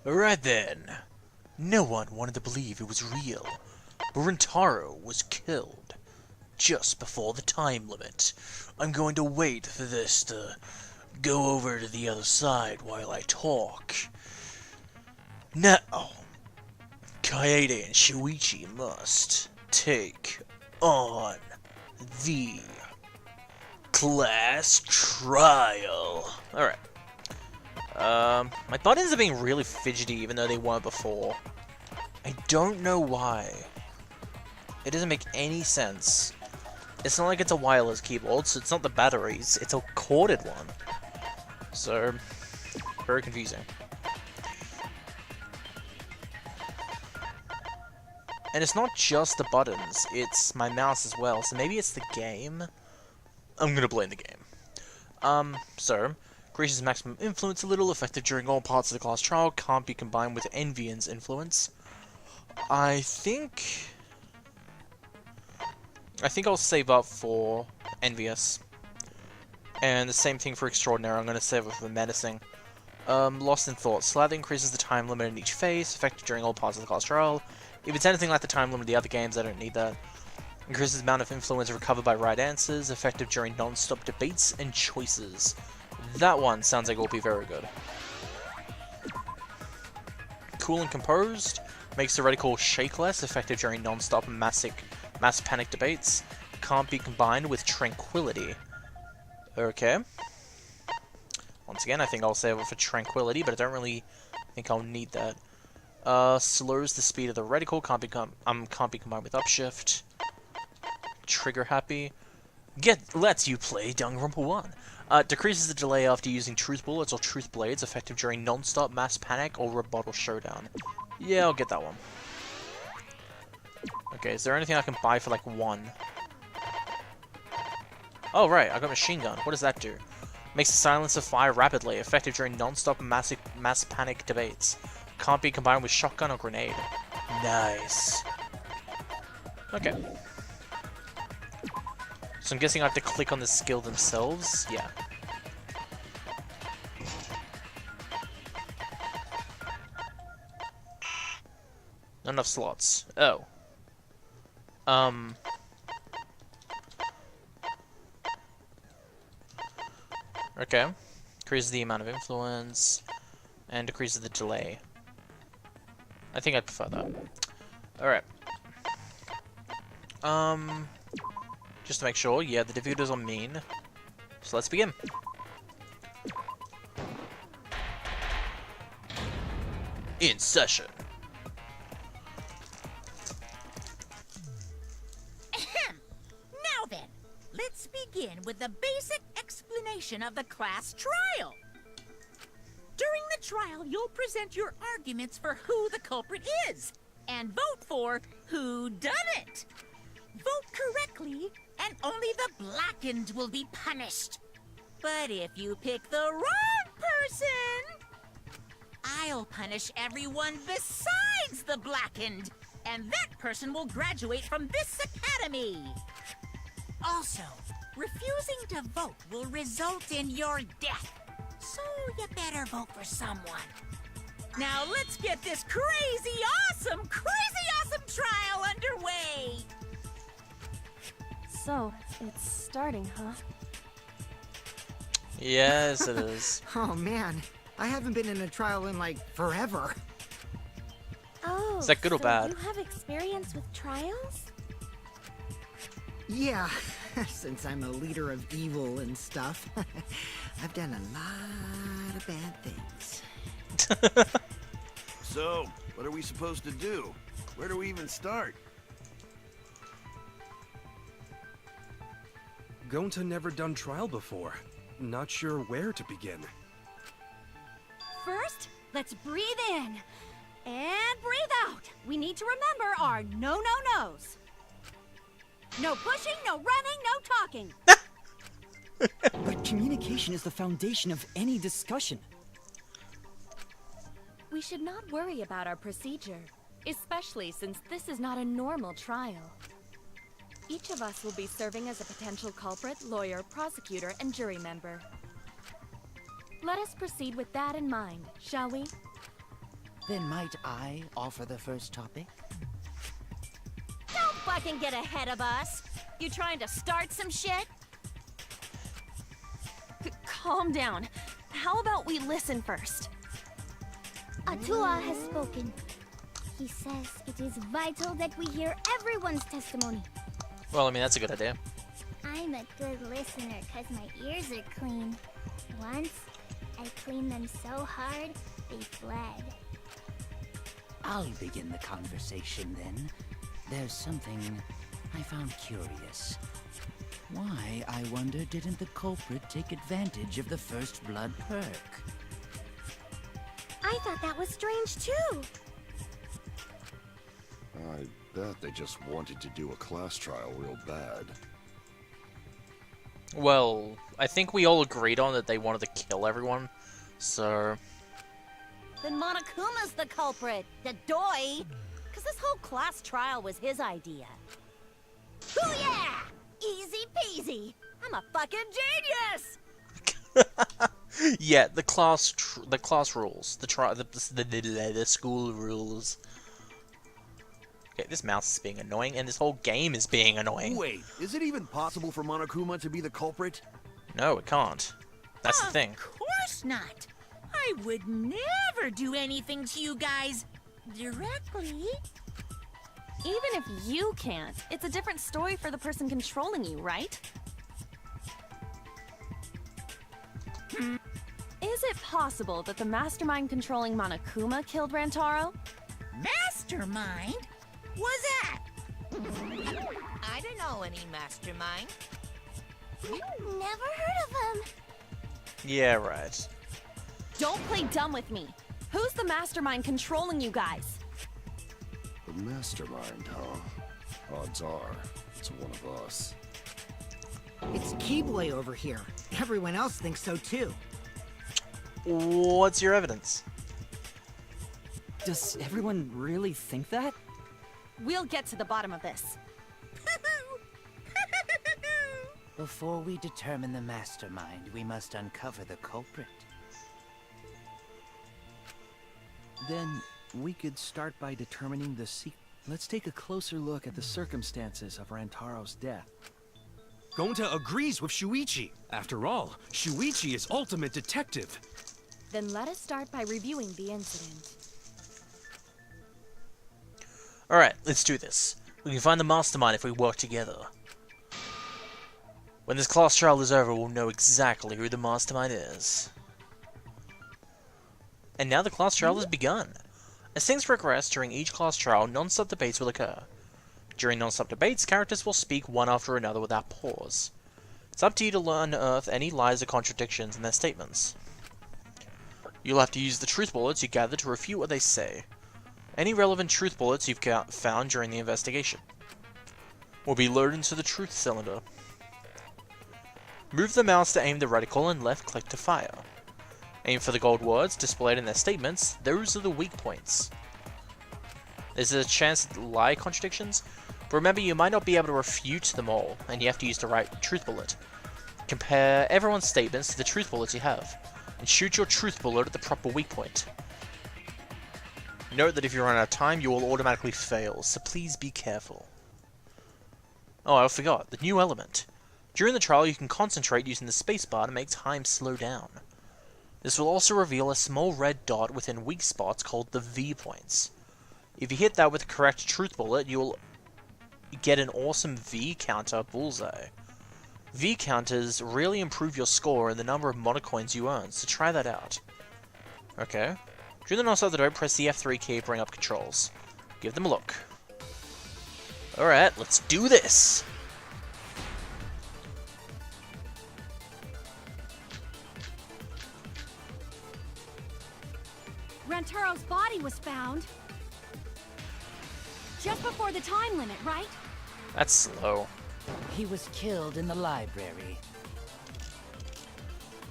Alright then. No one wanted to believe it was real, but Rentaro was killed just before the time limit. I'm going to wait for this to go over to the other side while I talk. Now, Kaede and Shuichi must take on the class trial. Alright. My buttons are being really fidgety even though they weren't before. I don't know why. It doesn't make any sense. It's not like it's a wireless keyboard, so it's not the batteries, it's a corded one. So, very confusing. And it's not just the buttons, it's my mouse as well, so maybe it's the game? I'm gonna blame the game. So, increases maximum influence a little, effective during all parts of the class trial, can't be combined with Envian's influence. I think I'll save up for Envious. And the same thing for Extraordinary, I'm gonna save up for Menacing. Lost in Thought. Slightly increases the time limit in each phase, effective during all parts of the class trial. If it's anything like the time limit of the other games, I don't need that. Increases the amount of influence recovered by right answers, effective during non-stop debates and choices. That one sounds like it will be very good. Cool and Composed. Makes the reticle shake less, effective during non-stop mass panic debates. Can't be combined with Tranquility. Okay. Once again, I think I'll save it for Tranquility, but I don't really think I'll need that. Slows the speed of the reticle, can't be combined with Upshift. Trigger Happy. Lets you play Danganronpa 1. Decreases the delay after using Truth Bullets or Truth Blades, effective during non-stop Mass Panic or Rebuttal Showdown. Yeah, I'll get that one. Okay, is there anything I can buy for like 1? Oh, right, I got Machine Gun. What does that do? Makes the silencer fire rapidly, effective during non-stop mass panic debates. Can't be combined with Shotgun or Grenade. Nice. Okay. So I'm guessing I have to click on the skill themselves? Yeah. Not enough slots. Oh. Okay. Decreases the amount of influence, and decreases the delay. I think I'd prefer that. Alright. Just to make sure, yeah, the difficulties are mean. So let's begin. In session. Now then, let's begin with the basic explanation of the class trial. During the trial, you'll present your arguments for who the culprit is, and vote for who done it. Vote correctly, and only the blackened will be punished. But if you pick the wrong person, I'll punish everyone besides the blackened, and that person will graduate from this academy. Also, refusing to vote will result in your death, so you better vote for someone. Now let's get this crazy awesome trial underway! So, it's starting, huh? Yes, it is. Oh man, I haven't been in a trial in like forever. Oh, Is that good or so bad? you have experience with trials? Yeah, since I'm a leader of evil and stuff, I've done a lot of bad things. So, what are we supposed to do? Where do we even start? Gonta never done trial before. Not sure where to begin. First, let's breathe in. And breathe out. We need to remember our no-no-nos. No pushing, no running, no talking. But communication is the foundation of any discussion. We should not worry about our procedure, especially since this is not a normal trial. Each of us will be serving as a potential culprit, lawyer, prosecutor, and jury member. Let us proceed with that in mind, shall we? Then might I offer the first topic? Don't fucking get ahead of us. You trying to start some shit? Calm down. How about we listen first? Atua has spoken. He says it is vital that we hear everyone's testimony. Well, I mean, that's a good idea. I'm a good listener because my ears are clean. Once, I cleaned them so hard, they bled. I'll begin the conversation then. There's something I found curious. Why, I wonder, didn't the culprit take advantage of the first blood perk? I thought that was strange too. I bet they just wanted to do a class trial real bad. Well, I think we all agreed on that they wanted to kill everyone, so... Then Monokuma's the culprit, the doi. Cause this whole class trial was his idea. Hoo yeah! Easy peasy. I'm a fucking genius. Yeah, the class rules, the school rules. Okay, this mouse is being annoying, and this whole game is being annoying. Wait, is it even possible for Monokuma to be the culprit? No, it can't. That's the thing. Of course not. I would never do anything to you guys directly. Even if you can't, it's a different story for the person controlling you, right? Is it possible that the mastermind controlling Monokuma killed Rantaro? Mastermind? Was that? I don't know any mastermind. Never heard of him. Yeah, right. Don't play dumb with me. Who's the mastermind controlling you guys? The mastermind, huh? Odds are, it's one of us. It's Keyboy over here. Everyone else thinks so too. What's your evidence? Does everyone really think that? We'll get to the bottom of this. Before we determine the mastermind, we must uncover the culprit. Then we could start by determining the Let's take a closer look at the circumstances of Rantaro's death. Gonta agrees with Shuichi. After all, Shuichi is ultimate detective. Then let us start by reviewing the incident. Alright, let's do this. We can find the mastermind if we work together. When this class trial is over, we'll know exactly who the mastermind is. And now the class trial has begun. As things progress during each class trial, non-stop debates will occur. During non-stop debates, characters will speak one after another without pause. It's up to you to unearth any lies or contradictions in their statements. You'll have to use the truth bullets you gather to refute what they say. Any relevant truth bullets you've found during the investigation will be loaded into the truth cylinder. Move the mouse to aim the reticle and left click to fire. Aim for the gold words displayed in their statements. Those are the weak points. There's a chance to lie contradictions, but remember you might not be able to refute them all, and you have to use the right truth bullet. Compare everyone's statements to the truth bullets you have, and shoot your truth bullet at the proper weak point. Note that if you run out of time, you will automatically fail, so please be careful. Oh, I forgot, the new element. During the trial, you can concentrate using the spacebar to make time slow down. This will also reveal a small red dot within weak spots called the V points. If you hit that with the correct truth bullet, you will get an awesome V counter bullseye. V counters really improve your score and the number of monocoins you earn, so try that out. Okay. During the non-stop debate, press the F3 key to bring up controls. Give them a look. Alright, let's do this! Rantaro's body was found just before the time limit, right? That's slow. He was killed in the library.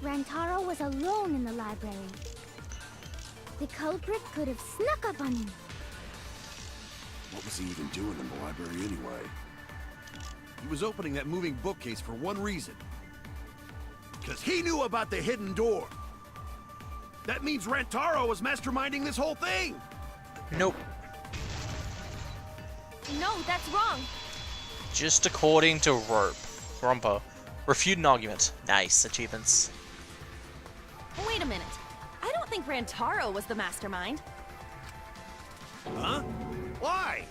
Rantaro was alone in the library. The culprit could have snuck up on him. What was he even doing in the library anyway? He was opening that moving bookcase for one reason. Because he knew about the hidden door. That means Rantaro was masterminding this whole thing! Nope. No, that's wrong. Just according to Romper. Refute an argument. Nice achievements. Wait a minute. I don't think Rantaro was the mastermind. Huh? Why?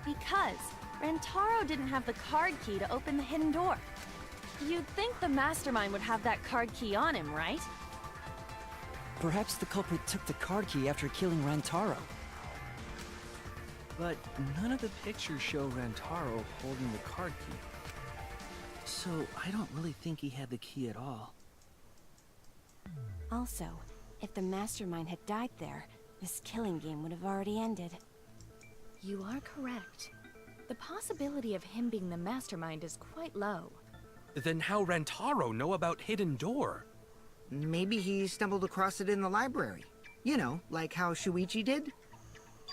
Because Rantaro didn't have the card key to open the hidden door. You'd think the mastermind would have that card key on him, right? Perhaps the culprit took the card key after killing Rantaro. But none of the pictures show Rantaro holding the card key. So I don't really think he had the key at all. Also, if the mastermind had died there, this killing game would have already ended. You are correct. The possibility of him being the mastermind is quite low. Then how Rantaro know about Hidden Door? Maybe he stumbled across it in the library. You know, like how Shuichi did?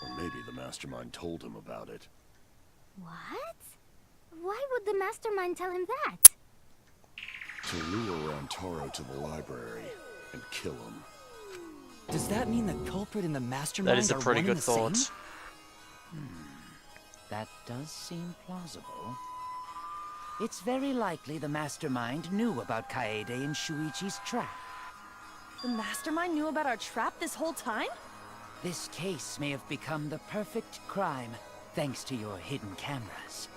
Or maybe the mastermind told him about it. What? Why would the mastermind tell him that? To lure Rantaro to the library and kill him. Does that mean the culprit and the mastermind That is a pretty are one good and the thought. same? That does seem plausible. It's very likely the mastermind knew about Kaede and Shuichi's trap. The mastermind knew about our trap this whole time? This case may have become the perfect crime, thanks to your hidden cameras.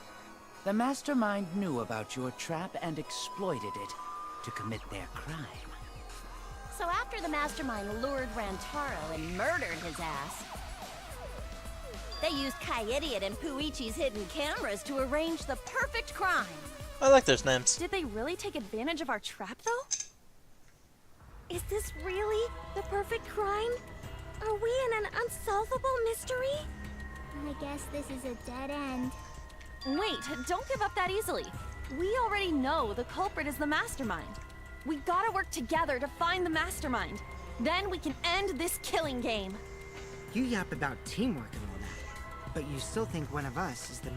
The mastermind knew about your trap and exploited it to commit their crime. So after the mastermind lured Rantaro and murdered his ass, they used Kaede and Puichi's hidden cameras to arrange the perfect crime. I like those names. Did they really take advantage of our trap, though? Is this really the perfect crime? Are we in an unsolvable mystery? I guess this is a dead end. Wait, don't give up that easily. We already know the culprit is the mastermind. We gotta work together to find the mastermind. Then we can end this killing game. You yap about teamwork and all that, but you still think one of us is the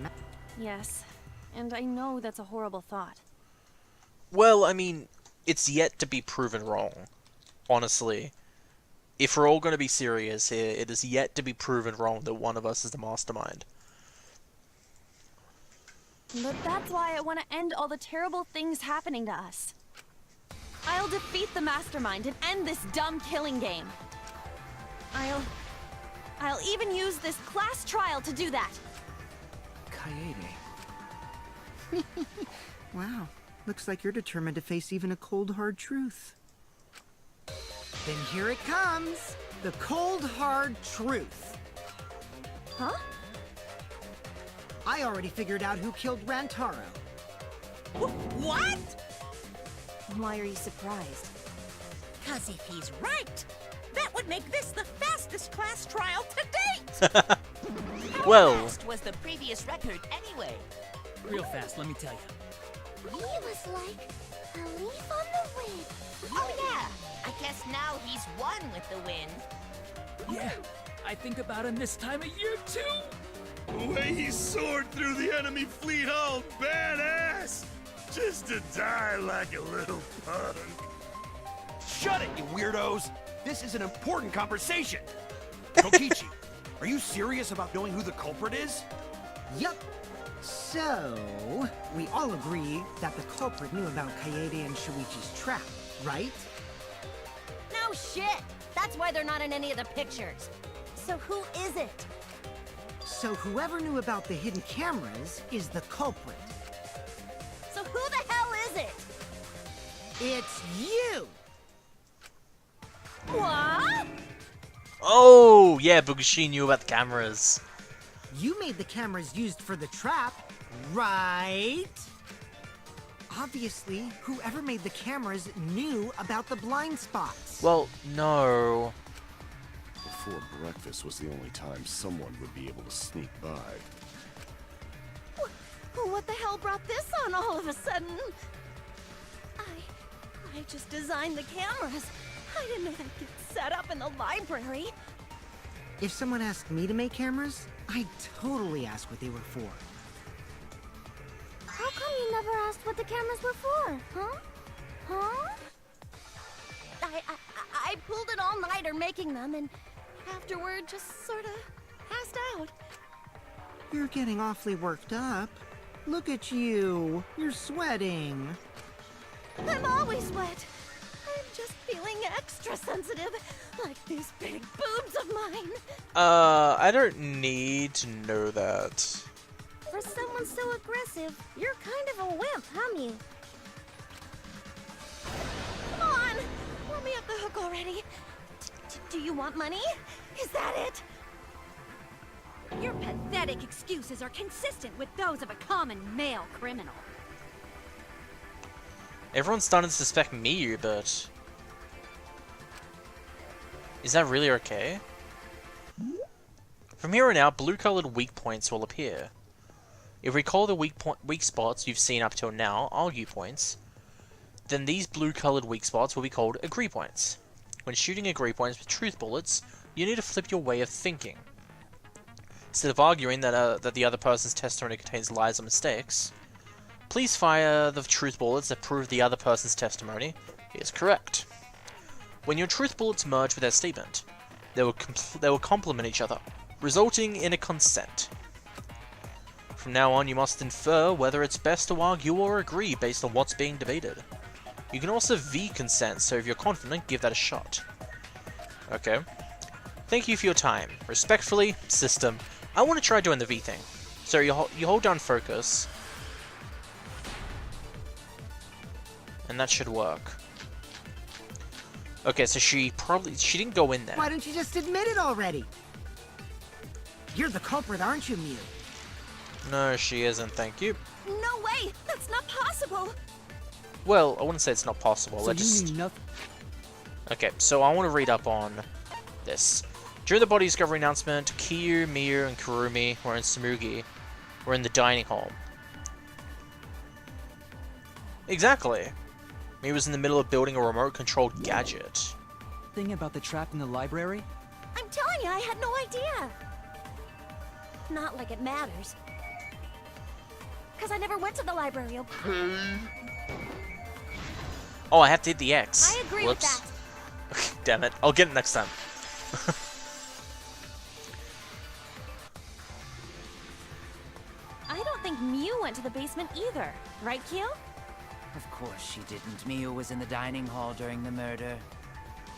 Yes, and I know that's a horrible thought. Well, I mean, it's yet to be proven wrong. Honestly. If we're all going to be serious here, it is yet to be proven wrong that one of us is the mastermind. But that's why I want to end all the terrible things happening to us. I'll defeat the mastermind and end this dumb killing game. I'll even use this class trial to do that. Kaede. Wow. Looks like you're determined to face even a cold, hard truth. Then here it comes. The cold, hard truth. Huh? I already figured out who killed Rantaro. What? Why are you surprised? Because if he's right, that would make this the fastest class trial to date! Well, How fast was the previous record anyway? Real fast, let me tell you. He was like a leaf on the wind. Oh yeah, I guess now he's one with the wind. Yeah, I think about him this time of year too. The way he soared through the enemy fleet, all badass! Just to die like a little punk. Shut it, you weirdos! This is an important conversation! Kokichi, are you serious about knowing who the culprit is? Yup. So, we all agree that the culprit knew about Kaede and Shuichi's trap, right? No shit! That's why they're not in any of the pictures. So who is it? So whoever knew about the hidden cameras is the culprit. So who the hell is it? It's you! What? oh, yeah, because she knew about the cameras. You made the cameras used for the trap, right? Obviously, whoever made the cameras knew about the blind spots. Well, no. Before breakfast was the only time someone would be able to sneak by. What the hell brought this on all of a sudden? I just designed the cameras. I didn't know they'd get set up in the library. If someone asked me to make cameras, I'd totally ask what they were for. How come you never asked what the cameras were for, huh? Huh? I I pulled an all-nighter making them, and afterward just sorta passed out. You're getting awfully worked up. Look at you. You're sweating. I'm always wet. I'm just feeling extra sensitive, like these big boobs of mine. I don't need to know that. For someone so aggressive, you're kind of a wimp, huh, Mew? Come on! Let me off the hook already. Do you want money? Is that it? Your pathetic excuses are consistent with those of a common male criminal. Everyone's starting to suspect me, but... Is that really okay? From here on out, blue-colored weak points will appear. If we recall the weak spots you've seen up till now, argue points, then these blue-colored weak spots will be called agree points. When shooting agree points with truth bullets, you need to flip your way of thinking. Instead of arguing that the other person's testimony contains lies or mistakes, please fire the truth bullets that prove the other person's testimony is correct. When your truth bullets merge with their statement, they will complement each other, resulting in a consent. From now on, you must infer whether it's best to argue or agree based on what's being debated. You can also V-consent, so if you're confident, give that a shot. Okay. Thank you for your time. Respectfully, System. I want to try doing the V thing. So you hold down focus. And that should work. Okay, so she didn't go in there. Why don't you just admit it already? You're the culprit, aren't you, Mew? No, she isn't, thank you. No way! That's not possible! Well, I wouldn't say it's not possible. So you knew nothing. Okay, so I want to read up on this. During the body discovery announcement, Kiyu, Miyu, and Kurumi were in Tsumugi. Were in the dining hall. Exactly. Miyu was in the middle of building a remote-controlled gadget. Thing about the trap in the library? I'm telling you, I had no idea. Not like it matters. Because I never went to the library, okay? Oh, I have to hit the X. I agree Whoops. with that. Damn it. I'll get it next time. I don't think Mew went to the basement either. Right, Kyo? Of course she didn't. Miyu was in the dining hall during the murder.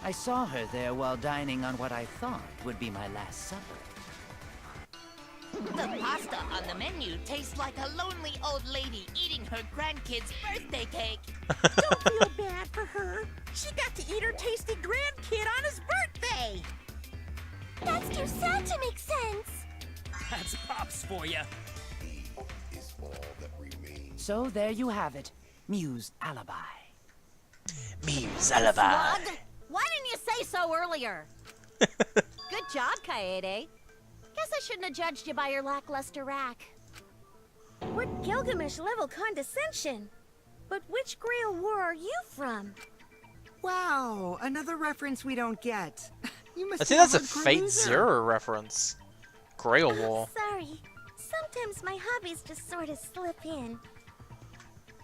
I saw her there while dining on what I thought would be my last supper. The pasta on the menu tastes like a lonely old lady eating her grandkid's birthday cake. Don't feel bad for her. She got to eat her tasty grandkid on his birthday. That's too sad to make sense. That's Pops for you. So there you have it. Mew's alibi. Mew's alibi. Slug, why didn't you say so earlier? Good job, Kaede. Guess I shouldn't have judged you by your lackluster rack. What Gilgamesh-level condescension? But which Grail War are you from? Wow, another reference we don't get. You must I think be that's a hardcore Fate loser. Zero reference. Grail War. Sorry. Sometimes my hobbies just sort of slip in.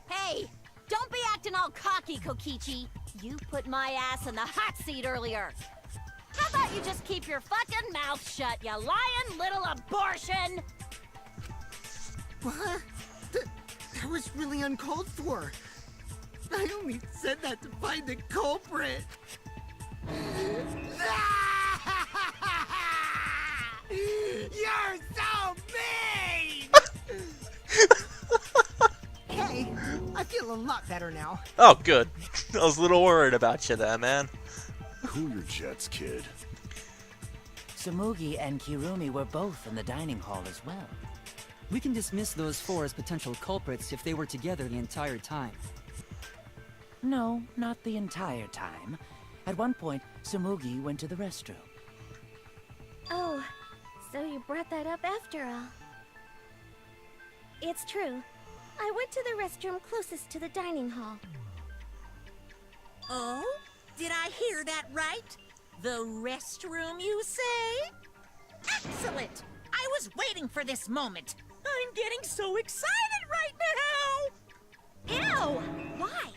Hey, don't be acting all cocky, Kokichi. You put my ass in the hot seat earlier. How about you just keep your fucking mouth shut, you lying little abortion? What? That was really uncalled for. I only said that to find the culprit. You're so mean! Hey, I feel a lot better now. Oh, good. I was a little worried about you there, man. Cool your jets, kid. Tsumugi and Kirumi were both in the dining hall as well. We can dismiss those four as potential culprits if they were together the entire time. No, not the entire time. At one point, Tsumugi went to the restroom. Oh, so you brought that up after all. It's true. I went to the restroom closest to the dining hall. Oh? Did I hear that right? The restroom, you say? Excellent! I was waiting for this moment. I'm getting so excited right now! Ew! Why?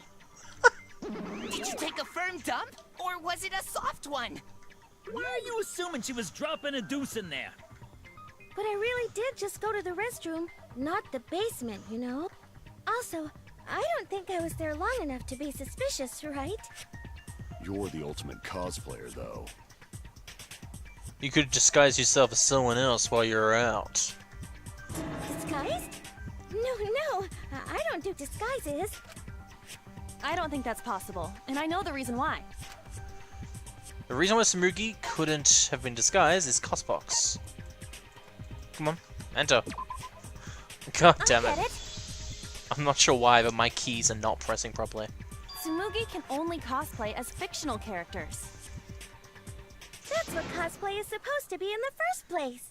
Did you take a firm dump? Or was it a soft one? Why are you assuming she was dropping a deuce in there? But I really did just go to the restroom, not the basement, you know? Also, I don't think I was there long enough to be suspicious, right? You're the ultimate cosplayer, though. You could disguise yourself as someone else while you're out. Disguise? No, I don't do disguises. I don't think that's possible, and I know the reason why. The reason why Tsumugi couldn't have been disguised is Cosbox. Come on, enter. God damn it. I'm not sure why, but my keys are not pressing properly. Tsumugi can only cosplay as fictional characters. That's what cosplay is supposed to be in the first place.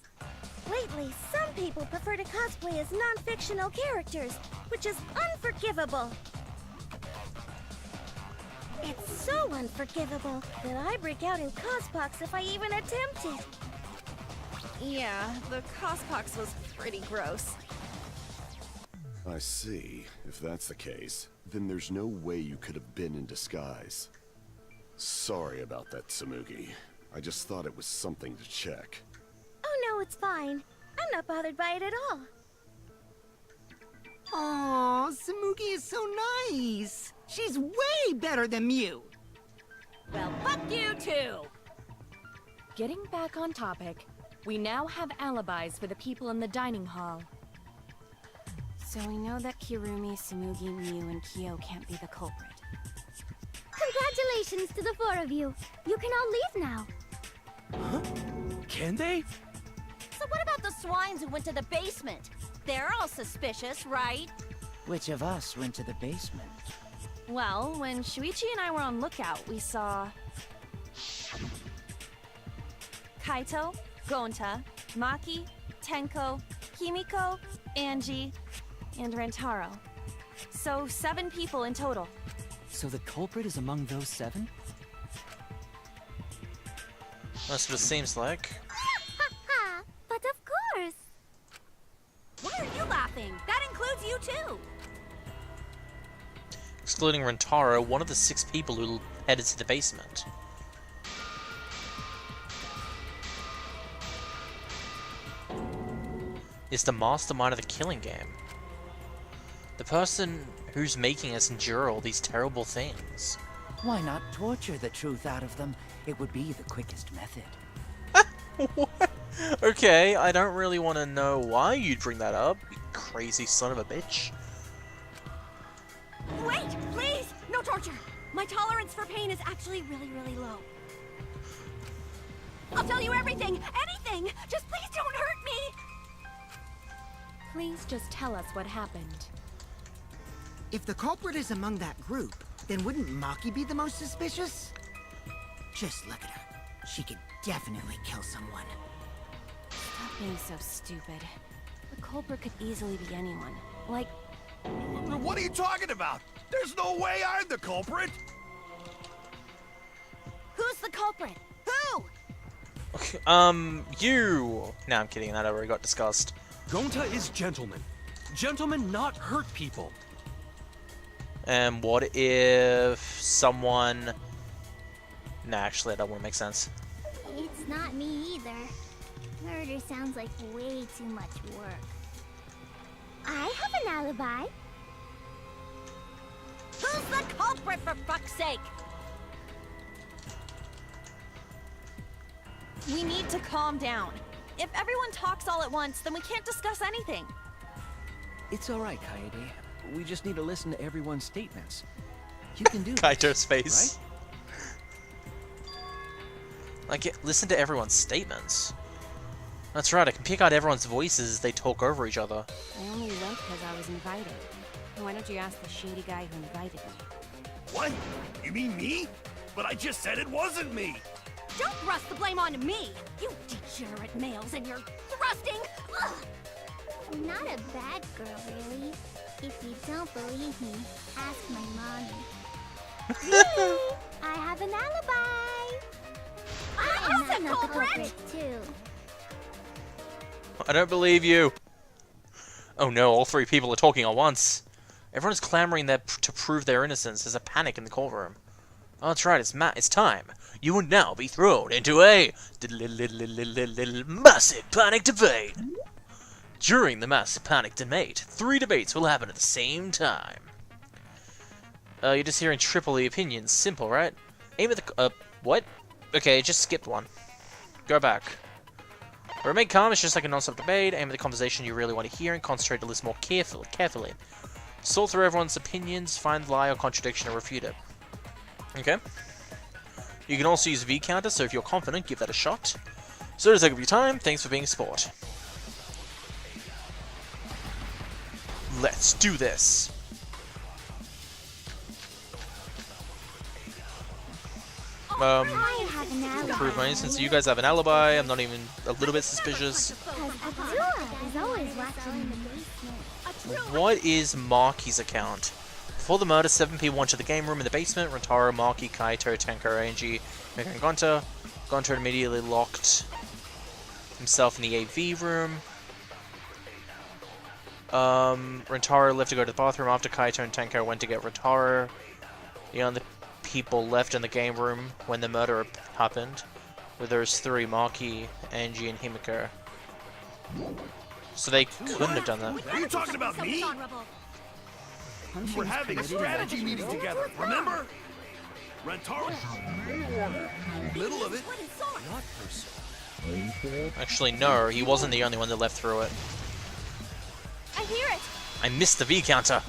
Lately, some people prefer to cosplay as non-fictional characters, which is unforgivable. It's so unforgivable that I break out in Cosbox if I even attempt it. Yeah, the Cosbox was pretty gross. I see. If that's the case, then there's no way you could have been in disguise. Sorry about that, Tsumugi. I just thought it was something to check. Oh no, it's fine. I'm not bothered by it at all. Aw, Tsumugi is so nice. She's way better than Mew. Well, fuck you too! Getting back on topic, we now have alibis for the people in the dining hall. So we know that Kirumi, Tsumugi, Mew, and Kyo can't be the culprit. Congratulations to the four of you. You can all leave now. Huh? Can they? So what about the swines who went to the basement? They're all suspicious, right? Which of us went to the basement? Well, when Shuichi and I were on lookout, we saw Kaito, Gonta, Maki, Tenko, Himiko, Angie, and Rentaro. So 7 people in total. So the culprit is among those 7? That's what it seems like. But of course. Why are you laughing? That includes you too. Excluding Rentaro, one of the 6 people who headed to the basement. Is the mastermind of the killing game. The person who's making us endure all these terrible things. Why not torture the truth out of them? It would be the quickest method. What? Okay, I don't really want to know why you'd bring that up, you crazy son of a bitch. Wait, please! No torture! My tolerance for pain is actually really, really low. I'll tell you everything! Anything! Just please don't hurt me! Please just tell us what happened. If the culprit is among that group, then wouldn't Maki be the most suspicious? Just look at her. She could definitely kill someone. Stop being so stupid. The culprit could easily be anyone. Like... What are you talking about? There's no way I'm the culprit! Who's the culprit? Who? You! No, I'm kidding, that already got discussed. Gonta is gentleman. Gentlemen not hurt people. And what if someone... Nah, actually, that wouldn't make sense. It's not me either. Murder sounds like way too much work. I have an alibi. Who's the culprit, for fuck's sake? We need to calm down. If everyone talks all at once, then we can't discuss anything. It's alright, Kaede. We just need to listen to everyone's statements. You can do Kaito's face. Right? Like, listen to everyone's statements. That's right, I can pick out everyone's voices as they talk over each other. I only went because I was invited. Why don't you ask the shady guy who invited me? What? You mean me? But I just said it wasn't me! Don't thrust the blame on me! You degenerate males and your thrusting! Ugh. I'm not a bad girl, really. If you don't believe me, ask my mommy. Yay! I have an alibi! I'm not the culprit, too. I don't believe you. Oh no, all 3 people are talking at once. Everyone's clamoring to prove their innocence. There's a panic in the courtroom. Oh, that's right, it's time. You will now be thrown into a massive panic debate. During the massive panic debate, 3 debates will happen at the same time. You're just hearing triple the opinions. Simple, right? Aim at the... what? Okay, just skipped one. Go back. Remain calm, it's just like a non-stop debate. Aim at the conversation you really want to hear and concentrate to listen more carefully. Sort through everyone's opinions, find the lie or contradiction and refute it. Okay. You can also use V-counter, so if you're confident, give that a shot. So to take up your time, thanks for being a sport. Let's do this. Prove my innocence. You guys have an alibi. I'm not even a little bit suspicious. What is Marky's account? Before the murder, 7 people went to the game room in the basement. Rentaro, Marky, Kaito, Tenko, Angie, Mika, and Gonta. Gonta immediately locked himself in the AV room. Rentaro left to go to the bathroom after Kaito and Tenko went to get Rentaro. The only people left in the game room when the murder happened were those 3, Marky, Angie, and Himiko. So they couldn't have done that. Are you talking about me? We're having a strategy meeting together, remember? Rentaro? Middle of it. Actually, no, he wasn't the only one that left through it. I hear it! I missed the V counter!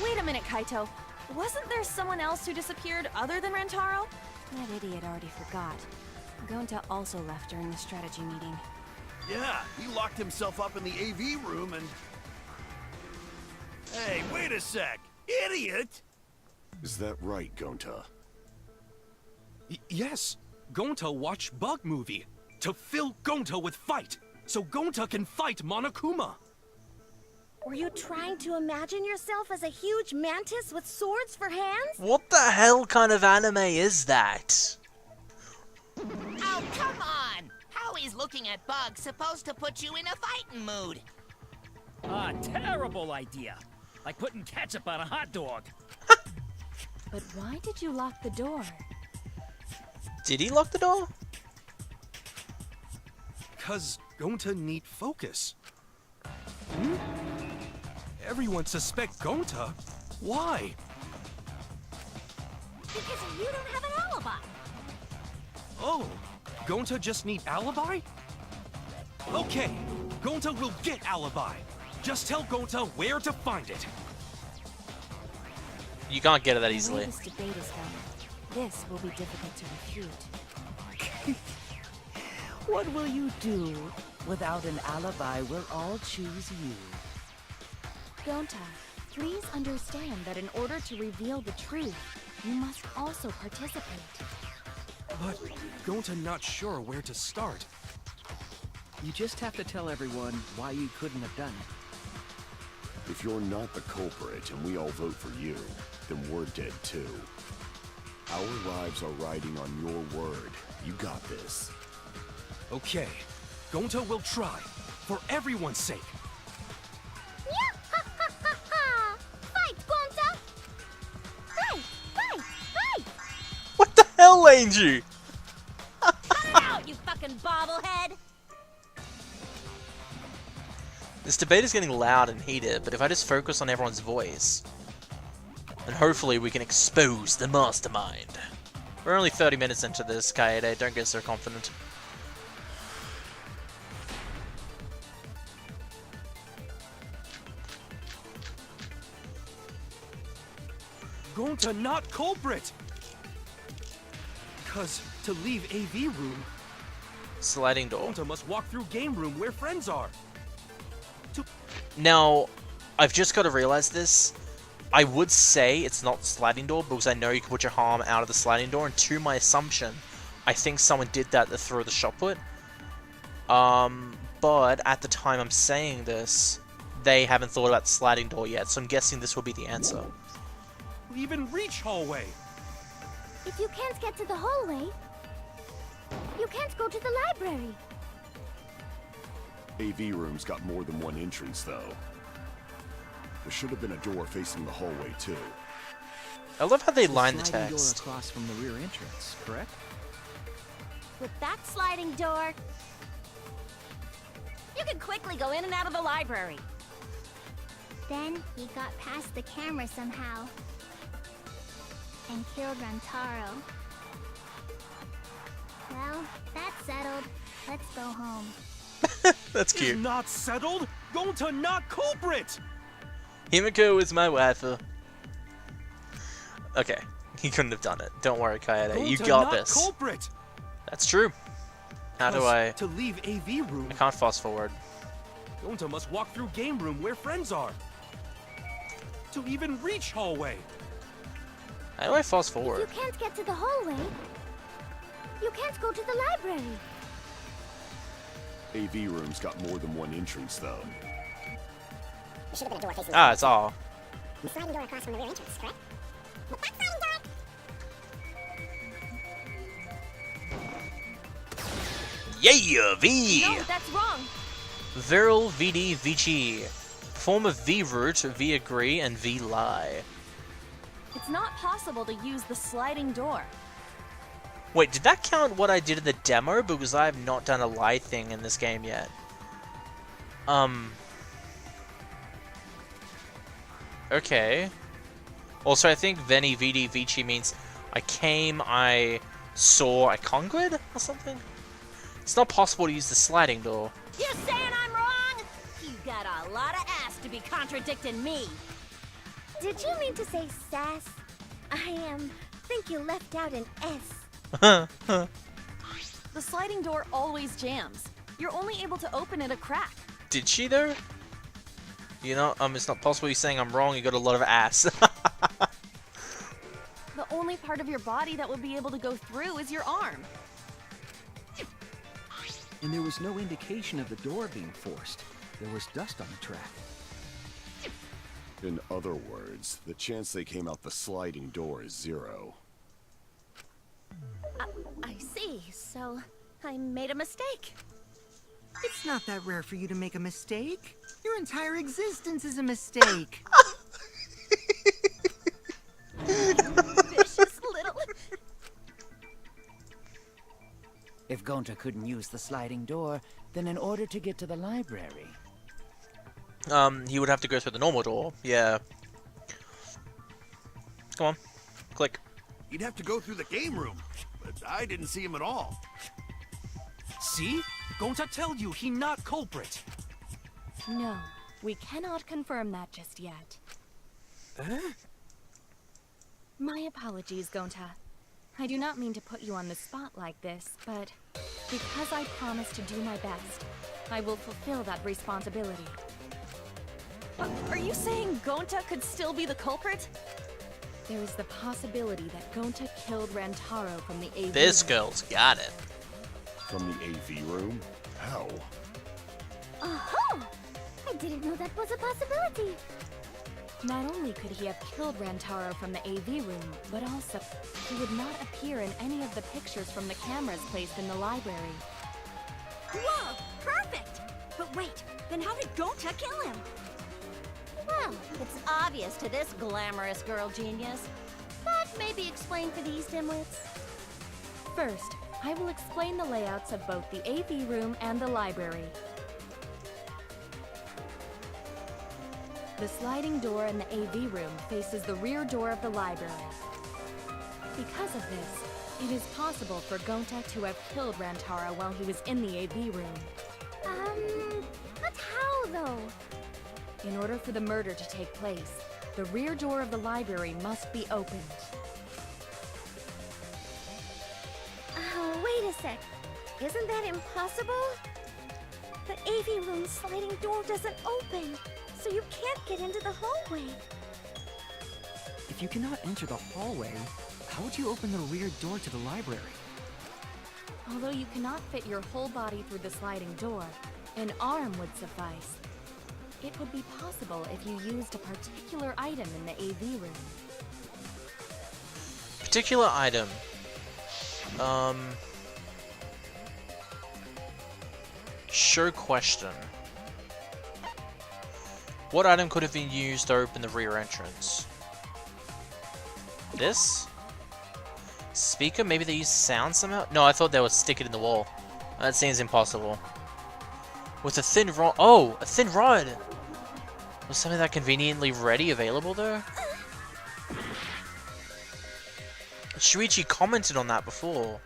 Wait a minute, Kaito. Wasn't there someone else who disappeared other than Rentaro? That idiot already forgot. Gonta also left during the strategy meeting. Yeah, he locked himself up in the AV room and... Hey, wait a sec! Idiot! Is that right, Gonta? Yes! Gonta watched Bug Movie to fill Gonta with fight, so Gonta can fight Monokuma! Were you trying to imagine yourself as a huge mantis with swords for hands? What the hell kind of anime is that? Oh, come on! How is looking at bugs supposed to put you in a fighting mood? Ah, terrible idea. Like putting ketchup on a hot dog. But why did you lock the door? Did he lock the door? 'Cause Gonta need focus. Everyone suspect Gonta? Why? Because you don't have an alibi. Oh, Gonta just need alibi? Okay, Gonta will get alibi. Just tell Gonta where to find it. You can't get it that The way easily. this debate is going, this will be difficult to refute. What will you do? Without an alibi, we'll all choose you. Gonta, please understand that in order to reveal the truth, you must also participate. But Gonta not sure where to start. You just have to tell everyone why you couldn't have done it. If you're not the culprit and we all vote for you, then we're dead too. Our lives are riding on your word. You got this. Okay, Gonta will try, for everyone's sake. Fight, Gonta! Fight! Fight! Fight! What the hell, Angie? Cut it out, you fucking bobblehead! This debate is getting loud and heated, but if I just focus on everyone's voice, then hopefully we can expose the mastermind. We're only 30 minutes into this, Kaede, don't get so confident. Gonta not culprit! 'Cause to leave AV room, Sliding door. Gonta must walk through game room where friends are. Now, I've just got to realize this. I would say it's not sliding door because I know you can put your arm out of the sliding door, and to my assumption, I think someone did that to throw the shot put. But at the time I'm saying this, they haven't thought about the sliding door yet, so I'm guessing this will be the answer. Even reach hallway. If you can't get to the hallway, you can't go to the library. AV room's got more than one entrance, though. There should have been a door facing the hallway, too. I love how they The line the sliding text. door across from the rear entrance, correct? With that sliding door, you can quickly go in and out of the library. Then he got past the camera somehow and killed Rantaro. Well, that's settled. Let's go home. That's It's cute. not settled. Gonta not culprit. Himiko is my waifu. Okay, he couldn't have done it. Don't worry, Kaede. You Gonta got not this. Culprit. That's true. How do 'Cause I... To leave AV room, I can't fast forward. Gonta must walk through game room where friends are. To even reach hallway. How do I fast You forward? can't get to the hallway. You can't go to the library. AV room's got more than one entrance, though. There should have been a door facing Ah, it's all. the sliding door across from the rear entrance, correct? But that sliding door! Yeah, V! No, that's wrong. Viral VD VG. Form of V root, V agree, and V lie. It's not possible to use the sliding door. Wait, did that count what I did in the demo? Because I have not done a lie thing in this game yet. Okay. Also, I think Veni Vidi Vici means I came, I saw, I conquered? Or something? It's not possible to use the sliding door. You saying I'm wrong? You got a lot of ass to be contradicting me. Did you mean to say sass? I think you left out an S. The sliding door always jams. You're only able to open it a crack. Did she though? You know, it's not possible you're saying I'm wrong, you got a lot of ass. The only part of your body that will be able to go through is your arm. And there was no indication of the door being forced. There was dust on the track. In other words, the chance they came out the sliding door is 0. I see. So, I made a mistake. It's not that rare for you to make a mistake. Your entire existence is a mistake. Vicious little... If Gonta couldn't use the sliding door, then in order to get to the library... He would have to go through the normal door. Yeah. Come on. Click. He'd have to go through the game room, but I didn't see him at all. See? Gonta tell you he not culprit. No, we cannot confirm that just yet. My apologies, Gonta. I do not mean to put you on the spot like this, but because I promised to do my best, I will fulfill that responsibility. Are you saying Gonta could still be the culprit? There is the possibility that Gonta killed Rantaro from the AV This room. girl's got it. From the AV room? How? Oh! I didn't know that was a possibility. Not only could he have killed Rantaro from the AV room, but also he would not appear in any of the pictures from the cameras placed in the library. Whoa! Perfect! But wait, then how did Gonta kill him? Well, it's obvious to this glamorous girl genius. But maybe explain for these dimwits. First, I will explain the layouts of both the AV room and the library. The sliding door in the AV room faces the rear door of the library. Because of this, it is possible for Gonta to have killed Rantaro while he was in the AV room. But how though? In order for the murder to take place, the rear door of the library must be opened. Oh, wait a sec. Isn't that impossible? The AV room sliding door doesn't open, so you can't get into the hallway. If you cannot enter the hallway, how would you open the rear door to the library? Although you cannot fit your whole body through the sliding door, an arm would suffice. It would be possible if you used a particular item in the AV room. Particular item. Show question. What item could have been used to open the rear entrance? This? Speaker? Maybe they use sound somehow? No, I thought they would stick it in the wall. That seems impossible. With a thin rod. Oh, a thin rod! Was something that conveniently ready available though? Shuichi commented on that before.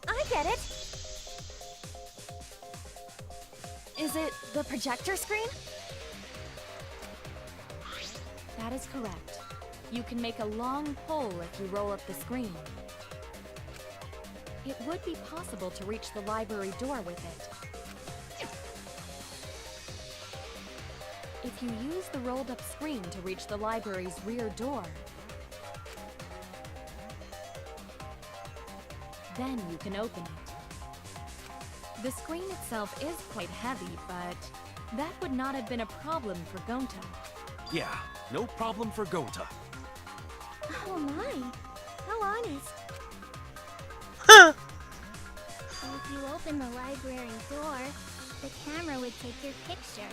I get it. Is it the projector screen? That is correct. You can make a long pole if you roll up the screen. It would be possible to reach the library door with it. If you use the rolled up screen to reach the library's rear door, then you can open it. The screen itself is quite heavy, but that would not have been a problem for Gonta. Yeah, no problem for Gonta. Oh my, how honest. So if you open the library door, the camera would take your picture.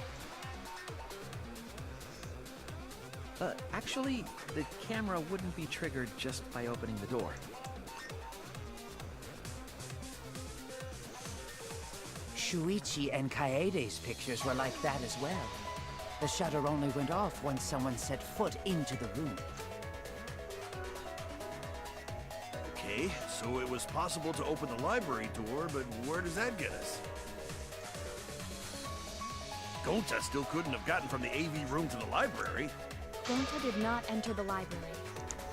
Actually, the camera wouldn't be triggered just by opening the door. Shuichi and Kaede's pictures were like that as well. The shutter only went off once someone set foot into the room. Okay, so it was possible to open the library door, but where does that get us? Gonta still couldn't have gotten from the AV room to the library. Gonta did not enter the library.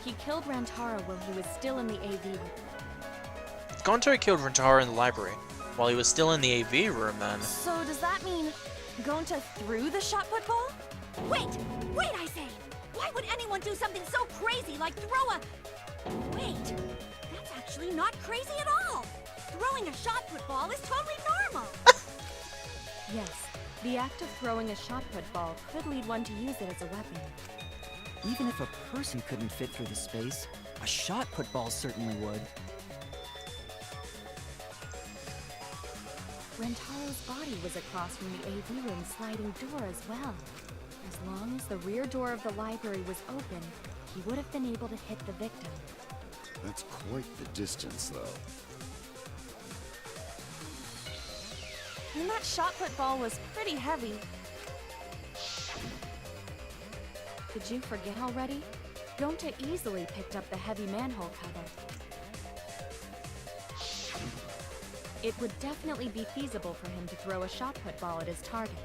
He killed Rantaro while he was still in the AV room. Gonto killed Rantaro in the library while he was still in the AV room, then. So does that mean Gonta threw the shot put ball? Wait, I say! Why would anyone do something so crazy like throw a... Wait, that's actually not crazy at all! Throwing a shot put ball is totally normal! Yes, the act of throwing a shot put ball could lead one to use it as a weapon. Even if a person couldn't fit through the space, a shot put ball certainly would. Rantaro's body was across from the AV room sliding door as well. As long as the rear door of the library was open, he would have been able to hit the victim. That's quite the distance, though. And that shot put ball was pretty heavy. Did you forget already? Gonta easily picked up the heavy manhole cover. It would definitely be feasible for him to throw a shot put ball at his target.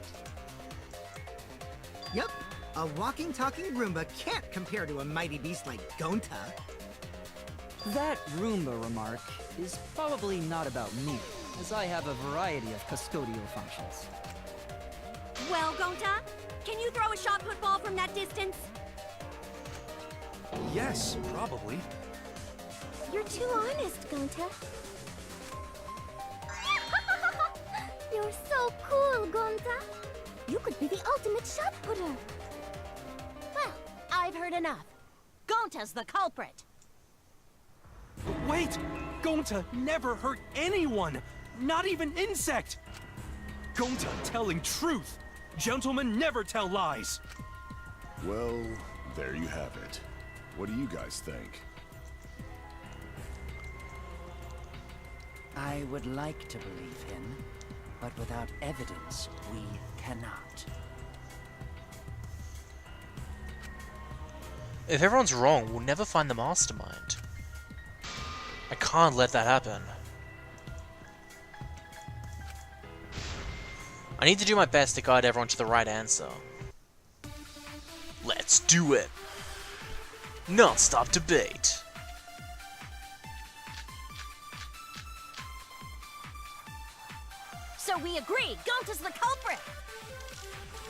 Yep, a walking, talking Roomba can't compare to a mighty beast like Gonta. That Roomba remark is probably not about me, as I have a variety of custodial functions. Well, Gonta, can you throw a shot put ball from that distance? Yes, probably. You're too honest, Gonta. You're so cool, Gonta. You could be the ultimate shot putter. Well, I've heard enough. Gonta's the culprit. Wait! Gonta never hurt anyone! Not even insect! Gonta telling truth! Gentlemen never tell lies! Well, there you have it. What do you guys think? I would like to believe him, but without evidence, we cannot. If everyone's wrong, we'll never find the mastermind. I can't let that happen. I need to do my best to guide everyone to the right answer. Let's do it! Non-stop debate! So we agree, Gonta's the culprit!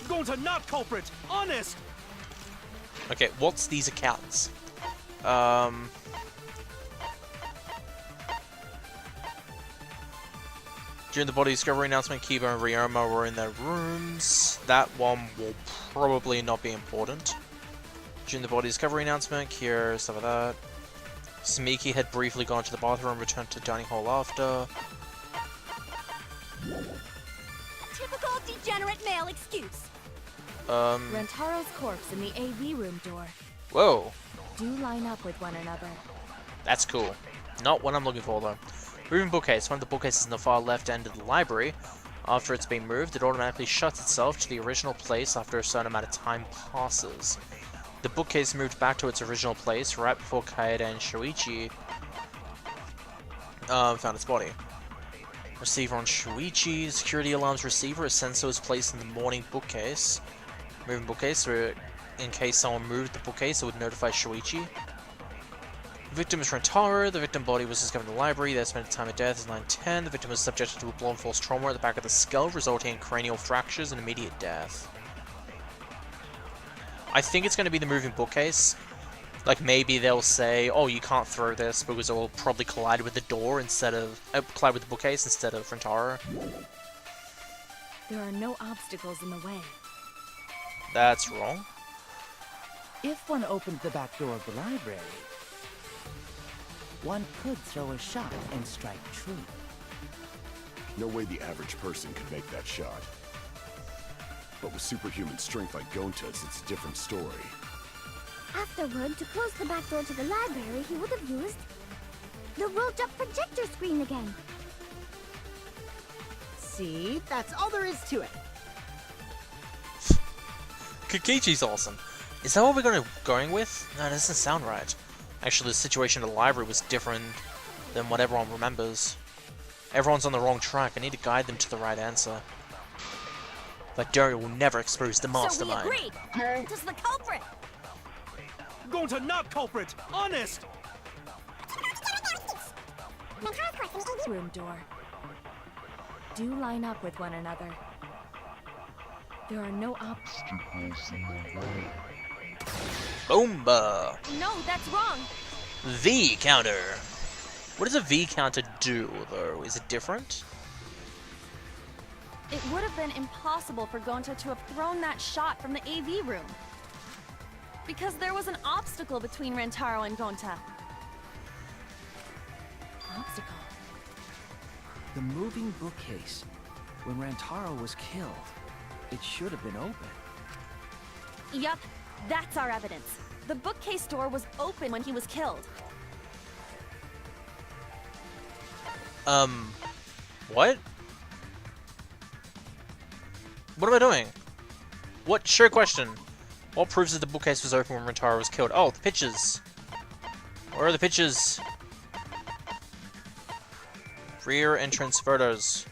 Gonta not culprit! Honest! Okay, what's these accounts? During the body discovery announcement, Kiba and Ryoma were in their rooms. That one will probably not be important. During the body discovery announcement, Kira, stuff like that. Sumiki had briefly gone to the bathroom and returned to the dining hall after. Typical degenerate male excuse. Rentaro's corpse in the AV room door. Whoa. Do line up with one another. That's cool. Not what I'm looking for, though. Moving bookcase. One of the bookcases in the far left end of the library. After it's been moved, it automatically shuts itself to the original place after a certain amount of time passes. The bookcase moved back to its original place right before Kaede and Shuichi found its body. Receiver on Shuichi. Security alarms receiver. A sensor is placed in the morning bookcase. Moving bookcase, so in case someone moved the bookcase, it would notify Shuichi. The victim is Rentaro. The victim body was discovered in the library. The estimated time of death is 9:10. The victim was subjected to a blown force trauma at the back of the skull, resulting in cranial fractures and immediate death. I think it's going to be the moving bookcase. Like, maybe they'll say, oh, you can't throw this because it will probably collide with the door instead of... collide with the bookcase instead of Rentaro. There are no obstacles in the way. That's wrong. If one opened the back door of the library, one could throw a shot and strike true. No way the average person could make that shot. But with superhuman strength like Gonta's, it's a different story. Afterward, to close the back door to the library, he would have used the rolled-up projector screen again. See? That's all there is to it. Kikichi's awesome. Is that what we're going with? No, that doesn't sound right. Actually, the situation in the library was different than what everyone remembers. Everyone's on the wrong track. I need to guide them to the right answer. But Dario will never expose the mastermind. So we agreed. Who's the culprit? Gonta not culprit! Honest! Room door. Do line up with one another. There are no obstacles in the way. Boomba! No, that's wrong. V counter. What does a V counter do, though? Is it different? It would have been impossible for Gonta to have thrown that shot from the AV room. Because there was an obstacle between Rentaro and Gonta. Obstacle? The moving bookcase. When Rantaro was killed, it should have been open. Yup, that's our evidence. The bookcase door was open when he was killed. What? What am I doing? What? Sure question. What proves that the bookcase was open when Rentaro was killed? Oh, the pictures. Where are the pictures? Rear entrance photos.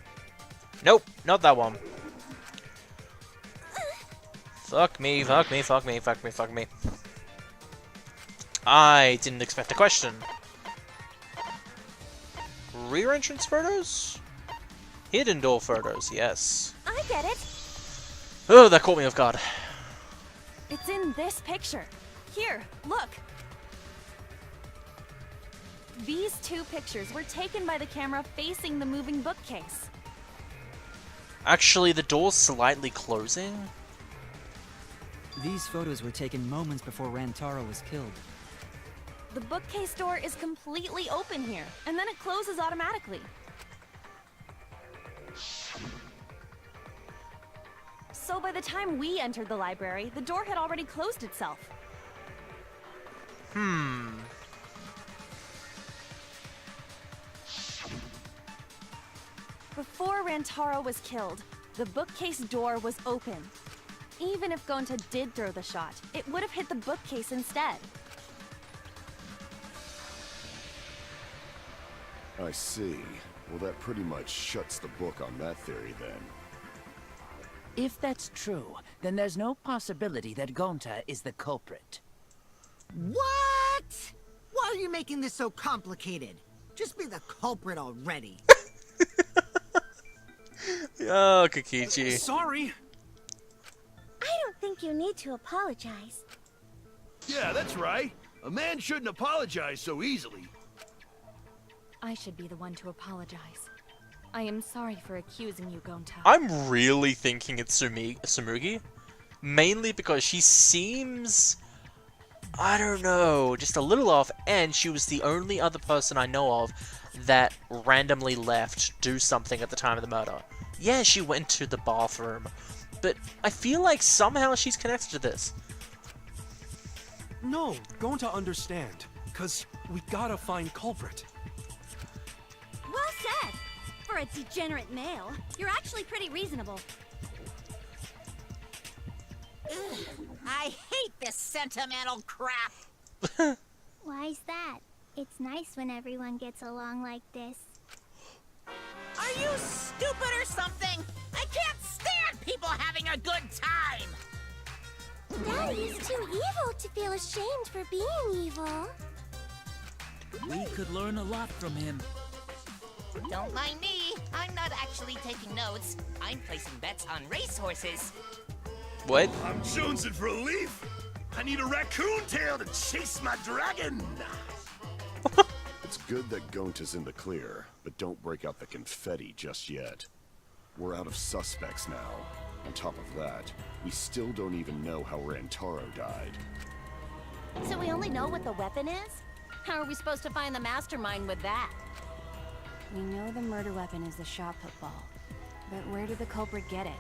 Nope, not that one. Fuck me, fuck me, fuck me, fuck me, fuck me. I didn't expect a question. Rear entrance photos? Hidden door photos, yes. I get it. Oh, that caught me off guard. It's in this picture. Here, look. These two pictures were taken by the camera facing the moving bookcase. Actually, the door's slightly closing. These photos were taken moments before Rantaro was killed. The bookcase door is completely open here, and then it closes automatically. So by the time we entered the library, the door had already closed itself. Before Rantaro was killed, the bookcase door was open. Even if Gonta did throw the shot, it would have hit the bookcase instead. I see. Well, that pretty much shuts the book on that theory, then. If that's true, then there's no possibility that Gonta is the culprit. What? Why are you making this so complicated? Just be the culprit already. Oh, Kikichi. Sorry. I don't think you need to apologize. Yeah, that's right. A man shouldn't apologize so easily. I should be the one to apologize. I am sorry for accusing you, Gonta. I'm really thinking it's Sumugi. Mainly because she seems I don't know, just a little off, and she was the only other person I know of that randomly left to do something at the time of the murder. Yeah, she went to the bathroom, but I feel like somehow she's connected to this. No, going to understand, cause we gotta find culprit. Well said! For a degenerate male, you're actually pretty reasonable. Ugh, I hate this sentimental crap. Why's that? It's nice when everyone gets along like this. Are you stupid or something? I can't stand people having a good time. Daddy is too evil to feel ashamed for being evil. We could learn a lot from him. Don't mind me. I'm not actually taking notes. I'm placing bets on racehorses. What? I'm jonesing for a leaf. I need a raccoon tail to chase my dragon. It's good that Gonta's in the clear, but don't break out the confetti just yet. We're out of suspects now. On top of that, we still don't even know how Rantaro died. So we only know what the weapon is? How are we supposed to find the mastermind with that? We know the murder weapon is the shot put ball. But where did the culprit get it?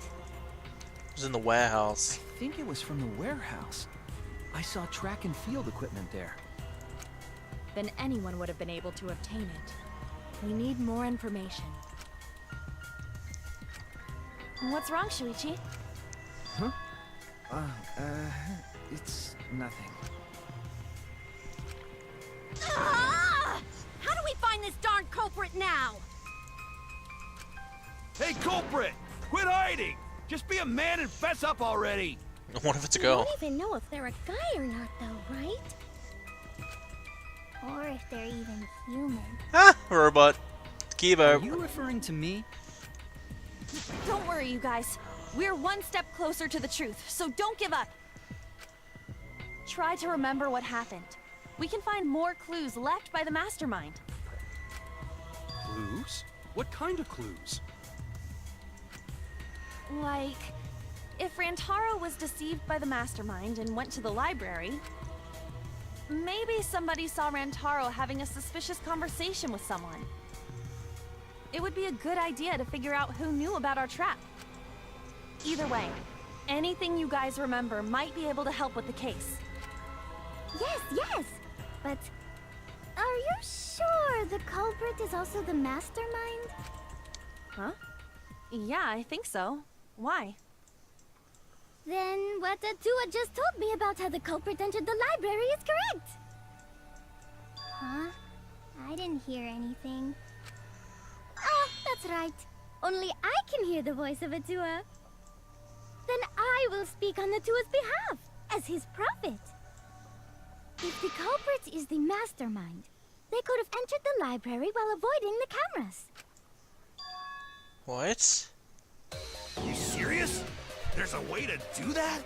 It was in the warehouse. I think it was from the warehouse. I saw track and field equipment there. Then anyone would have been able to obtain it. We need more information. What's wrong, Shuichi? Huh? It's nothing. Ah! How do we find this darn culprit now? Hey, culprit! Quit hiding! Just be a man and fess up already! What if it's a We girl? don't even know if they're a guy or not, though, right? Or if they're even human. Ah! Robot. Are Kibo. you referring to me? Don't worry, you guys. We're one step closer to the truth, so don't give up. Try to remember what happened. We can find more clues left by the mastermind. Clues? What kind of clues? Like, if Rantaro was deceived by the mastermind and went to the library, maybe somebody saw Rantaro having a suspicious conversation with someone. It would be a good idea to figure out who knew about our trap. Either way, anything you guys remember might be able to help with the case. Yes! But are you sure the culprit is also the mastermind? Huh? Yeah, I think so. Why? Then what Atua just told me about how the culprit entered the library is correct! Huh? I didn't hear anything. Oh, that's right. Only I can hear the voice of Atua. Then I will speak on Atua's behalf, as his prophet. If the culprit is the mastermind, they could have entered the library while avoiding the cameras. What? You serious? There's a way to do that?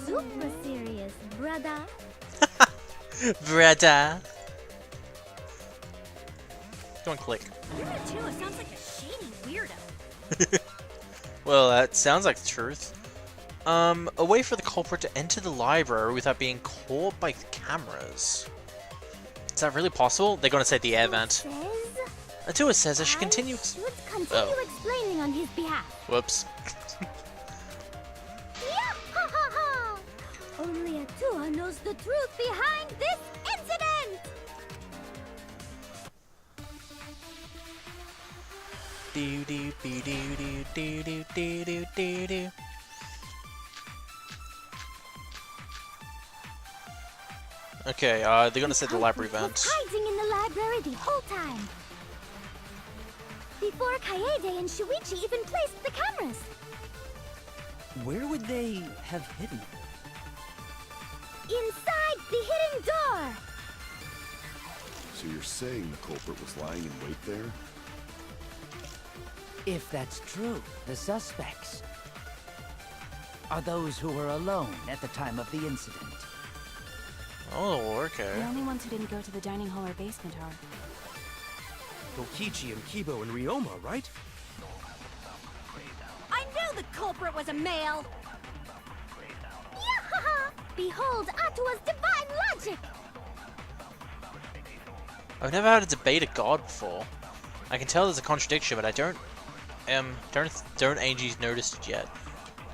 Super serious, brother. Brother. Go on, click. Atua sounds like a shady weirdo. Well, that sounds like the truth. A way for the culprit to enter the library without being caught by the cameras. Is that really possible? They're gonna say the air vent. Atua says I should continue. Continue explaining on his behalf. Whoops. Yeah, only Atua knows the truth behind this incident. Do do do do do do do do do do. Okay, they're gonna say the library vent. Was hiding in the library the whole time. Before Kaede and Shuichi even placed the cameras. Where would they have hidden? Inside the hidden door. So you're saying the culprit was lying in wait there? If that's true, the suspects are those who were alone at the time of the incident. Oh, okay. The only ones who didn't go to the dining hall or basement are... Kokichi and Kibo and Ryoma, right? I knew the culprit was a male! Behold Atua's divine logic! I've never had a debate a god before. I can tell there's a contradiction, but I don't Angie's noticed it yet.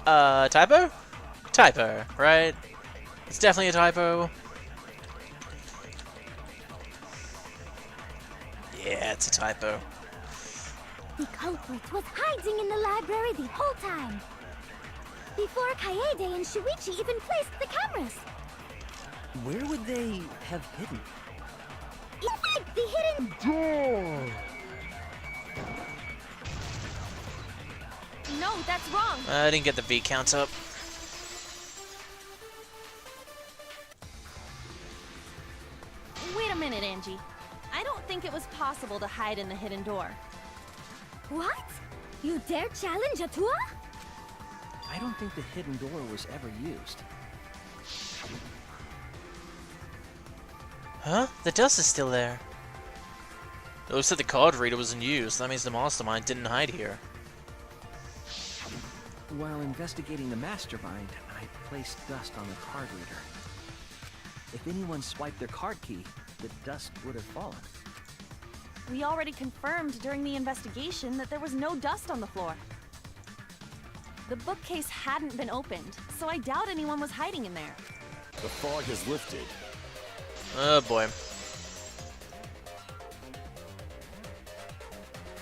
Typo? Typo, right? It's definitely a typo. Yeah, it's a typo. The culprit was hiding in the library the whole time. Before Kaede and Shuichi even placed the cameras. Where would they have hidden? Inside the hidden door! No, that's wrong. I didn't get the V count up. Wait a minute, Angie. I don't think it was possible to hide in the hidden door. What? You dare challenge Atua? I don't think the hidden door was ever used. Huh? The dust is still there. It looks like the card reader wasn't used. That means the mastermind didn't hide here. While investigating the mastermind, I placed dust on the card reader. If anyone swiped their card key, the dust would have fallen. We already confirmed during the investigation that there was no dust on the floor. The bookcase hadn't been opened, so I doubt anyone was hiding in there. The fog has lifted. Oh boy.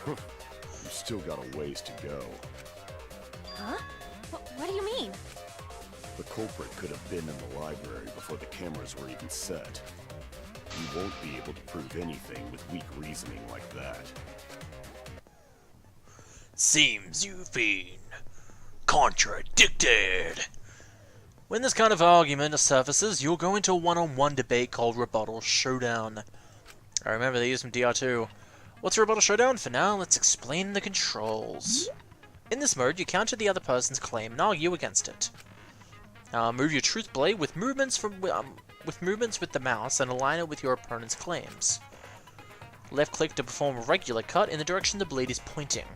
You've still got a ways to go. Huh? What do you mean? The culprit could have been in the library before the cameras were even set. You won't be able to prove anything with weak reasoning like that. Seems you've been contradicted. When this kind of argument surfaces, you'll go into a one-on-one debate called Rebuttal Showdown. I remember these from DR2. What's a Rebuttal Showdown? For now, let's explain the controls. In this mode, you counter the other person's claim and argue against it. Move your truth blade with movements with the mouse and align it with your opponent's claims. Left click to perform a regular cut in the direction the blade is pointing.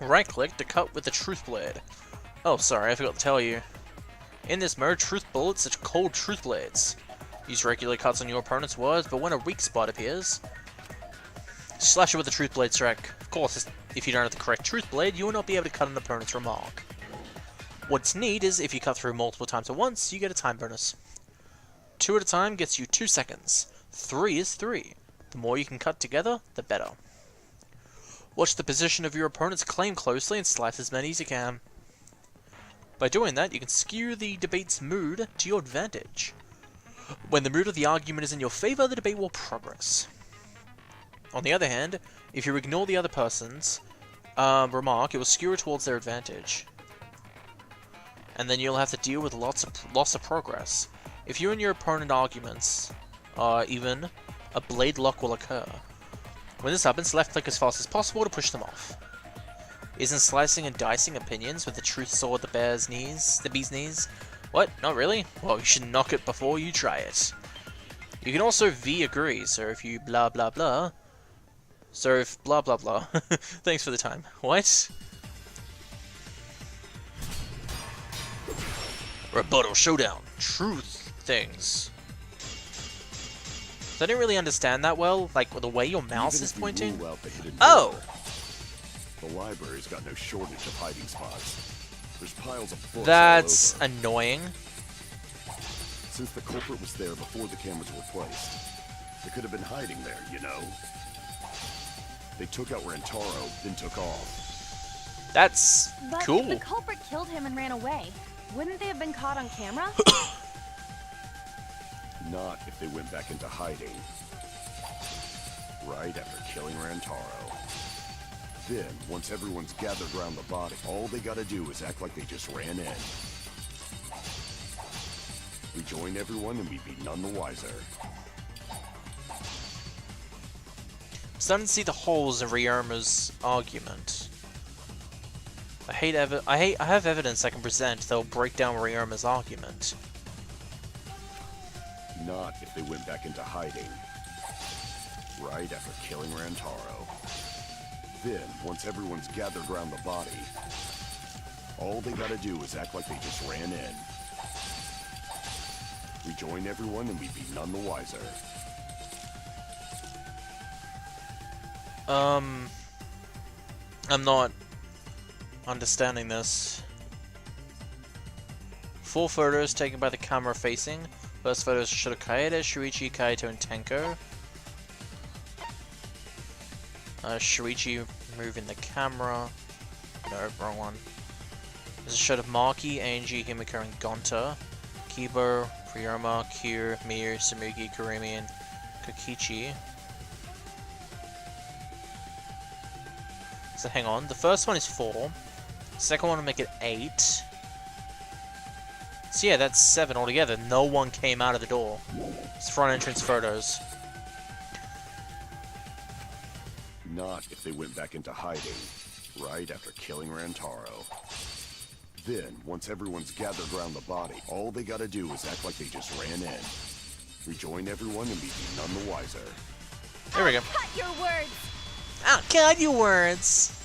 Right click to cut with the truth blade. Oh, sorry, I forgot to tell you. In this mode, truth bullets are called truth blades. Use regular cuts on your opponent's words, but when a weak spot appears, slash it with the truth blade strike. Of course, if you don't have the correct truth blade, you will not be able to cut an opponent's remark. What's neat is if you cut through multiple times at once, you get a time bonus. 2 at a time gets you 2 seconds. 3 is 3. The more you can cut together, the better. Watch the position of your opponent's claim closely and slice as many as you can. By doing that, you can skew the debate's mood to your advantage. When the mood of the argument is in your favor, the debate will progress. On the other hand, if you ignore the other person's remark, it will skew it towards their advantage. And then you'll have to deal with loss of progress. If you and your opponent arguments are even, a blade lock will occur. When this happens, left click as fast as possible to push them off. Isn't slicing and dicing opinions with the truth sword the bee's knees? What? Not really? Well, you should knock it before you try it. You can also V agree, so if you blah blah blah. So if blah blah blah. Thanks for the time. What? Rebuttal Showdown. Truth things. So I didn't really understand that well, like the way your mouse is pointing. Oh! The library's got no shortage of hiding spots. There's piles of books. That's annoying. Since the culprit was there before the cameras were placed, they could have been hiding there, you know. They took out Rantaro, then took off. That's cool. But if the culprit killed him and ran away, wouldn't they have been caught on camera? Not if they went back into hiding. Right after killing Rantaro. Then, once everyone's gathered around the body, all they gotta do is act like they just ran in. We join everyone and we'd be none the wiser. I'm starting to see the holes in Ryuma's argument. I have evidence I can present that'll break down Ryuma's argument. Not if they went back into hiding. Right after killing Rantaro. Then, once everyone's gathered around the body, all they gotta do is act like they just ran in. Rejoin everyone and we'd be none the wiser. I'm not understanding this. 4 photos taken by the camera facing. First photos showed Kaede, Shuichi, Kaito, and Tenko. Shuichi moving the camera. No, wrong one. This is a shot of Maki, Angie, Himiko, and Gonta. Kibo, Ryoma, Kyu, Miyu, Samugi, Kurumi, and Kokichi. So hang on, the first one is 4. Second one will make it 8. So yeah, that's 7 altogether. No one came out of the door. It's front entrance photos. Not if they went back into hiding, right after killing Rantaro. Then, once everyone's gathered around the body, all they gotta do is act like they just ran in. Rejoin everyone and be none the wiser. There we go. Cut your words! Ah, cut your words!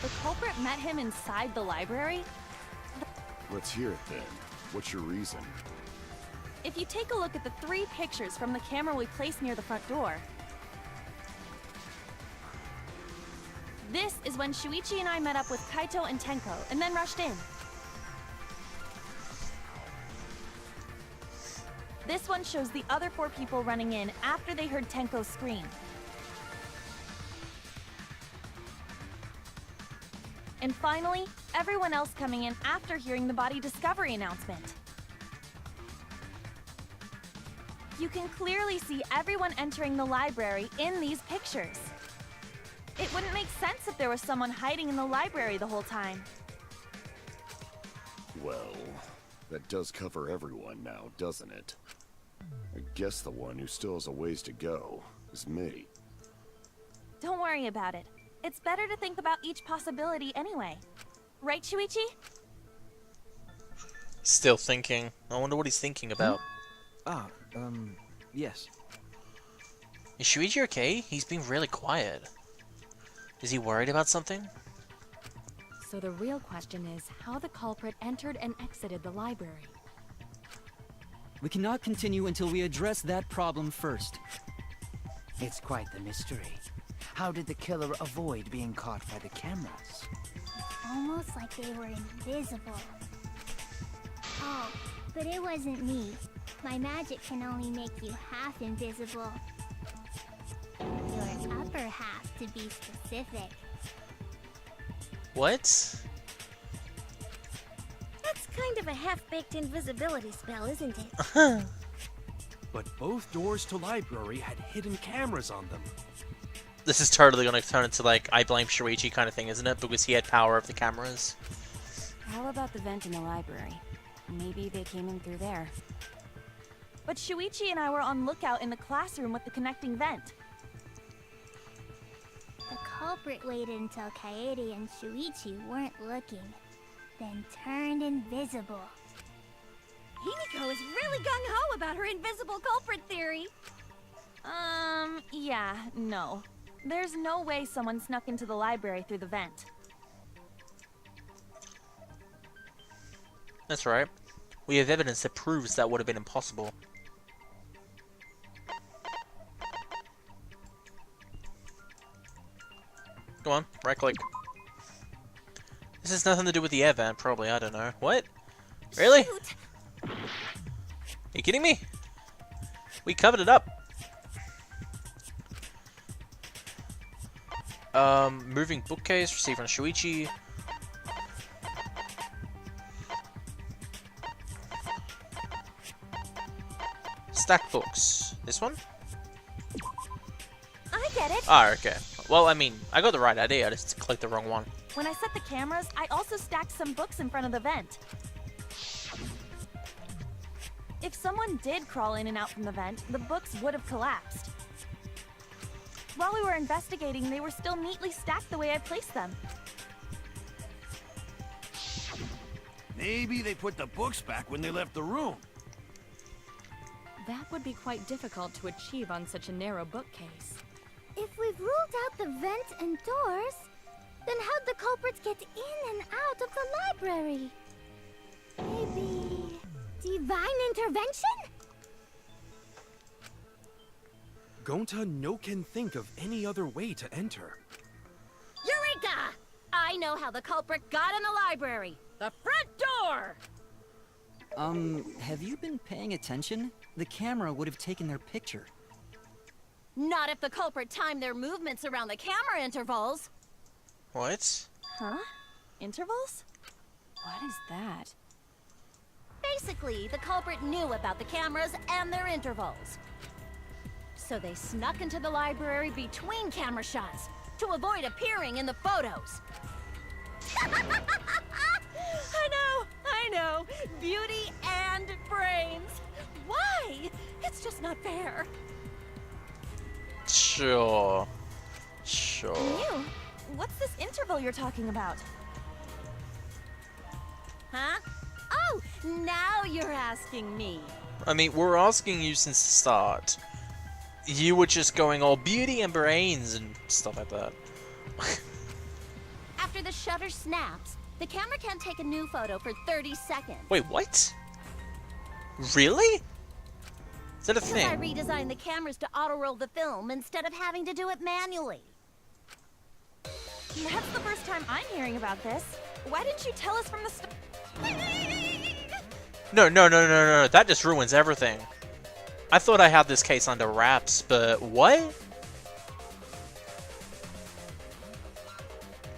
The culprit met him inside the library? Let's hear it then. What's your reason? If you take a look at the 3 pictures from the camera we placed near the front door, this is when Shuichi and I met up with Kaito and Tenko, and then rushed in. This one shows the other 4 people running in after they heard Tenko scream. And finally, everyone else coming in after hearing the body discovery announcement. You can clearly see everyone entering the library in these pictures. It wouldn't make sense if there was someone hiding in the library the whole time. Well, that does cover everyone now, doesn't it? I guess the one who still has a ways to go is me. Don't worry about it. It's better to think about each possibility anyway. Right, Shuichi? Still thinking. I wonder what he's thinking about. Yes. Is Shuichi okay? He's been really quiet. Is he worried about something? So the real question is how the culprit entered and exited the library. We cannot continue until we address that problem first. It's quite the mystery. How did the killer avoid being caught by the cameras? Almost like they were invisible. Oh, but it wasn't me. My magic can only make you half invisible. Your upper half, to be specific. What? That's kind of a half-baked invisibility spell, isn't it? But both doors to library had hidden cameras on them. This is totally gonna turn into like, I blame Shuichi kind of thing, isn't it? Because he had power of the cameras. How about the vent in the library? Maybe they came in through there. But Shuichi and I were on lookout in the classroom with the connecting vent. The culprit waited until Kaede and Shuichi weren't looking, then turned invisible. Himiko is really gung-ho about her invisible culprit theory. Yeah, no. There's no way someone snuck into the library through the vent. That's right. We have evidence that proves that would have been impossible. Go on, right click. This has nothing to do with the air vent, probably, I don't know. What? Really? Shoot. Are you kidding me? We covered it up. Moving bookcase, received from Shuichi. Stack books. This one? I get it! Ah, okay. Well, I mean, I got the right idea, I just clicked the wrong one. When I set the cameras, I also stacked some books in front of the vent. If someone did crawl in and out from the vent, the books would have collapsed. While we were investigating, they were still neatly stacked the way I placed them. Maybe they put the books back when they left the room. That would be quite difficult to achieve on such a narrow bookcase. If we've ruled out the vent and doors, then how'd the culprits get in and out of the library? Divine intervention? Gonta no can think of any other way to enter. Eureka! I know how the culprit got in the library. The front door! Have you been paying attention? The camera would have taken their picture. Not if the culprit timed their movements around the camera intervals. What? Huh? Intervals? What is that? Basically, the culprit knew about the cameras and their intervals. So they snuck into the library between camera shots to avoid appearing in the photos. I know. Beauty and brains. Why? It's just not fair. Sure. Mew, what's this interval you're talking about? Huh? Oh, now you're asking me. I mean, we're asking you since the start. You were just going all beauty and brains and stuff like that. After the shutter snaps, the camera can't take a new photo for 30 seconds. Wait, what? Really? Is that a Because I thing? redesigned the cameras to auto-roll the film instead of having to do it manually. That's the first time I'm hearing about this. Why didn't you tell us from the start? No. That just ruins everything. I thought I had this case under wraps, but what?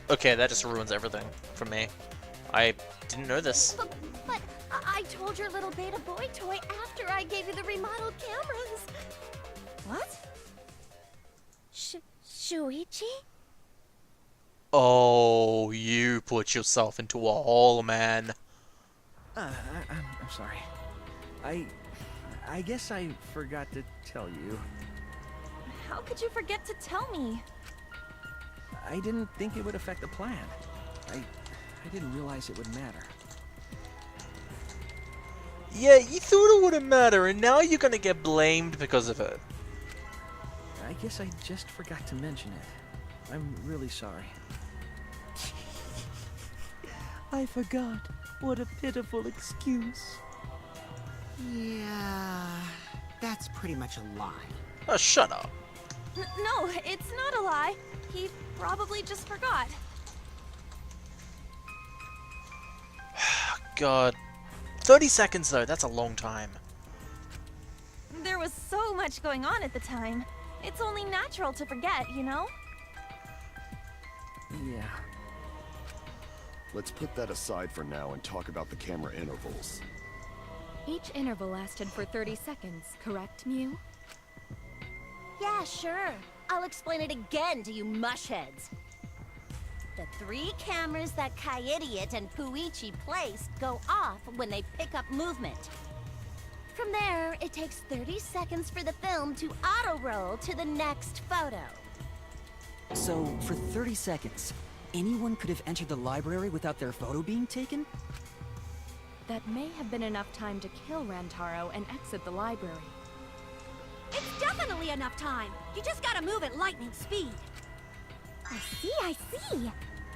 Okay, that just ruins everything for me. I didn't know this. But I told your little beta boy toy after I gave you the remodeled cameras. What? Shuichi? Oh, you put yourself into a hole, man. I'm sorry. I guess I forgot to tell you. How could you forget to tell me? I didn't think it would affect the plan. I didn't realize it would matter. Yeah, you thought it wouldn't matter, and now you're gonna get blamed because of it. I guess I just forgot to mention it. I'm really sorry. I forgot. What a pitiful excuse. Yeah, that's pretty much a lie. Oh, shut up. No, it's not a lie. He probably just forgot. God. 30 seconds, though. That's a long time. There was so much going on at the time. It's only natural to forget, you know? Yeah. Let's put that aside for now and talk about the camera intervals. Each interval lasted for 30 seconds, correct, Mew? Yeah, sure. I'll explain it again to you mushheads. The 3 cameras that Kaiidiot and Puichi placed go off when they pick up movement. From there, it takes 30 seconds for the film to auto-roll to the next photo. So, for 30 seconds, anyone could have entered the library without their photo being taken? That may have been enough time to kill Rantaro and exit the library. It's definitely enough time. You just gotta move at lightning speed. I see.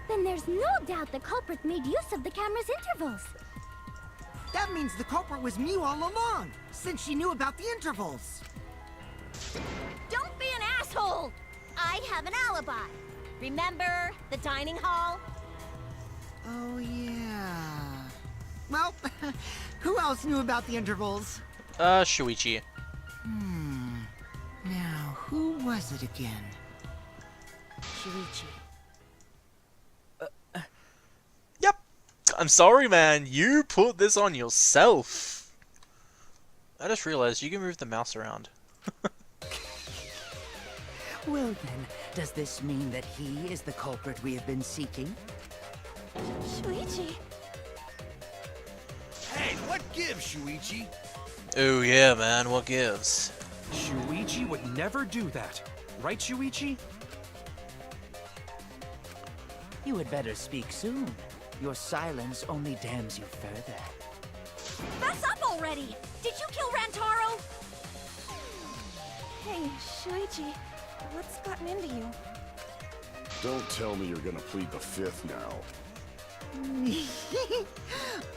Then there's no doubt the culprit made use of the camera's intervals. That means the culprit was Mew all along, since she knew about the intervals. Don't be an asshole! I have an alibi. Remember the dining hall? Oh, yeah. Well, who else knew about the intervals? Shuichi. Now, who was it again? Shuichi. Yep. I'm sorry, man. You put this on yourself. I just realized you can move the mouse around. Well then, does this mean that he is the culprit we have been seeking? Shuichi? Hey, what gives, Shuichi? Oh yeah, man. What gives? Shuichi would never do that. Right, Shuichi? You had better speak soon. Your silence only damns you further. Fess up already! Did you kill Rantaro? Hey, Shuichi, what's gotten into you? Don't tell me you're gonna plead the fifth now.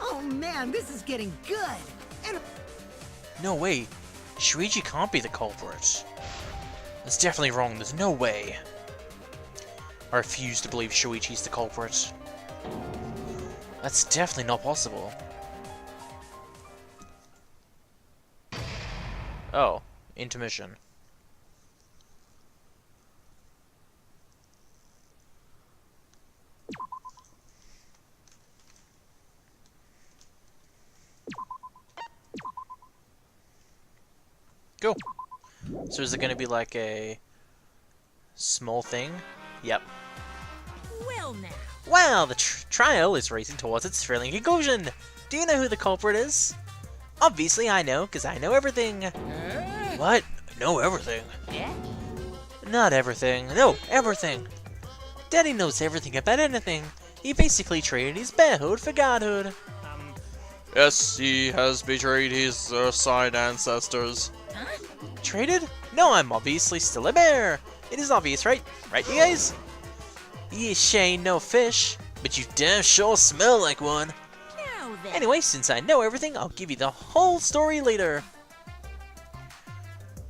Oh man, this is getting good. No way. Shuichi can't be the culprit. That's definitely wrong. There's no way. I refuse to believe Shuichi's the culprit. That's definitely not possible. Oh, intermission. Go. So is it going to be like a small thing? Yep. Well now. Well, the trial is racing towards its thrilling conclusion. Do you know who the culprit is? Obviously I know, because I know everything. What? I know everything? Yeah? Not everything. No, everything. Daddy knows everything about anything. He basically traded his bearhood for godhood. Yes, he has betrayed his side ancestors. Huh? Traded? No, I'm obviously still a bear. It is obvious, right? Right, you guys? You ain't no fish, but you damn sure smell like one. Now then. Anyway, since I know everything, I'll give you the whole story later.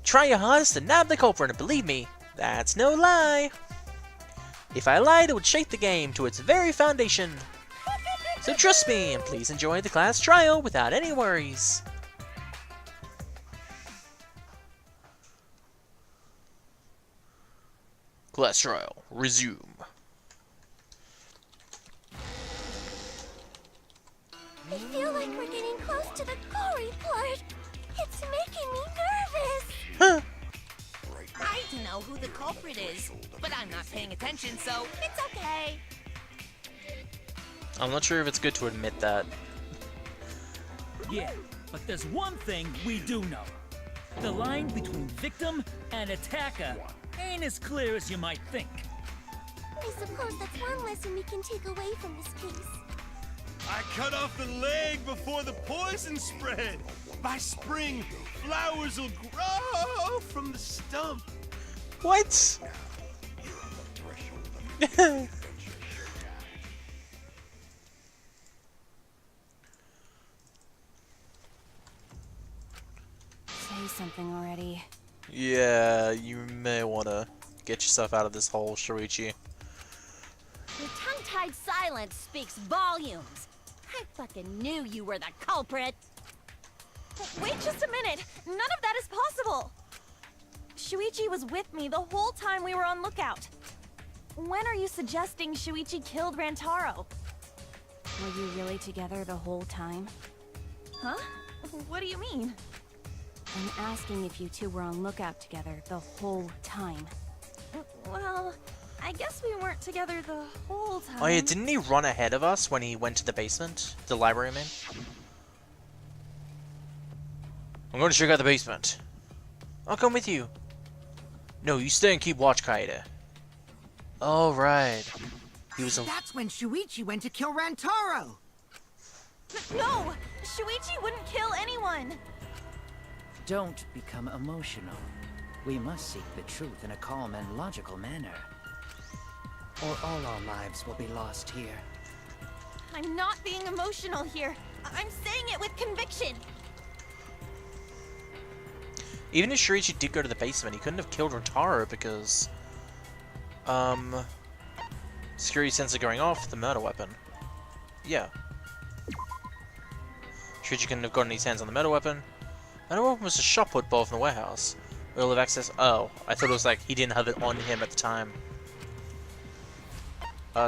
Try your hardest to nab the culprit, and believe me, that's no lie. If I lied, it would shake the game to its very foundation. So trust me, and please enjoy the class trial without any worries. Class trial, resume. I feel like we're getting close to the gory part. It's making me nervous. Huh. I don't know who the culprit is, but I'm not paying attention, so it's okay. I'm not sure if it's good to admit that. Yeah, but there's one thing we do know. The line between victim and attacker ain't as clear as you might think. I suppose that's one lesson we can take away from this case. I cut off the leg before the poison spread. By spring, flowers will grow from the stump. What? Say something already. Yeah, you may want to get yourself out of this hole, Shuichi. Your tongue-tied silence speaks volumes. I fucking knew you were the culprit. Wait just a minute! None of that is possible! Shuichi was with me the whole time we were on lookout. When are you suggesting Shuichi killed Rantaro? Were you really together the whole time? Huh? What do you mean? I'm asking if you two were on lookout together the whole time. Well, I guess we weren't together the whole time. Oh yeah, didn't he run ahead of us when he went to the basement? The library, I mean? I'm going to check out the basement. I'll come with you. No, you stay and keep watch, Kaede. Oh, right. He was a... That's when Shuichi went to kill Rantaro! No! Shuichi wouldn't kill anyone! Don't become emotional. We must seek the truth in a calm and logical manner. Or all our lives will be lost here. I'm not being emotional here. I'm saying it with conviction. Even if Shuichi did go to the basement, he couldn't have killed Rantaro because... security sensor going off, the murder weapon. Yeah. Shuichi couldn't have gotten his hands on the murder weapon. Murder weapon was a shot put both in the warehouse. We'll have access... Oh, I thought it was like he didn't have it on him at the time.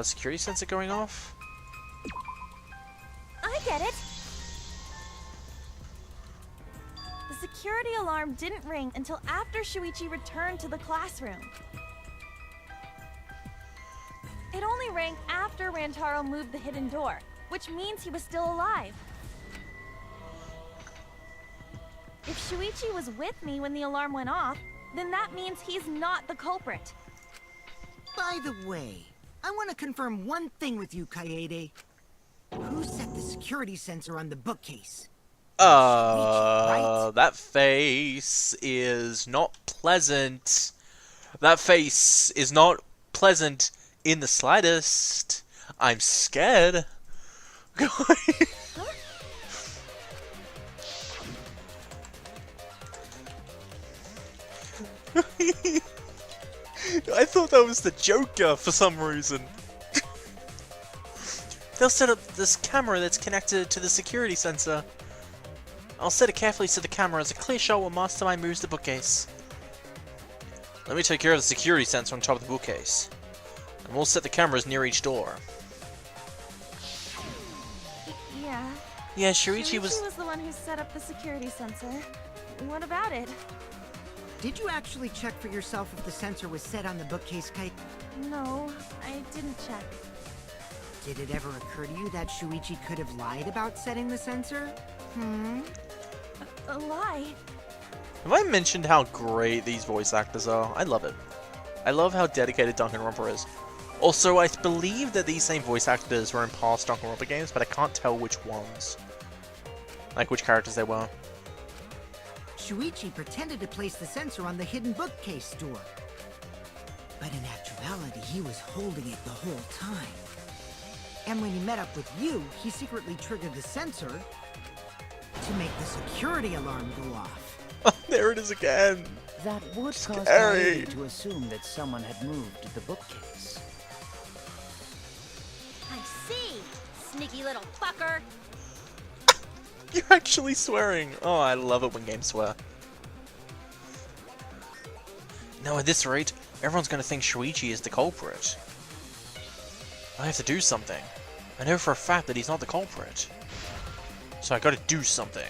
Security sensor going off? I get it. The security alarm didn't ring until after Shuichi returned to the classroom. It only rang after Rantaro moved the hidden door, which means he was still alive. If Shuichi was with me when the alarm went off, then that means he's not the culprit. By the way, I want to confirm one thing with you, Kaede. Who set the security sensor on the bookcase? Right? That face is not pleasant. That face is not pleasant in the slightest. I'm scared. I thought that was the Joker for some reason. They'll set up this camera that's connected to the security sensor. I'll set it carefully so the camera has a clear shot when Mastermind moves the bookcase. Let me take care of the security sensor on top of the bookcase. And we'll set the cameras near each door. Yeah. Yeah, Shuichi was the one who set up the security sensor. What about it? Did you actually check for yourself if the sensor was set on the bookcase, Kite? No, I didn't check. Did it ever occur to you that Shuichi could have lied about setting the sensor? A lie? Have I mentioned how great these voice actors are? I love it. I love how dedicated Danganronpa is. Also, I believe that these same voice actors were in past Danganronpa games, but I can't tell which ones. Like, which characters they were. Shuichi pretended to place the sensor on the hidden bookcase door. But in actuality, he was holding it the whole time. And when he met up with you, he secretly triggered the sensor to make the security alarm go off. There it is again. That would cause Scary. Kaede to assume that someone had moved the bookcase. I see. Sneaky little fucker. You're actually swearing. Oh, I love it when games swear. Now, at this rate, everyone's going to think Shuichi is the culprit. I have to do something. I know for a fact that he's not the culprit. So I gotta do something.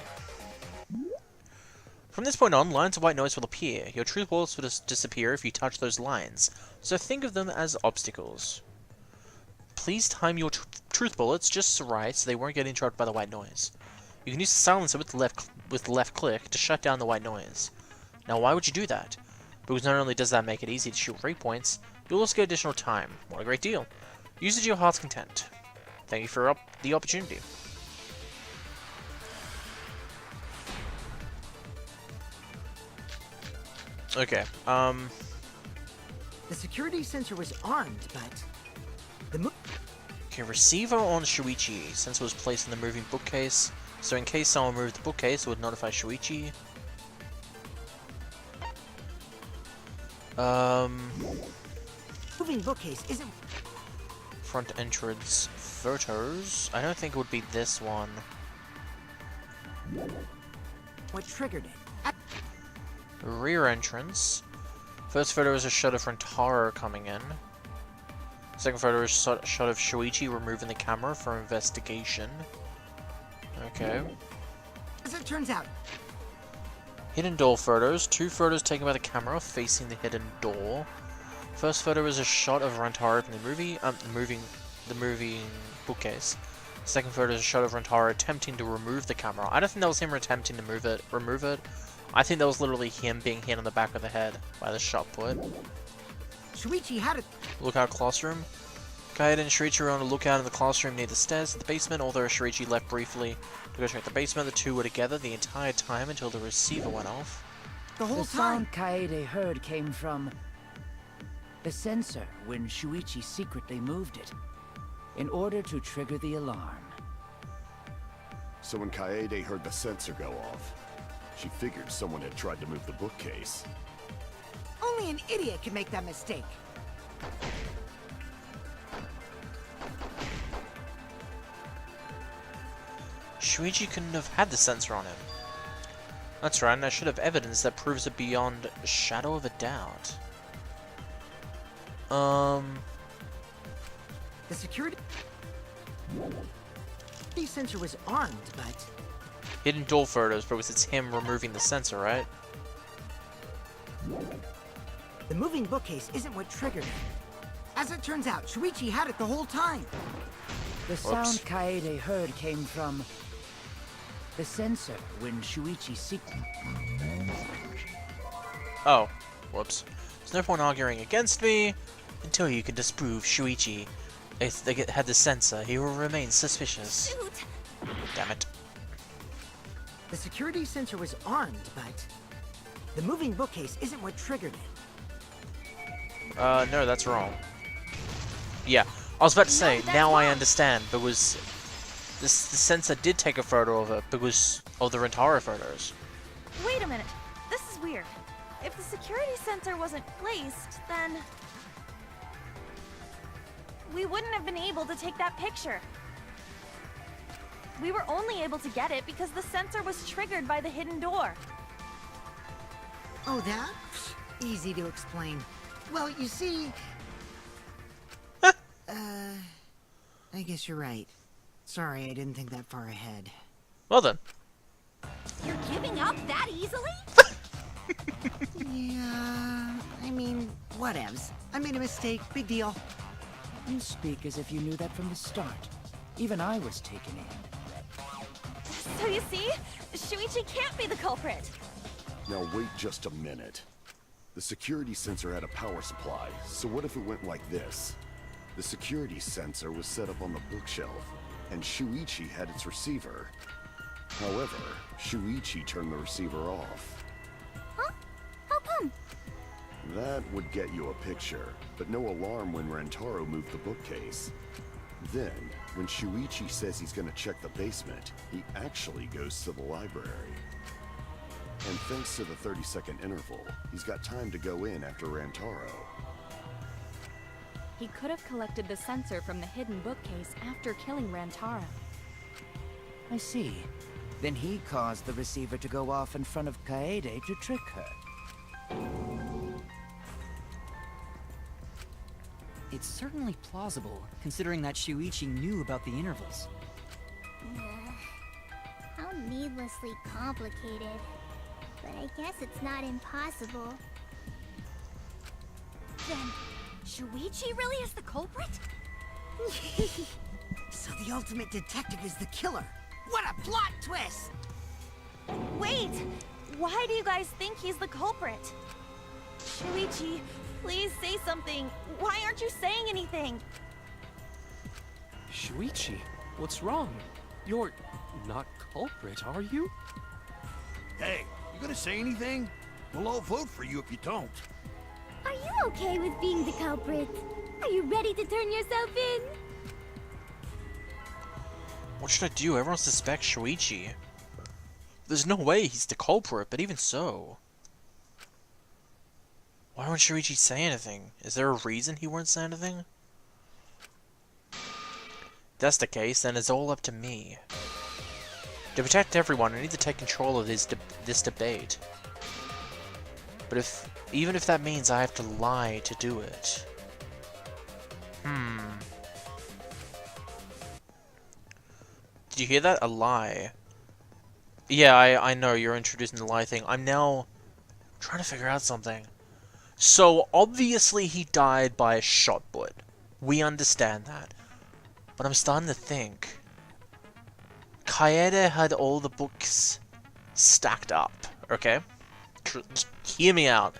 From this point on, lines of white noise will appear. Your truth bullets will disappear if you touch those lines, so think of them as obstacles. Please time your truth bullets just right so they won't get interrupted by the white noise. You can use the silencer with the left click to shut down the white noise. Now why would you do that? Because not only does that make it easy to shoot breakpoints, you'll also get additional time. What a great deal. Use it to your heart's content. Thank you for the opportunity. Okay, The security sensor was armed, but okay, receiver on Shuichi. Sensor was placed in the moving bookcase, so in case someone moved the bookcase, it would notify Shuichi. moving bookcase isn't... Front entrance photos. I don't think it would be this one. what triggered it. Rear entrance. First photo is a shot of Rentaro coming in. Second photo is a shot of Shuichi removing the camera for investigation. Okay. As it turns out, Hidden door photos. 2 photos taken by the camera facing the hidden door. First photo is a shot of Rentaro opening the moving bookcase. Second photo is a shot of Rentaro attempting to remove the camera. I don't think that was him attempting to remove it. I think that was literally him being hit on the back of the head by the shot put. Shuichi had it. Lookout classroom. Kaede and Shuichi were on a lookout in the classroom near the stairs of the basement, although Shuichi left briefly to go check the basement. The two were together the entire time until the receiver went off. The sound Kaede heard came from the sensor when Shuichi secretly moved it, in order to trigger the alarm. So when Kaede heard the sensor go off, she figured someone had tried to move the bookcase. Only an idiot can make that mistake. Shuichi couldn't have had the sensor on him. That's right, and I should have evidence that proves it beyond a shadow of a doubt. The security sensor was armed, but... Hidden door photos, because it's him removing the sensor, right? The moving bookcase isn't what triggered it. As it turns out, Shuichi had it the whole time. The sound Kaede heard came from the sensor when Shuichi Oh, whoops. There's no point arguing against me until you can disprove Shuichi. If they had the sensor, he will remain suspicious. Shoot. Damn it. The security sensor was armed, but the moving bookcase isn't what triggered it. No, that's wrong. Yeah, I was about to say, now I understand, because the sensor did take a photo of it because of the Rentaro photos. Wait a minute. This is weird. If the security sensor wasn't placed, then we wouldn't have been able to take that picture. We were only able to get it because the sensor was triggered by the hidden door. Oh, that? Easy to explain. Well, you see... I guess you're right. Sorry, I didn't think that far ahead. Well then. You're giving up that easily? Yeah, I mean, whatevs. I made a mistake, big deal. You speak as if you knew that from the start. Even I was taken in. So you see, Shuichi can't be the culprit. Now wait just a minute. The security sensor had a power supply, so what if it went like this? The security sensor was set up on the bookshelf, and Shuichi had its receiver. However, Shuichi turned the receiver off. Huh? How come? That would get you a picture, but no alarm when Rantaro moved the bookcase. Then, when Shuichi says he's gonna check the basement, he actually goes to the library. And thanks to the 30-second interval, he's got time to go in after Rantaro. He could have collected the sensor from the hidden bookcase after killing Rantaro. I see. Then he caused the receiver to go off in front of Kaede to trick her. It's certainly plausible, considering that Shuichi knew about the intervals. How needlessly complicated. But I guess it's not impossible. Then, Shuichi really is the culprit? So the ultimate detective is the killer. What a plot twist! Wait! Why do you guys think he's the culprit? Shuichi, please say something. Why aren't you saying anything? Shuichi, what's wrong? You're not culprit, are you? Hey, you gonna say anything? We'll all vote for you if you don't. Are you okay with being the culprit? Are you ready to turn yourself in? What should I do? Everyone suspects Shuichi. There's no way he's the culprit, but even so. Why won't Shuichi say anything? Is there a reason he won't say anything? If that's the case, then it's all up to me. To protect everyone, I need to take control of this debate. But even if that means I have to lie to do it. Did you hear that? A lie. Yeah, I know you're introducing the lie thing. I'm now trying to figure out something. So, obviously he died by a shot bullet. We understand that. But I'm starting to think... Kaede had all the books stacked up, okay? Just hear me out.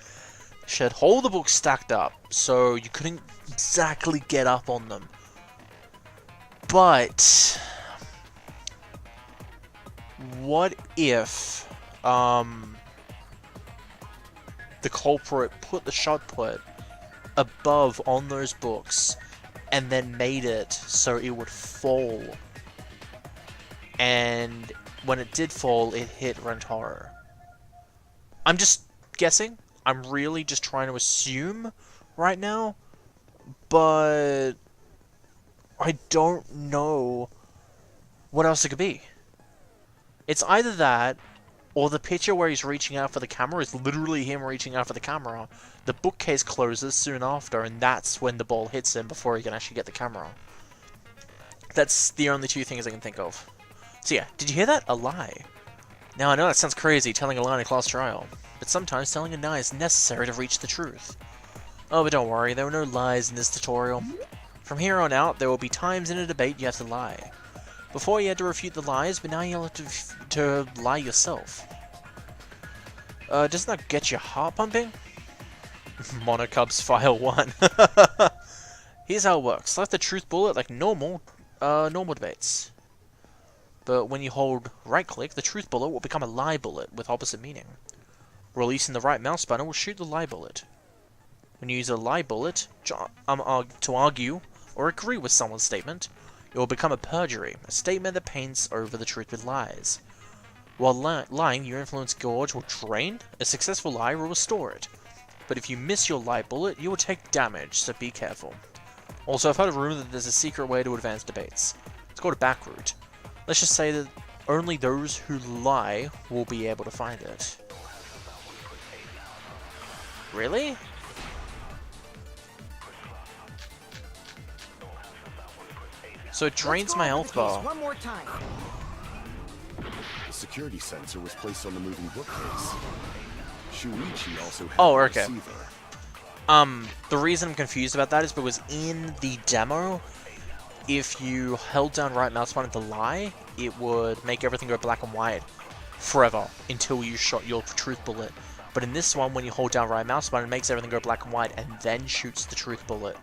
She had all the books stacked up, so you couldn't exactly get up on them. But... what if, the culprit put the shot put above on those books and then made it so it would fall, and when it did fall, it hit Rantaro? I'm just guessing. I'm really just trying to assume right now, but I don't know what else it could be. It's either that, or the picture where he's reaching out for the camera is literally him reaching out for the camera. The bookcase closes soon after, and that's when the ball hits him before he can actually get the camera. That's the only two things I can think of. So yeah, did you hear that? A lie. Now I know that sounds crazy, telling a lie in a class trial, but sometimes telling a lie is necessary to reach the truth. Oh, but don't worry, there were no lies in this tutorial. From here on out, there will be times in a debate you have to lie. Before you had to refute the lies, but now you'll have to lie yourself. Doesn't that get your heart pumping? Monocubs File 1. Here's how it works. Select the truth bullet like normal debates. But when you hold right-click, the truth bullet will become a lie bullet with opposite meaning. Releasing the right mouse button will shoot the lie bullet. When you use a lie bullet to argue or agree with someone's statement, it will become a perjury, a statement that paints over the truth with lies. While lying, your influence gauge will drain, a successful lie will restore it. But if you miss your lie bullet, you will take damage, so be careful. Also, I've heard a rumor that there's a secret way to advance debates. It's called a back route. Let's just say that only those who lie will be able to find it. Really? So it drains my health bar. One more time. The security sensor was placed on the moving bookcase. Shuichi also had Oh, the okay. receiver. The reason I'm confused about that is because in the demo, if you held down right mouse button to lie, it would make everything go black and white forever until you shot your truth bullet. But in this one, when you hold down right mouse button, it makes everything go black and white and then shoots the truth bullet.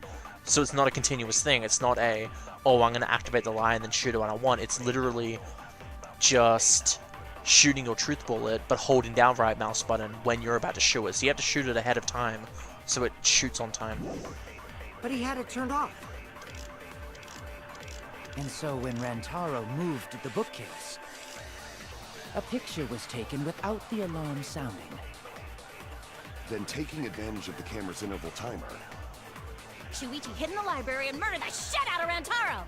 So it's not a continuous thing. It's not a, oh, I'm going to activate the lie and then shoot it when I want. It's literally just shooting your truth bullet, but holding down right mouse button when you're about to shoot it. So you have to shoot it ahead of time, so it shoots on time. But he had it turned off. And so when Rantaro moved the bookcase, a picture was taken without the alarm sounding. Then taking advantage of the camera's interval timer, Shuichi hid in the library and murdered the shit out of Rantaro!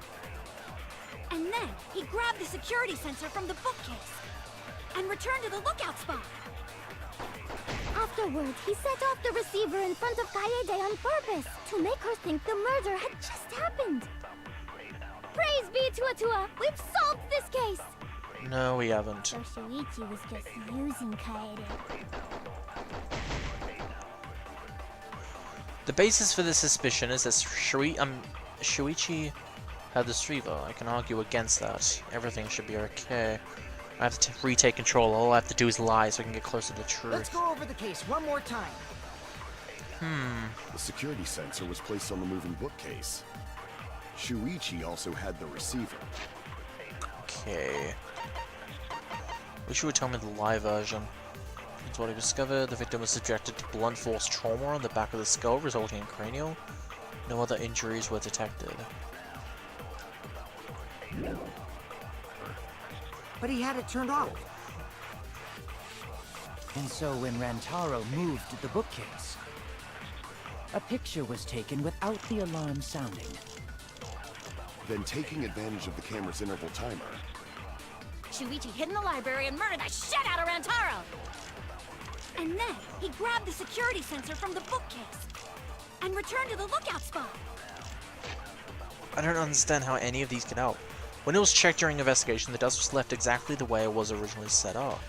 And then he grabbed the security sensor from the bookcase and returned to the lookout spot. Afterward, he set off the receiver in front of Kaede on purpose to make her think the murder had just happened. Praise be to Atua! We've solved this case! No, we haven't. So Shuichi was just using Kaede. The basis for this suspicion is that Shuichi had the receiver. I can argue against that. Everything should be okay. I have to retake control. All I have to do is lie so I can get closer to the truth. Let's go over the case one more time. the security sensor was placed on the moving bookcase. Shuichi also had the receiver. Okay. Wish you would tell me the live version. That's what I discovered. The victim was subjected to blunt force trauma on the back of the skull, resulting in cranial. No other injuries were detected. But he had it turned off. And so when Rantaro moved the bookcase, a picture was taken without the alarm sounding. Then taking advantage of the camera's interval timer, Shuichi hid in the library and murdered the shit out of Rantaro! And then he grabbed the security sensor from the bookcase and returned to the lookout spot. I don't understand how any of these get out. When it was checked during investigation, the dust was left exactly the way it was originally set up.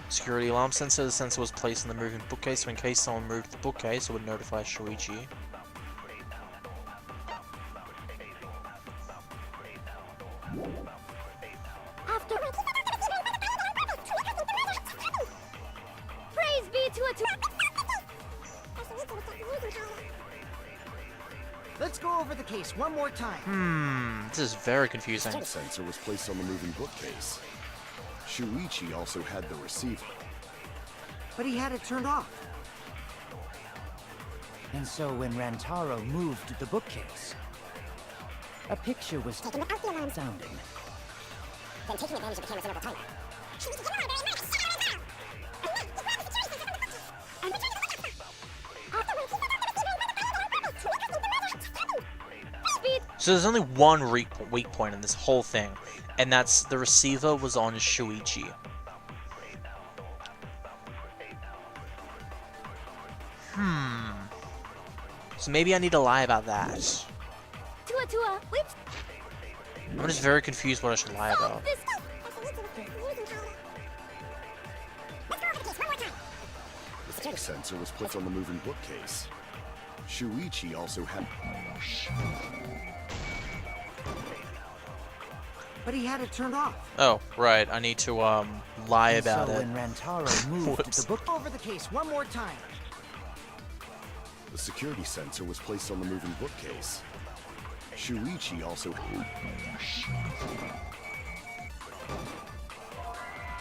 Security alarm sensor. The sensor was placed in the moving bookcase, so in case someone moved the bookcase, it would notify Shuichi. Praise be to a Let's go over the case one more time. This is very confusing. the sensor was placed on the moving bookcase. Shuichi also had the receiver. But he had it turned off. And so when Rantaro moved the bookcase, a picture was taken without the alarm sounding. Then taking advantage of the camera's interval timer. So there's only one weak point in this whole thing, and that's the receiver was on Shuichi. So maybe I need to lie about that. I'm just very confused what I should lie about. The security sensor was put on the moving bookcase. Shuichi also had... But he had it turned off. Oh, right. I need to lie And about so it. when Rantaro moved Whoops. the book, Over the case one more time. The security sensor was placed on the moving bookcase. Shuichi also...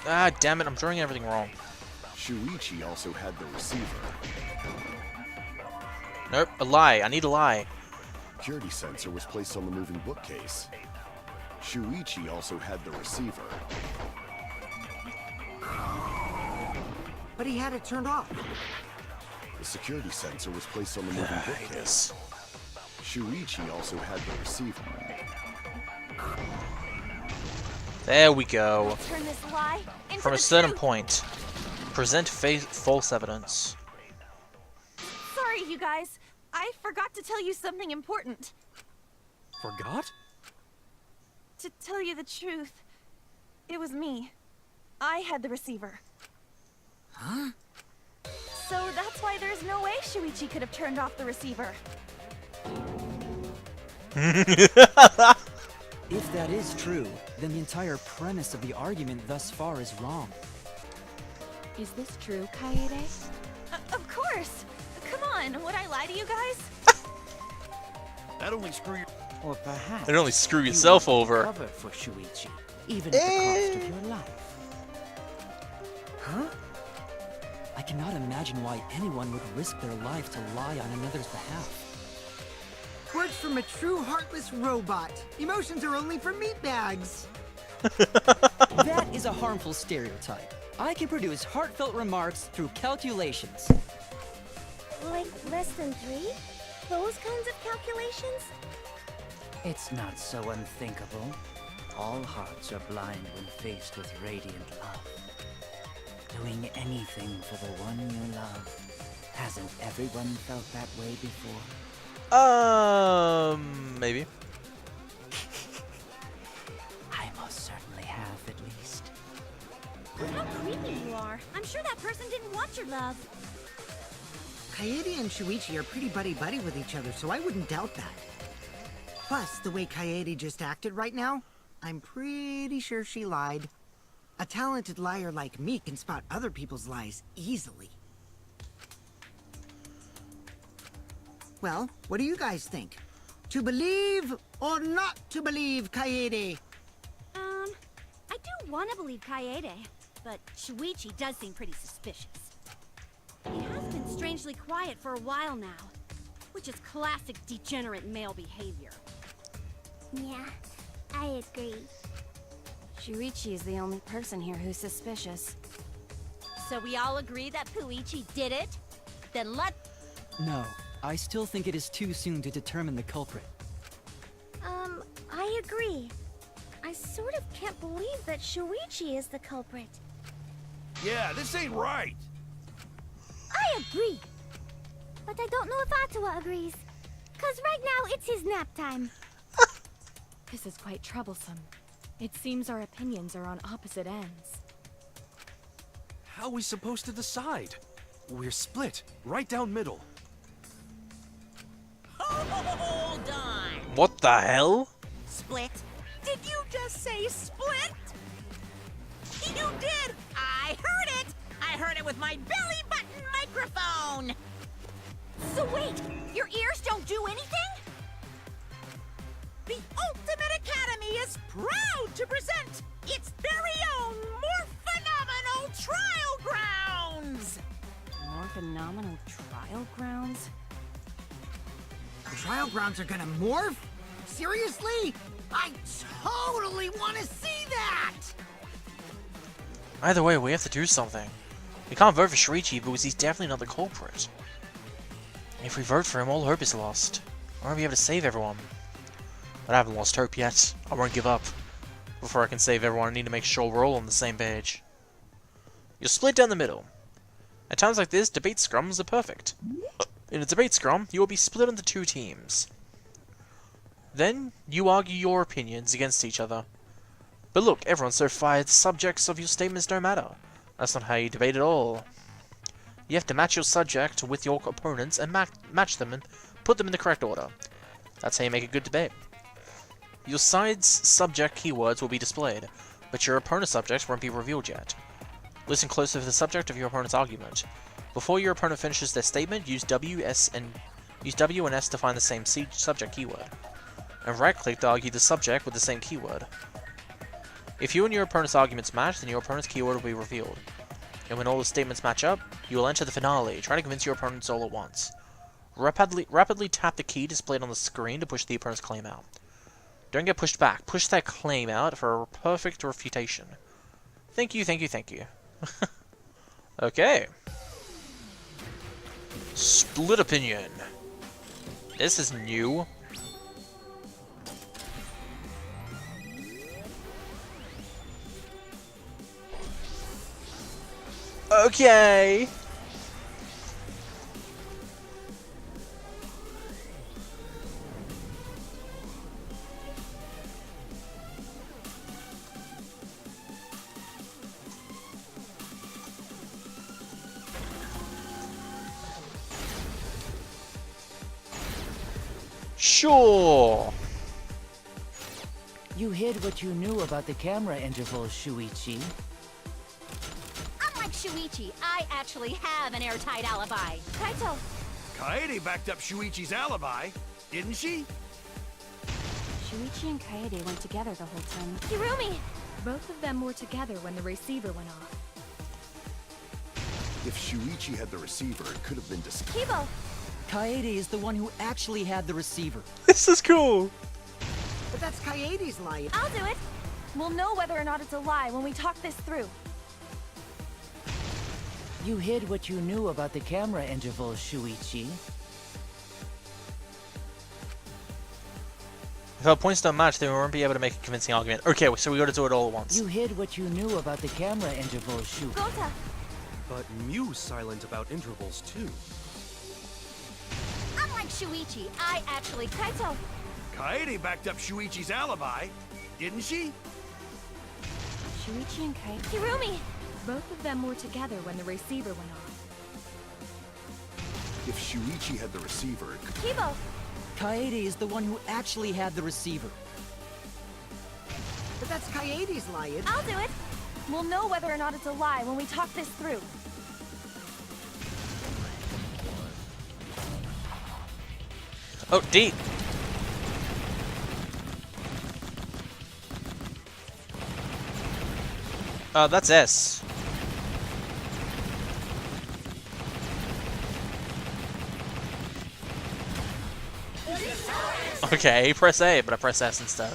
Ah, damn it! I'm doing everything wrong. Shuichi also had the receiver. Nope, a lie. I need a lie. Security sensor was placed on the moving bookcase. Shuichi also had the receiver. But he had it turned off. The security sensor was placed on the moving bookcase. Shuichi also had the receiver. There we go. Turn this lie into From a the certain truth. point, present false evidence. Sorry, you guys. I forgot to tell you something important. Forgot? To tell you the truth, it was me. I had the receiver. Huh? So that's why there's no way Shuichi could have turned off the receiver. If that is true, then the entire premise of the argument thus far is wrong. Is this true, Kaede? Of course! Come on, would I lie to you guys? That only screw your... Or perhaps And only screw you yourself want to over. cover for Shuichi, even at the cost of your life. Huh? I cannot imagine why anyone would risk their life to lie on another's behalf. Words from a true heartless robot. Emotions are only for meatbags. That is a harmful stereotype. I can produce heartfelt remarks through calculations. Like less than 3? Those kinds of calculations? It's not so unthinkable. All hearts are blind when faced with radiant love. Doing anything for the one you love. Hasn't everyone felt that way before? Maybe. I most certainly have, at least. How creepy you are. I'm sure that person didn't want your love. Kaede and Shuichi are pretty buddy-buddy with each other, so I wouldn't doubt that. Plus, the way Kaede just acted right now, I'm pretty sure she lied. A talented liar like me can spot other people's lies easily. Well, what do you guys think? To believe or not to believe Kaede? I do want to believe Kaede, but Shuichi does seem pretty suspicious. He has been strangely quiet for a while now, which is classic degenerate male behavior. Yeah, I agree. Shuichi is the only person here who's suspicious. So we all agree that Puichi did it? Then No, I still think it is too soon to determine the culprit. I agree. I sort of can't believe that Shuichi is the culprit. Yeah, this ain't right. I agree. But I don't know if Atawa agrees. 'Cause right now it's his nap time. This is quite troublesome. It seems our opinions are on opposite ends. How are we supposed to decide? We're split, right down middle. Hold on. What the hell? Split? Did you just say split? You did! I heard it! I heard it with my belly button microphone! So wait, your ears don't do anything? The Ultimate Academy is proud to present its very own more phenomenal trial grounds! More phenomenal trial grounds? The trial grounds are gonna morph? Seriously? I totally want to see that! Either way, we have to do something. We can't vote for Shuichi because he's definitely not the culprit. If we vote for him, all hope is lost. I won't be able to save everyone. But I haven't lost hope yet. I won't give up. Before I can save everyone, I need to make sure we're all on the same page. You're split down the middle. At times like this, debate scrums are perfect. In a debate scrum, you will be split into 2 teams. Then, you argue your opinions against each other. But look, everyone's so fired, the subjects of your statements don't matter. That's not how you debate at all. You have to match your subject with your opponents and match them and put them in the correct order. That's how you make a good debate. Your side's subject keywords will be displayed, but your opponent's subjects won't be revealed yet. Listen closely to the subject of your opponent's argument. Before your opponent finishes their statement, use W and S to find the same subject keyword, and right-click to argue the subject with the same keyword. If you and your opponent's arguments match, then your opponent's keyword will be revealed. And when all the statements match up, you will enter the finale. Try to convince your opponents all at once. Rapidly tap the key displayed on the screen to push the opponent's claim out. Don't get pushed back. Push that claim out for a perfect refutation. Thank you, thank you, thank you. Okay. Split opinion. This is new. Okay. Sure. You hid what you knew about the camera intervals, Shuichi. Unlike Shuichi, I actually have an airtight alibi. Kaito! Kaede backed up Shuichi's alibi, didn't she? Shuichi and Kaede went together the whole time. Hirumi! Both of them were together when the receiver went off. If Shuichi had the receiver, it could have been Kibo! Kaede is the one who actually had the receiver. This is cool. But that's Kaede's lie. I'll do it. We'll know whether or not it's a lie when we talk this through. You hid what you knew about the camera intervals, Shuichi. If our points don't match, then we won't be able to make a convincing argument. Okay, so we gotta do it all at once. You hid what you knew about the camera intervals, Shuichi. Gota! But Mew's silent about intervals too. Unlike Shuichi, I actually... Kaito! Kaede backed up Shuichi's alibi, didn't she? Shuichi and Kaede... Hirumi! Both of them were together when the receiver went off. If Shuichi had the receiver, it could... Kibo! Kaede is the one who actually had the receiver. But that's Kaede's lie. I'll do it. We'll know whether or not it's a lie when we talk this through. Oh, D. That's S. Okay, press A, but I press S instead.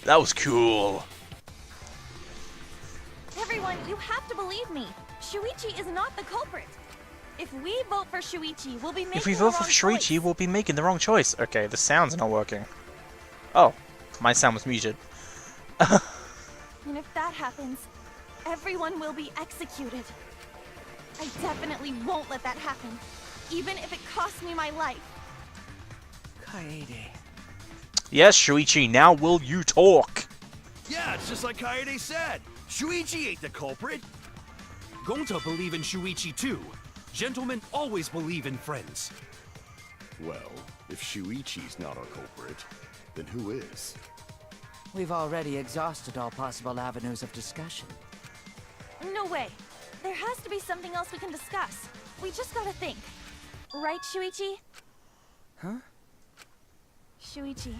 That was cool. Everyone, you have to believe me. Shuichi is not the culprit. If we vote for Shuichi, we'll be making If we the vote for wrong Shuichi, choice. we'll be making the wrong choice. Okay, the sound's not working. Oh, my sound was muted. And if that happens, everyone will be executed. I definitely won't let that happen, even if it costs me my life. Kaede. Yes, Shuichi, now will you talk? Yeah, it's just like Kaede said. Shuichi ain't the culprit. Gonta believe in Shuichi too. Gentlemen always believe in friends. Well, if Shuichi's not our culprit, then who is? We've already exhausted all possible avenues of discussion. No way. There has to be something else we can discuss. We just gotta think. Right, Shuichi? Huh? Shuichi,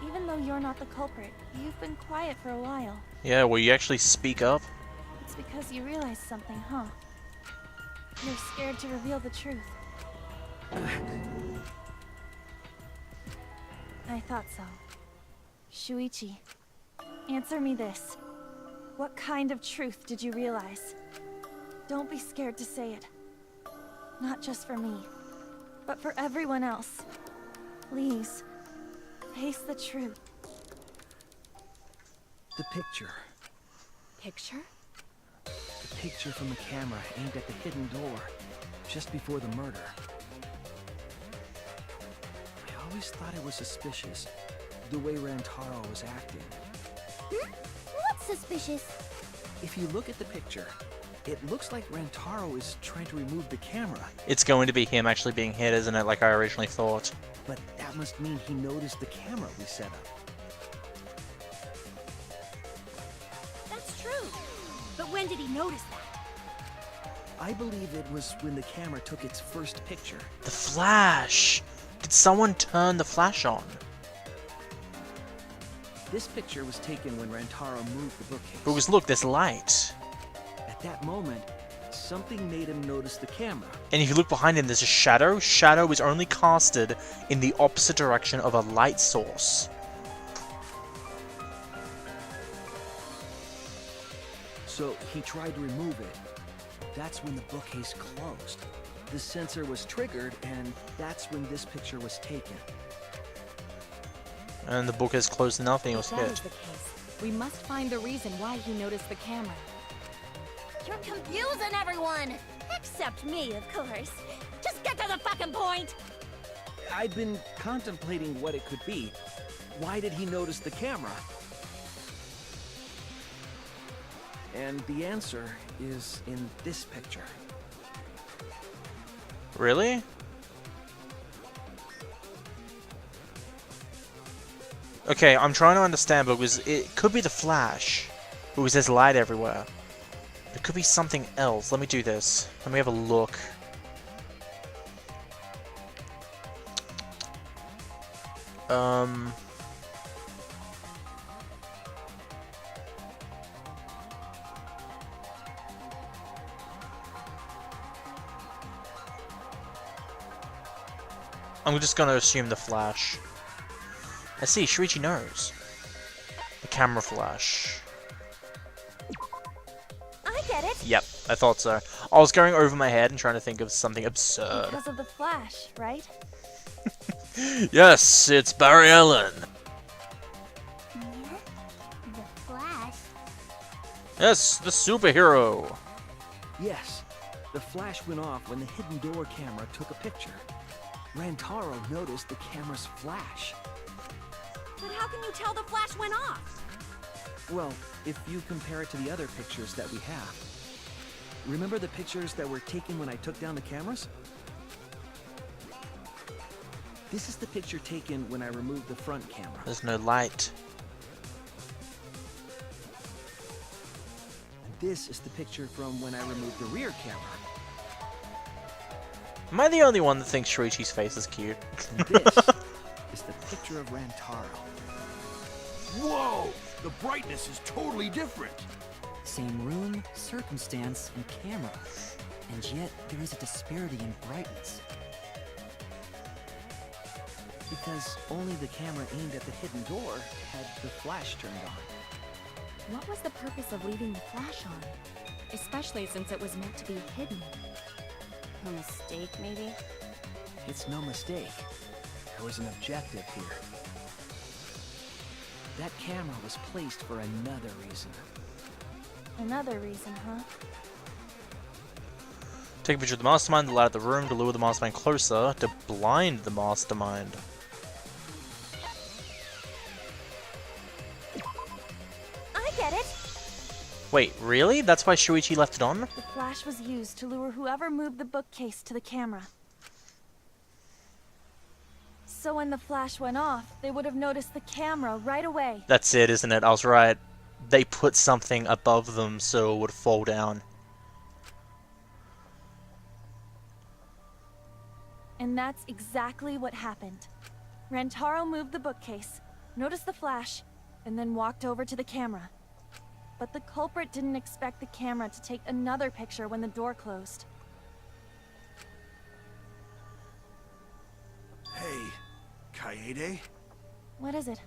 even though you're not the culprit, you've been quiet for a while. Yeah, will you actually speak up? It's because you realized something, huh? You're scared to reveal the truth. I thought so. Shuichi, answer me this. What kind of truth did you realize? Don't be scared to say it. Not just for me, but for everyone else. Please, face the truth. The picture. Picture? The picture from the camera aimed at the hidden door, just before the murder. I always thought it was suspicious, the way Rantaro was acting. What's suspicious? If you look at the picture, it looks like Rantaro is trying to remove the camera. It's going to be him actually being hit, isn't it, like I originally thought? But that must mean he noticed the camera we set up. That's true. But when did he notice that? I believe it was when the camera took its first picture. The flash! Did someone turn the flash on? This picture was taken when Rantaro moved the bookcase. Because look, there's light. At that moment, something made him notice the camera. And if you look behind him, there's a shadow. Shadow is only casted in the opposite direction of a light source. So he tried to remove it, that's when the bookcase closed. The sensor was triggered, and that's when this picture was taken. And the book is closed, nothing was If that hit. is the case, we must find the reason why he noticed the camera. You're confusing everyone! Except me, of course. Just get to the fucking point! I'd been contemplating what it could be. Why did he notice the camera? And the answer is in this picture. Really? Okay, I'm trying to understand, because it could be the flash, because there's light everywhere. It could be something else. Let me do this. Let me have a look. I'm just gonna assume the flash. I see, Shuichi knows. The camera flash. I get it. Yep, I thought so. I was going over my head and trying to think of something absurd. Because of the flash, right? Yes, it's Barry Allen. The Flash? Yes, the superhero. Yes, the flash went off when the hidden door camera took a picture. Rantaro noticed the camera's flash. But how can you tell the flash went off? Well, if you compare it to the other pictures that we have. Remember the pictures that were taken when I took down the cameras? This is the picture taken when I removed the front camera. There's no light. This is the picture from when I removed the rear camera. Am I the only one that thinks Shuichi's face is cute? And this is the picture of Rantaro. Whoa! The brightness is totally different. Same room, circumstance, and camera. And yet, there is a disparity in brightness. Because only the camera aimed at the hidden door had the flash turned on. What was the purpose of leaving the flash on? Especially since it was meant to be hidden. A mistake, maybe? It's no mistake. There was an objective here. That camera was placed for another reason. Another reason, huh? Take a picture of the mastermind, the light of the room to lure the mastermind closer, to blind the mastermind. I get it. Wait, really? That's why Shuichi left it on? The flash was used to lure whoever moved the bookcase to the camera. So when the flash went off, they would have noticed the camera right away. That's it, isn't it? I was right. They put something above them so it would fall down. And that's exactly what happened. Rantaro moved the bookcase, noticed the flash, and then walked over to the camera. But the culprit didn't expect the camera to take another picture when the door closed. Hey, Kaede? What is it?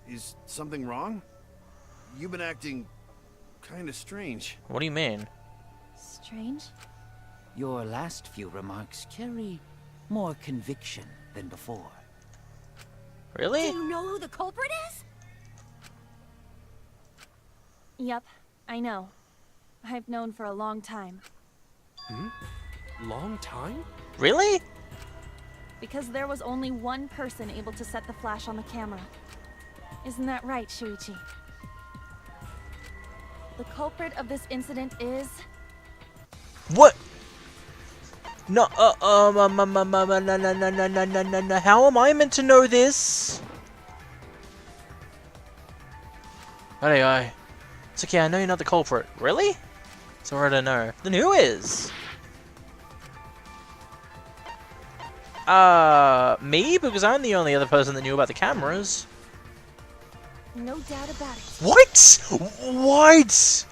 Is something wrong? You've been acting kinda strange. What do you mean? Strange? Your last few remarks carry more conviction than before. Really? Do you know who the culprit is? Yep, I know. I've known for a long time. Long time? Really? Because there was only one person able to set the flash on the camera. Isn't that right, Shuichi? The culprit of this incident is... What? No, how am I meant to know this? Anyway, it's okay, I know you're not the culprit. Really? It's alright, I know. Then who is? Me? Because I'm the only other person that knew about the cameras. No doubt about it. What? What?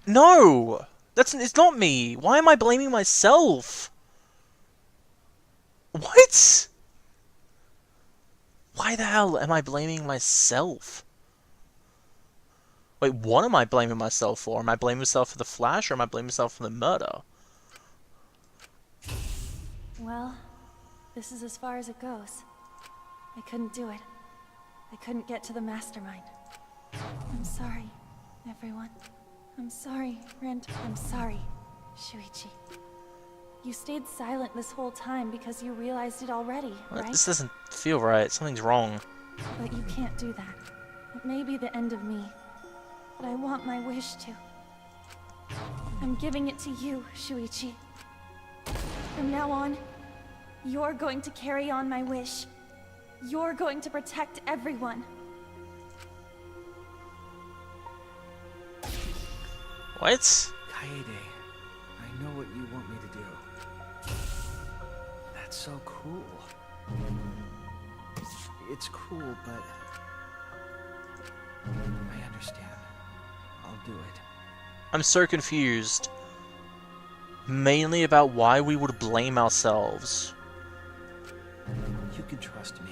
No! It's not me. Why am I blaming myself? What? Why the hell am I blaming myself? Wait, what am I blaming myself for? Am I blaming myself for the flash, or am I blaming myself for the murder? Well, this is as far as it goes. I couldn't do it. I couldn't get to the mastermind. I'm sorry, everyone. I'm sorry, I'm sorry, Shuichi. You stayed silent this whole time because you realized it already, right? This doesn't feel right. Something's wrong. But you can't do that. It may be the end of me, but I want my wish to. I'm giving it to you, Shuichi. From now on, you're going to carry on my wish. You're going to protect everyone. What? Kaede, I know what you want me to do. That's so cool. It's cool, but I understand. I'll do it. I'm so confused. Mainly about why we would blame ourselves. You can trust me.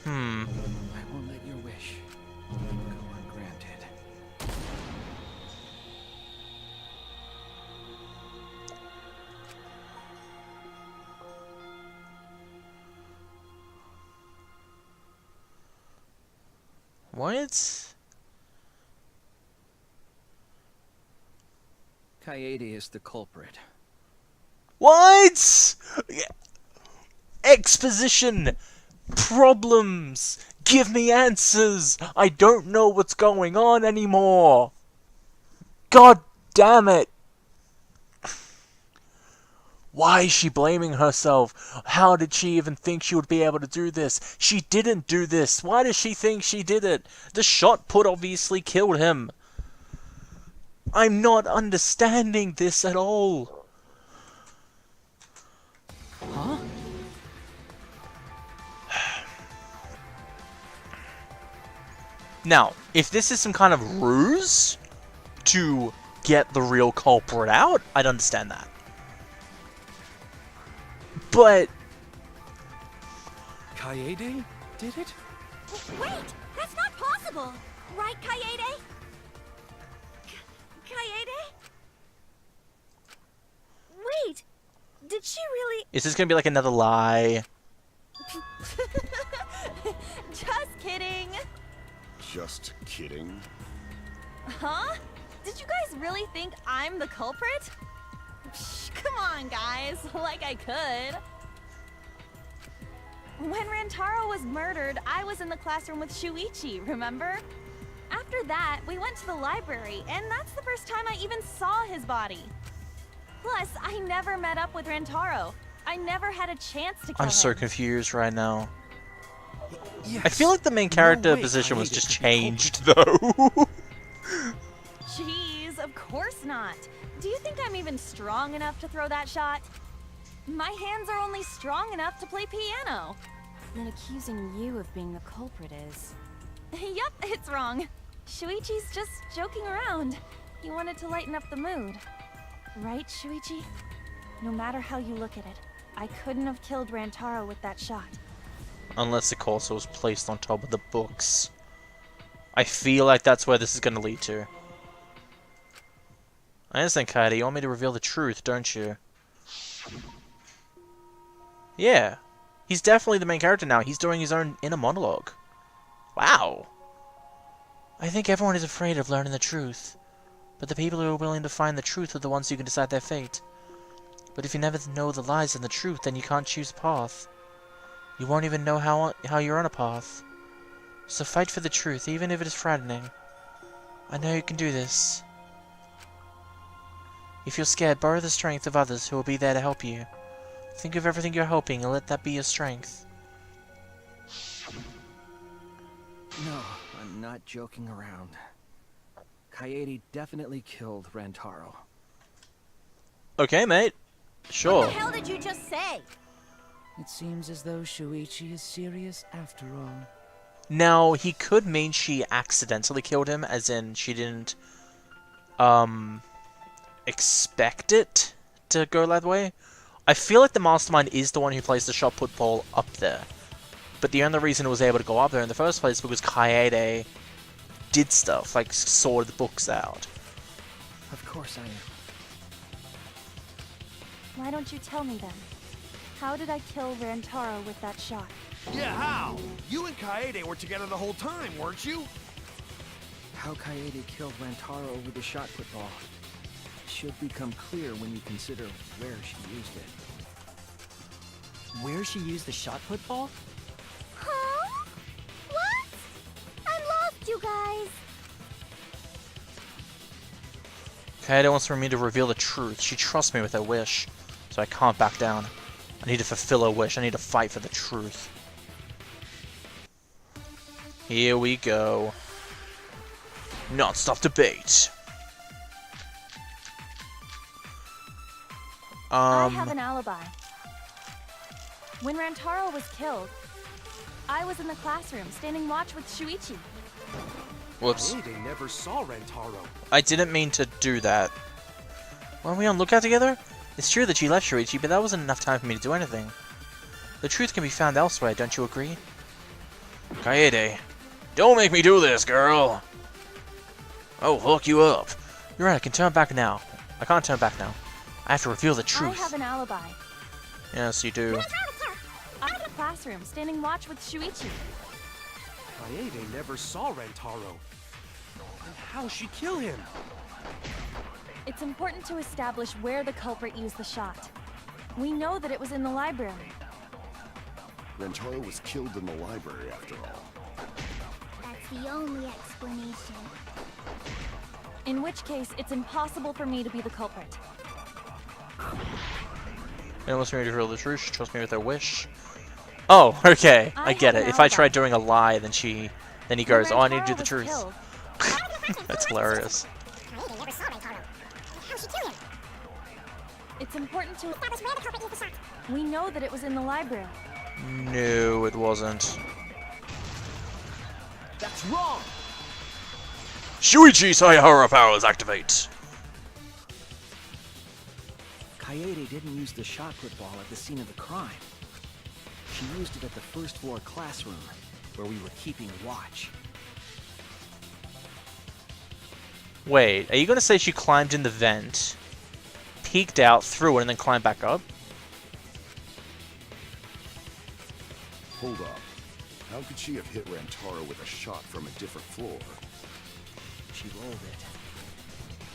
I won't let your wish go ungranted. What? Kaede is the culprit. What? Exposition! Problems! Give me answers! I don't know what's going on anymore! God damn it! Why is she blaming herself? How did she even think she would be able to do this? She didn't do this! Why does she think she did it? The shot put obviously killed him. I'm not understanding this at all. Huh? Now, if this is some kind of ruse to get the real culprit out, I'd understand that. But... Kaede did it? Wait! That's not possible! Right, Kaede? Kaede? Wait! Did she really... is this gonna be like another lie? Just kidding! Just kidding. Huh? Did you guys really think I'm the culprit? Psh, come on, guys. Like I could. When Rantaro was murdered, I was in the classroom with Shuichi, remember? After that, we went to the library, and that's the first time I even saw his body. Plus, I never met up with Rantaro. I never had a chance to kill him. I'm so confused right now. Yes. I feel like the main character way position was Kaede just could be changed, though. Jeez, of course not. Do you think I'm even strong enough to throw that shot? My hands are only strong enough to play piano. Then accusing you of being the culprit is... Yup, it's wrong. Shuichi's just joking around. He wanted to lighten up the mood. Right, Shuichi? No matter how you look at it, I couldn't have killed Rantaro with that shot. Unless the cursor was placed on top of the books. I feel like that's where this is going to lead to. I understand, Kaede. You want me to reveal the truth, don't you? Yeah. He's definitely the main character now. He's doing his own inner monologue. Wow. I think everyone is afraid of learning the truth. But the people who are willing to find the truth are the ones who can decide their fate. But if you never know the lies and the truth, then you can't choose a path. You won't even know how you're on a path. So fight for the truth, even if it is frightening. I know you can do this. If you're scared, borrow the strength of others who will be there to help you. Think of everything you're hoping and let that be your strength. No, I'm not joking around. Kaede definitely killed Rantaro. Okay, mate. Sure. What the hell did you just say? It seems as though Shuichi is serious after all. Now, he could mean she accidentally killed him, as in she didn't, expect it to go that way. I feel like the mastermind is the one who placed the shot put Paul up there. but the only reason it was able to go up there in the first place was because Kaede did stuff, like sorted the books out. Of course I am. Why don't you tell me then? How did I kill Rantaro with that shot? Yeah, how? You and Kaede were together the whole time, weren't you? How Kaede killed Rantaro with the shot put ball should become clear when you consider where she used it. Where she used the shot put ball? Huh? What? I'm lost, you guys. Kaede wants for me to reveal the truth. She trusts me with her wish, so I can't back down. I need to fulfill her wish. I need to fight for the truth. Here we go. Non-stop debate. I have an alibi. When Rantaro was killed, I was in the classroom standing watch with Shuichi. Whoops. Kaede never saw Rantaro. I didn't mean to do that. Weren't we on lookout together? It's true that she left Shuichi, but that wasn't enough time for me to do anything. The truth can be found elsewhere, don't you agree? Kaede, don't make me do this, girl! I'll hook you up. You're right, I can turn back now. I can't turn back now. I have to reveal the truth. I have an alibi. Yes, you do. I'm in the classroom standing watch with Shuichi. Kaede never saw Rantaro. And how'd she kill him? It's important to establish where the culprit used the shot. We know that it was in the library. Rantaro was killed in the library, after all. That's the only explanation. In which case, it's impossible for me to be the culprit. It wants me to reveal the truth. She trusts me with her wish. Oh, okay. I get it. If I tried doing a lie, then he goes, oh, I need to do the truth. That's hilarious. It's important to establish where the culprit used the shot. We know that it was in the library. No, it wasn't. That's wrong! Shuichi Saihara powers activate! Kaede didn't use the shot put ball at the scene of the crime. She used it at the first floor classroom, where we were keeping watch. Wait, are you gonna say she climbed in the vent, peeked out, through it, and then climbed back up? Hold up. How could she have hit Rantaro with a shot from a different floor? She rolled it.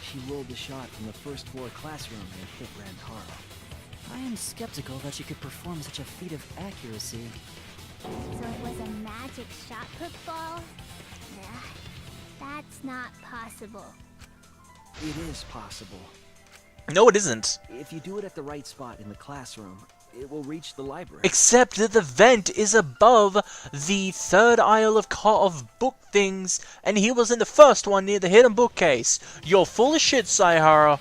She rolled the shot from the first floor classroom and hit Rantaro. I am skeptical that she could perform such a feat of accuracy. So it was a magic shot put ball? That's not possible. It is possible. No, it isn't. If you do it at the right spot in the classroom, it will reach the library. Except that the vent is above the third aisle of book things, and he was in the first one near the hidden bookcase. You're full of shit, Saihara.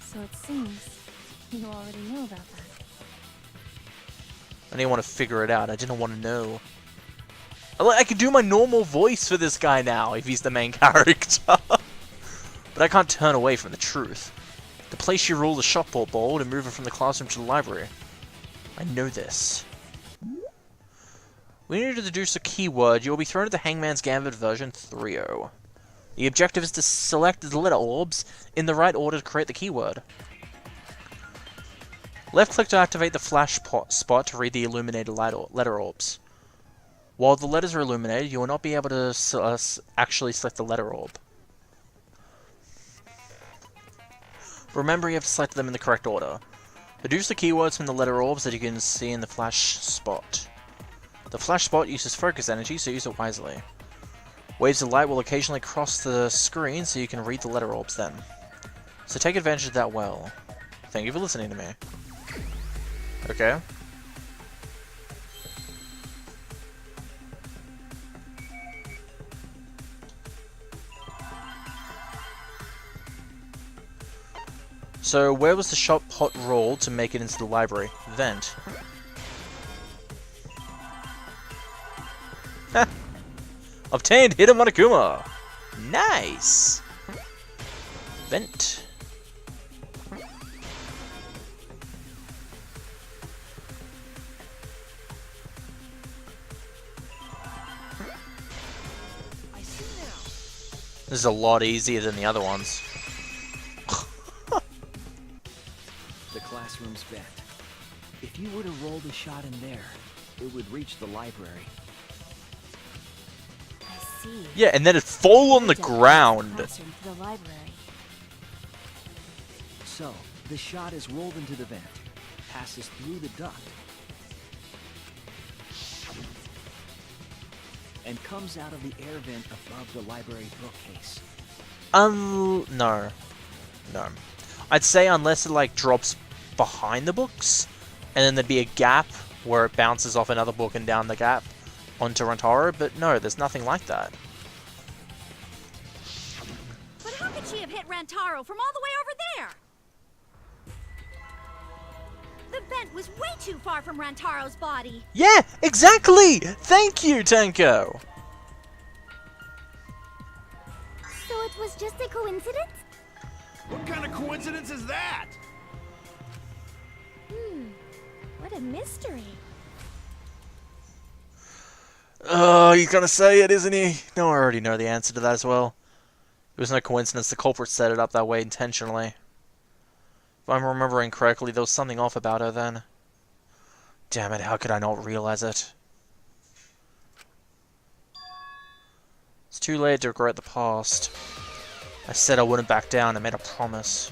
So it seems you already knew about that. I didn't want to figure it out. I didn't want to know. I could do my normal voice for this guy now if he's the main character. But I can't turn away from the truth. The place you roll the shot put ball to move it from the classroom to the library. I know this. We need to deduce a keyword. You will be thrown at the Hangman's Gambit version 3.0. The objective is to select the letter orbs in the right order to create the keyword. Left click to activate the flash spot to read the illuminated letter orbs. While the letters are illuminated, you will not be able to actually select the letter orb. Remember, you have to select them in the correct order. Deduce the keywords from the letter orbs that you can see in the flash spot. The flash spot uses focus energy, so use it wisely. Waves of light will occasionally cross the screen, so you can read the letter orbs then. So take advantage of that well. Thank you for listening to me. Okay. So, where was the shot pot rolled to make it into the library? Vent. Obtained Hida Monokuma! Nice! Vent. This is a lot easier than the other ones. The classroom's vent. If you were to roll the shot in there, it would reach the library. I see. Yeah, and then it'd fall on the ground. Classroom to the library. So, the shot is rolled into the vent, passes through the duct, and comes out of the air vent above the library bookcase. No. No. I'd say unless it, like, drops behind the books, and then there'd be a gap where it bounces off another book and down the gap onto Rentaro, but no, there's nothing like that. But how could she have hit Rantaro from all the way over there? The vent was way too far from Rantaro's body. Yeah, exactly! Thank you, Tenko! So it was just a coincidence? What kind of coincidence is that? What a mystery. Oh, he's gonna say it, isn't he? No, I already know the answer to that as well. It was no coincidence, the culprit set it up that way intentionally. If I'm remembering correctly, there was something off about her then. Damn it, how could I not realize it? It's too late to regret the past. I said I wouldn't back down and made a promise.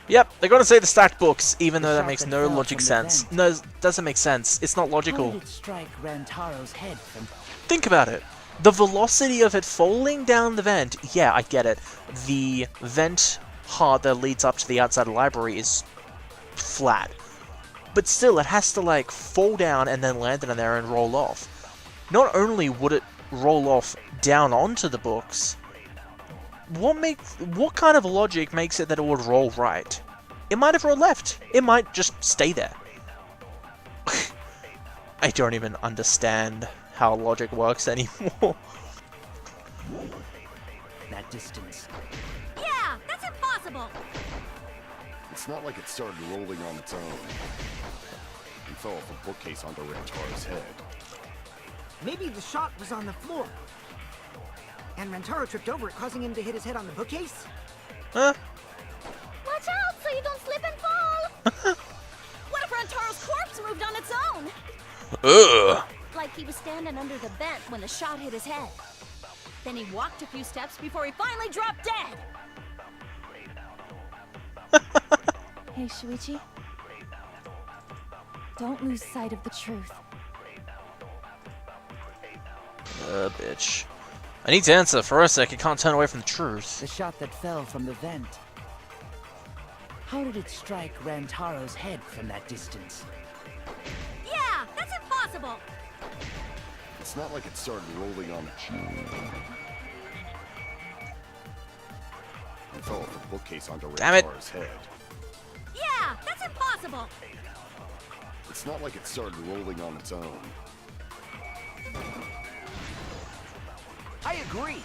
Yep, they're gonna say the stacked books, even though that makes no logic sense. No, it doesn't make sense. It's not logical. How did it strike Rantaro's head from... Think about it. The velocity of it falling down the vent, yeah, I get it. The vent heart that leads up to the outside of the library is flat. But still, it has to, like, fall down and then land in there and roll off. Not only would it roll off down onto the books, what kind of logic makes it that it would roll right? It might have rolled left. It might just stay there. I don't even understand how logic works anymore. that distance? Yeah, that's impossible. It's not like it started rolling on its own. It fell off a bookcase onto Rantaro's head. Maybe the shot was on the floor. And Rantaro tripped over it, causing him to hit his head on the bookcase? Huh? Watch out so you don't slip and fall! What if Rantaro's corpse moved on its own? Ugh. Like he was standing under the vent when the shot hit his head. Then he walked a few steps before he finally dropped dead. Hey, Shuichi. Don't lose sight of the truth. Bitch. I need to answer. For a sec, I can't turn away from the truth. The shot that fell from the vent. How did it strike Rantaro's head from that distance? Yeah, that's impossible. It's not like it started rolling on its own. It fell off the bookcase onto Rantaro's head. Yeah, that's impossible. It's not like it started rolling on its own. I agree.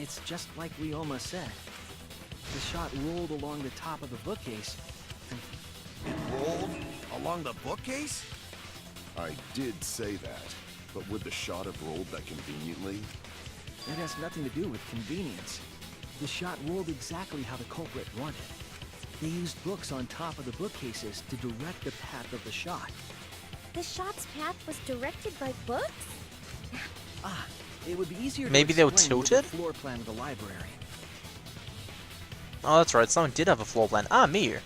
It's just like Ryoma said. The shot rolled along the top of the bookcase. It rolled along the bookcase? I did say that, but would the shot have rolled that conveniently? It has nothing to do with convenience. The shot rolled exactly how the culprit wanted. They used books on top of the bookcases to direct the path of the shot. The shot's path was directed by books? It would be easier Maybe to they were explain with tilted? the floor plan of the library. Oh, that's right. Someone did have a floor plan. Ah, me.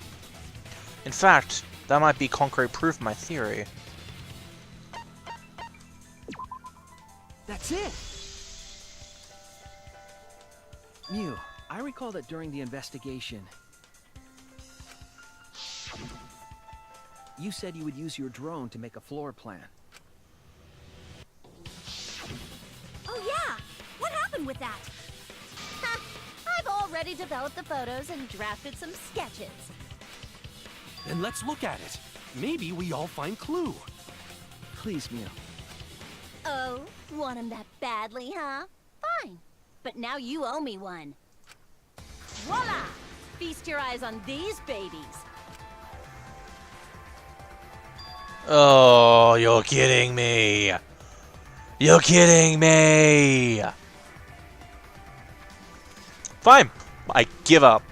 In fact, that might be concrete proof of my theory. That's it! Mew, I recall that during the investigation, you said you would use your drone to make a floor plan. Oh yeah, what happened with that? I've already developed the photos and drafted some sketches. Then let's look at it. Maybe we all find clue. Please, Mew. Oh, want him that badly, huh? Fine. But now you owe me one. Voila! Feast your eyes on these babies. Oh, you're kidding me. You're kidding me. Fine. I give up.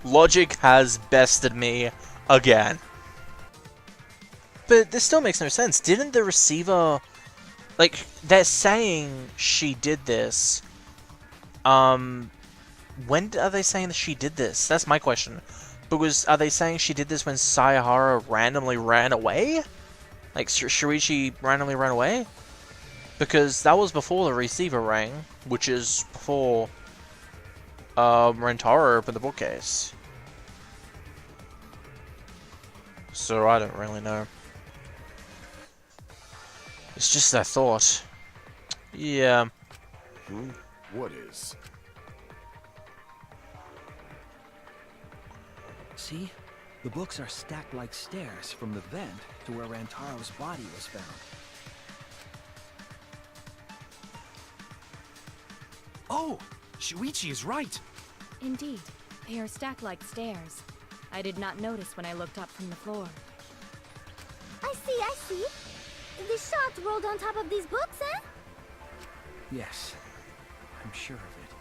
Logic has bested me again. But this still makes no sense. Didn't the receiver... Like, they're saying she did this. When are they saying that she did this? That's my question. Because are they saying she did this when Sayahara randomly ran away? Like, Shuichi randomly ran away? Because that was before the receiver rang, which is before Rentaro opened the bookcase. So I don't really know. It's just that thought. Yeah. What is? See? The books are stacked like stairs from the vent to where Rantaro's body was found. Oh! Shuichi is right! Indeed, they are stacked like stairs. I did not notice when I looked up from the floor. I see. The shots rolled on top of these books, eh? Yes, I'm sure of it.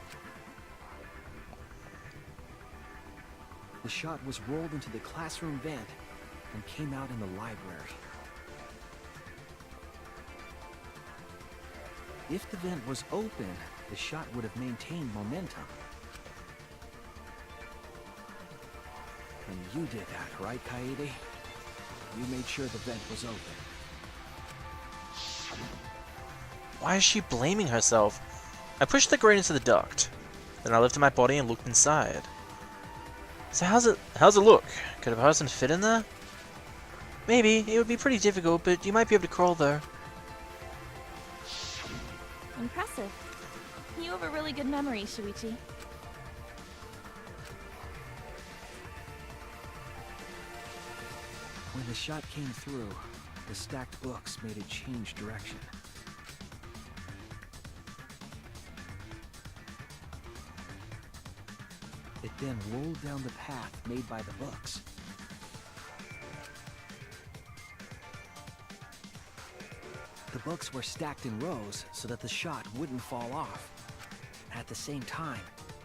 The shot was rolled into the classroom vent and came out in the library. If the vent was open, the shot would have maintained momentum. And you did that, right, Kaede? You made sure the vent was open. Why is she blaming herself? I pushed the grate into the duct. Then I lifted my body and looked inside. So how's it look? Could a person fit in there? Maybe. It would be pretty difficult, but you might be able to crawl there. Impressive. You have a really good memory, Shuichi. When the shot came through, the stacked books made it change direction. It then rolled down the path made by the books. The books were stacked in rows so that the shot wouldn't fall off. At the same time,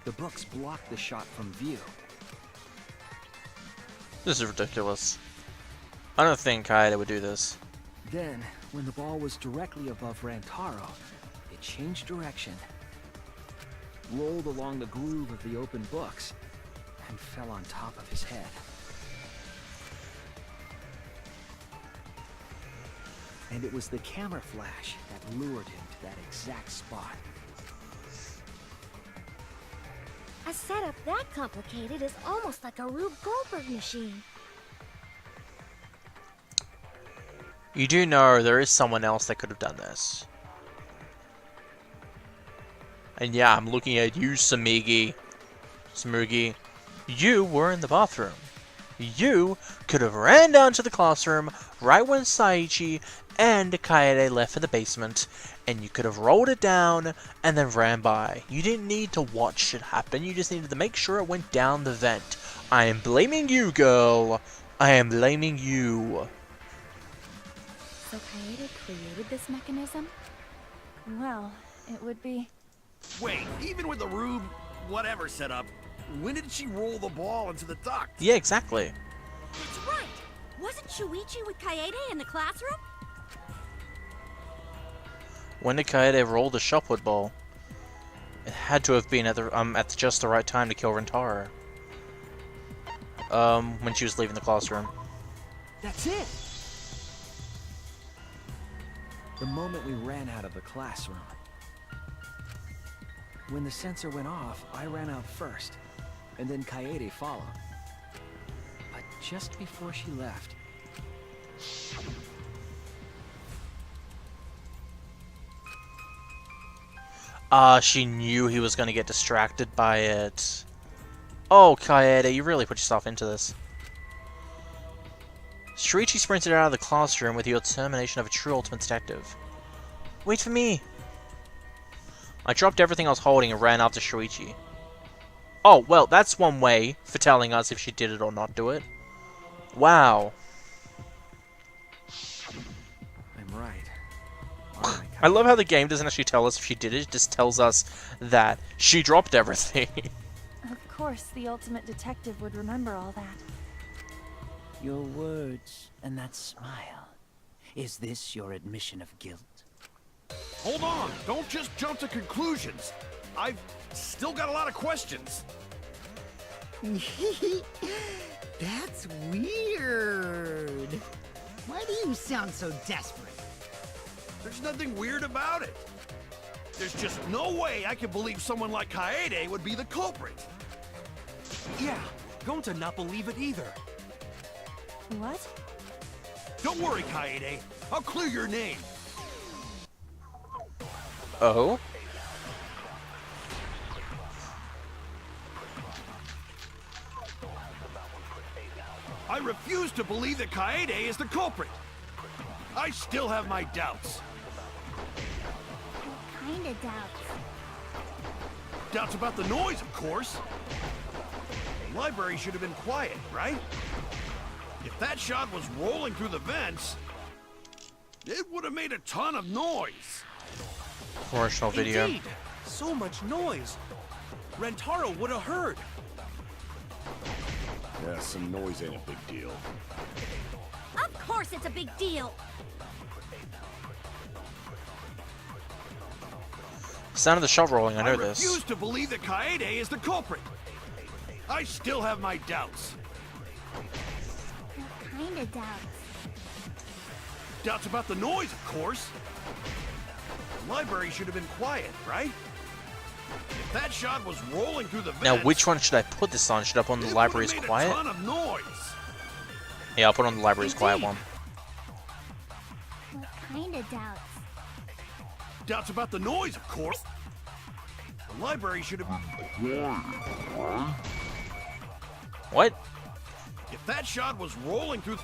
the books blocked the shot from view. This is ridiculous. I don't think Kaede would do this. Then, when the ball was directly above Rantaro, it changed direction, rolled along the groove of the open books, and fell on top of his head. And it was the camera flash that lured him to that exact spot. A setup that complicated is almost like a Rube Goldberg machine. You do know there is someone else that could have done this. And yeah, I'm looking at you, Samugi. You were in the bathroom. You could have ran down to the classroom right when Saichi and Kaede left for the basement, and you could have rolled it down and then ran by. You didn't need to watch it happen, you just needed to make sure it went down the vent. I am blaming you, girl. I am blaming you. So Kaede created this mechanism? Well, it would be... Wait, even with the Rube whatever setup, when did she roll the ball into the duct? Yeah, exactly. That's right! Wasn't Shuichi with Kaede in the classroom? When did Kaede roll the shopwood ball? It had to have been at just the right time to kill Rentaro. When she was leaving the classroom. That's it! The moment we ran out of the classroom. When the sensor went off, I ran out first, and then Kaede followed. But just before she left... She knew he was going to get distracted by it. Oh, Kaede, you really put yourself into this. Shuichi sprinted out of the classroom with the determination of a true ultimate detective. Wait for me! I dropped everything I was holding and ran after Shuichi. Oh, well, that's one way for telling us if she did it or not do it. Wow. I'm right. All right, I love how the game doesn't actually tell us if she did it, it just tells us that she dropped everything. Of course, the ultimate detective would remember all that. Your words and that smile. Is this your admission of guilt? Hold on! Don't just jump to conclusions! I've still got a lot of questions. That's weird. Why do you sound so desperate? There's nothing weird about it. There's just no way I can believe someone like Kaede would be the culprit. Yeah, going to not believe it either. What? Don't worry, Kaede. I'll clear your name. Oh? I refuse to believe that Kaede is the culprit. I still have my doubts. What kind of doubts? Doubts about the noise, of course. The library should have been quiet, right? If that shot was rolling through the vents, it would have made a ton of noise. Promotional video. Indeed. So much noise. Rentaro would have heard. Yeah, some noise ain't a big deal. Of course it's a big deal. Sound of the shot rolling, I know I this. refuse to believe that Kaede is the culprit. I still have my doubts. What kind of doubts? Doubts about the noise, of course. The library should have been quiet, right? If that shot was rolling through the vents, Now, which one should I put this on? Should I put on the library's quiet? A ton of noise. Yeah, I'll put on the library's quiet one. What kind of doubts? Doubts about the noise, of course. The library should have... What? If that shot was rolling through...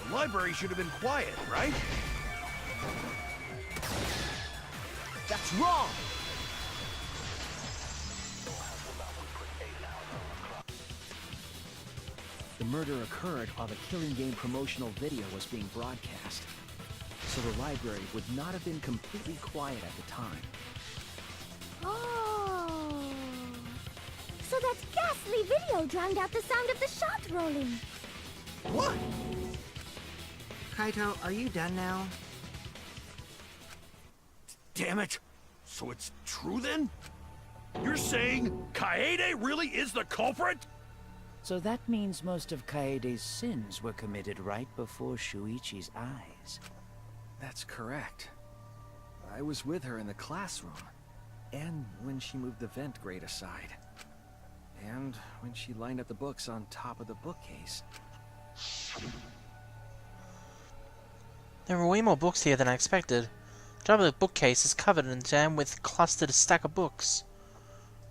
The library should have been quiet, right? That's wrong. The murder occurred while the Killing Game promotional video was being broadcast, so the library would not have been completely quiet at the time. Oh. So that ghastly video drowned out the sound of the shot rolling. What? Kaito, are you done now? Damn it! So it's true then? You're saying Kaede really is the culprit? So that means most of Kaede's sins were committed right before Shuichi's eyes. That's correct. I was with her in the classroom, and when she moved the vent grate aside, and when she lined up the books on top of the bookcase. There were way more books here than I expected. The top of the bookcase is covered and jammed with clustered stack of books.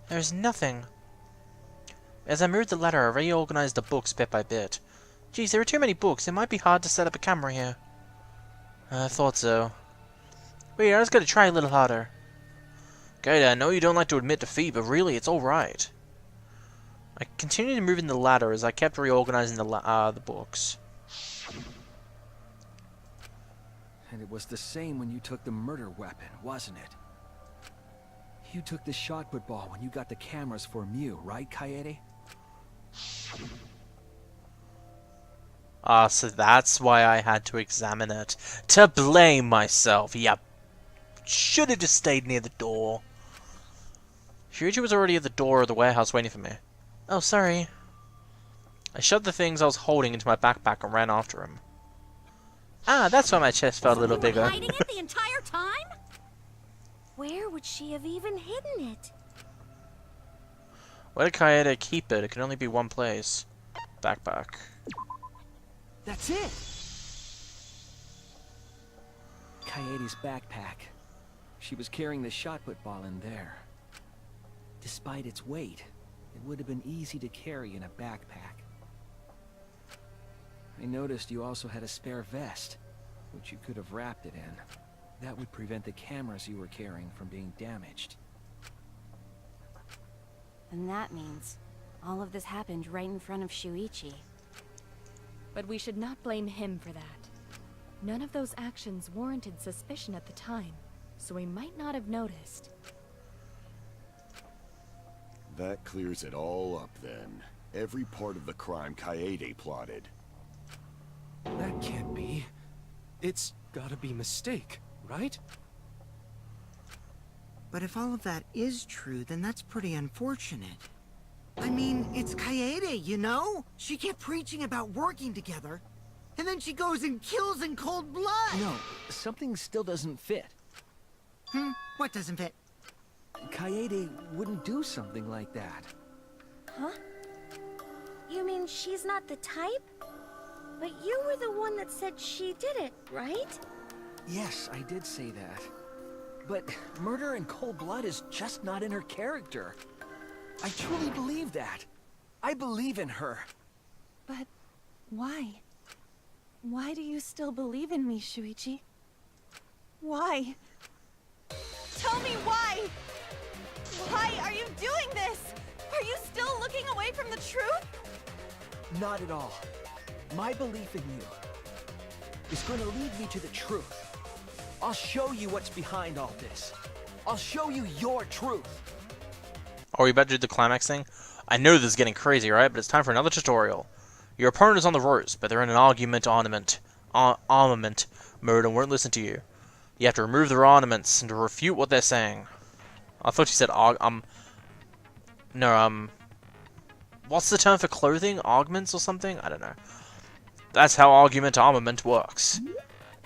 There is nothing. As I moved the ladder, I reorganized the books bit by bit. Geez, there are too many books. It might be hard to set up a camera here. I thought so. Wait, I was gonna try a little harder. Gaida, I know you don't like to admit defeat, but really, it's alright. I continued moving the ladder as I kept reorganizing the books. And it was the same when you took the murder weapon, wasn't it? You took the shot put ball when you got the cameras for Mew, right, Kaede? Ah, so that's why I had to examine it. To blame myself. Yep. Should have just stayed near the door. Shuichi was already at the door of the warehouse waiting for me. Oh, sorry. I shoved the things I was holding into my backpack and ran after him. Ah, that's why my chest felt a little bigger. You were hiding it the entire time? Where would she have even hidden it? Where did Kaede keep it? It can only be one place. Backpack. That's it! Kaede's backpack. She was carrying the shot put ball in there. Despite its weight, it would have been easy to carry in a backpack. I noticed you also had a spare vest, which you could have wrapped it in. That would prevent the cameras you were carrying from being damaged. then that means all of this happened right in front of Shuichi. But we should not blame him for that. None of those actions warranted suspicion at the time, so he might not have noticed. That clears it all up then. Every part of the crime Kaede plotted. That can't be. It's gotta be mistake, right? But if all of that is true, then that's pretty unfortunate. I mean, it's Kaede, you know? She kept preaching about working together, and then she goes and kills in cold blood! No, something still doesn't fit. What doesn't fit? Kaede wouldn't do something like that. Huh? You mean she's not the type? But you were the one that said she did it, right? Yes, I did say that. But murder in cold blood is just not in her character. I truly believe that. I believe in her. But why? Why do you still believe in me, Shuichi? Why? Tell me why! Why are you doing this? Are you still looking away from the truth? Not at all. My belief in you is going to lead me to the truth. I'll show you what's behind all this. I'll show you your truth. Are we about to do the climax thing? I know this is getting crazy, right? But it's time for another tutorial. Your opponent is on the ropes, but they're in an armament. Mode and won't listen to you. You have to remove their ornaments and to refute what they're saying. I thought you said what's the term for clothing? Augments or something? I don't know. That's how armament works.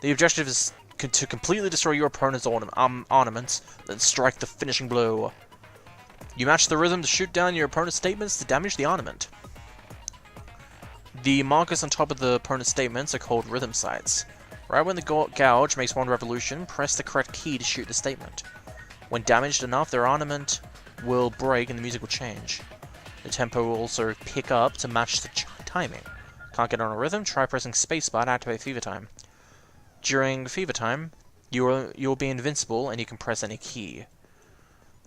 The objective is to completely destroy your opponent's ornaments, then strike the finishing blow. You match the rhythm to shoot down your opponent's statements to damage the ornament. The markers on top of the opponent's statements are called rhythm sites. Right when the gouge makes one revolution, press the correct key to shoot the statement. When damaged enough, their ornament will break and the music will change. The tempo will also pick up to match the timing. Can't get on a rhythm? Try pressing spacebar to activate Fever Time. During Fever Time, you'll be invincible and you can press any key.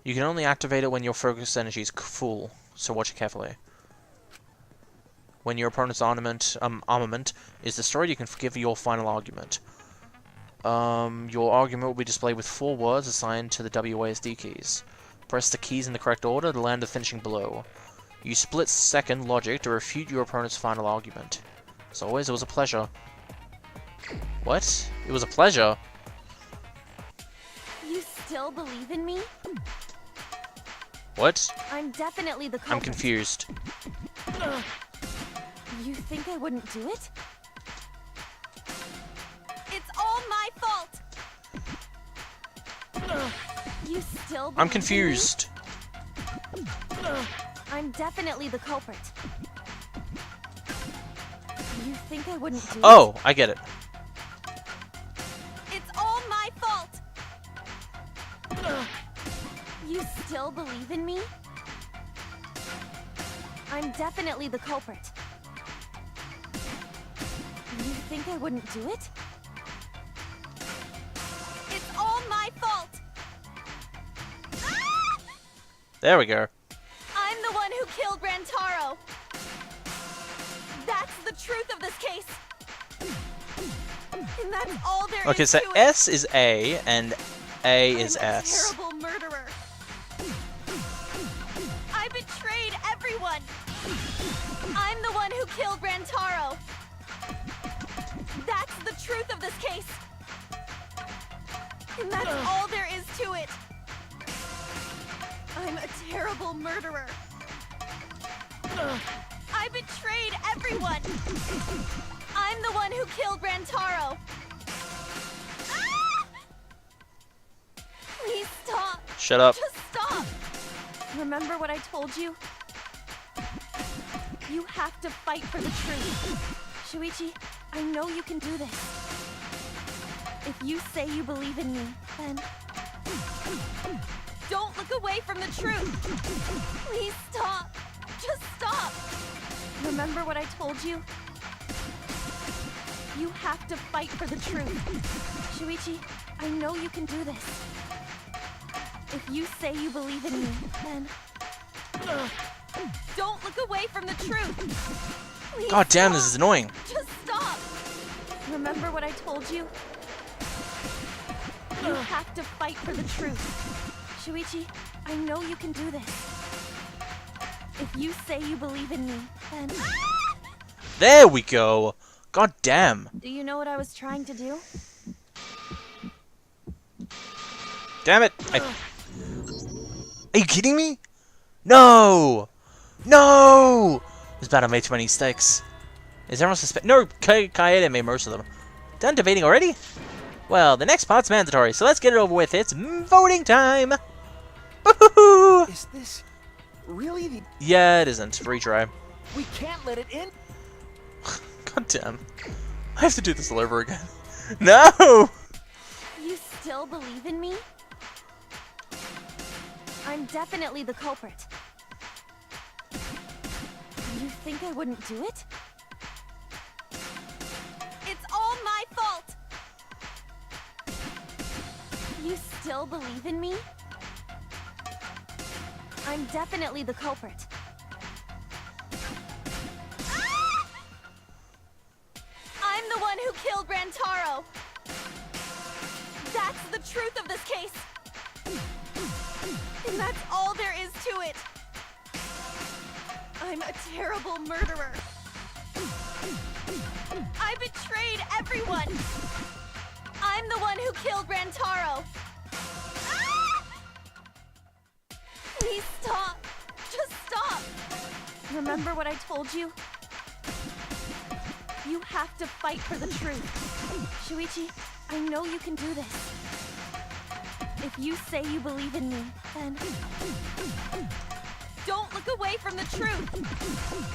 You can only activate it when your focus energy is full, so watch it carefully. When your opponent's armament is destroyed, you can give your final argument. Your argument will be displayed with 4 words assigned to the WASD keys. Press the keys in the correct order to land the finishing blow. Use split-second logic to refute your opponent's final argument. As always, it was a pleasure. What? It was a pleasure? You still believe in me? What? I'm definitely the culprit. I'm confused. You think I wouldn't do it? It's all my fault! You still believe I'm confused. in me? I'm definitely the culprit. You think I wouldn't do it? Oh, I get it. It's all my fault! You still believe in me? I'm definitely the culprit. You think I wouldn't do it? It's all my fault! Ah! There we go. I'm the one who killed Rantaro! That's the truth of this case! And that's all there is Okay, so to it. S is A, and A is I'm a S. terrible murderer. I betrayed everyone! I'm the one who killed Rantaro! That's the truth of this case! And that's all there is to it! I'm a terrible murderer! I betrayed everyone! I'm the one who killed Rantaro! Ah! Please stop! Shut up. Just stop! Remember what I told you? You have to fight for the truth. Shuichi, I know you can do this. If you say you believe in me, then don't look away from the truth. Please stop. Just stop. Remember what I told you? You have to fight for the truth. Shuichi, I know you can do this. If you say you believe in me, then Don't look away from the truth. Please God damn, stop. this is annoying. Just stop. Remember what I told you? You have to fight for the truth. Shuichi, I know you can do this. If you say you believe in me, then... There we go. God damn. Do you know what I was trying to do? Damn it. Are you kidding me? No! No! This battle made too many mistakes. Is everyone suspect? No, Kaede made most of them. Done debating already? Well, the next part's mandatory, so let's get it over with. It's voting time! Woohoo! Is this really the... Yeah, it isn't. Retry. We can't let it in. God damn. I have to do this all over again. No! You still believe in me? I'm definitely the culprit. You think I wouldn't do it? It's all my fault! You still believe in me? I'm definitely the culprit. I'm the one who killed Rantaro! That's the truth of this case! And that's all there is to it! I'm a terrible murderer! I betrayed everyone! I'm the one who killed Rantaro! Please stop! Just stop! Remember what I told you? You have to fight for the truth. Shuichi, I know you can do this. If you say you believe in me, then... Don't look away from the truth!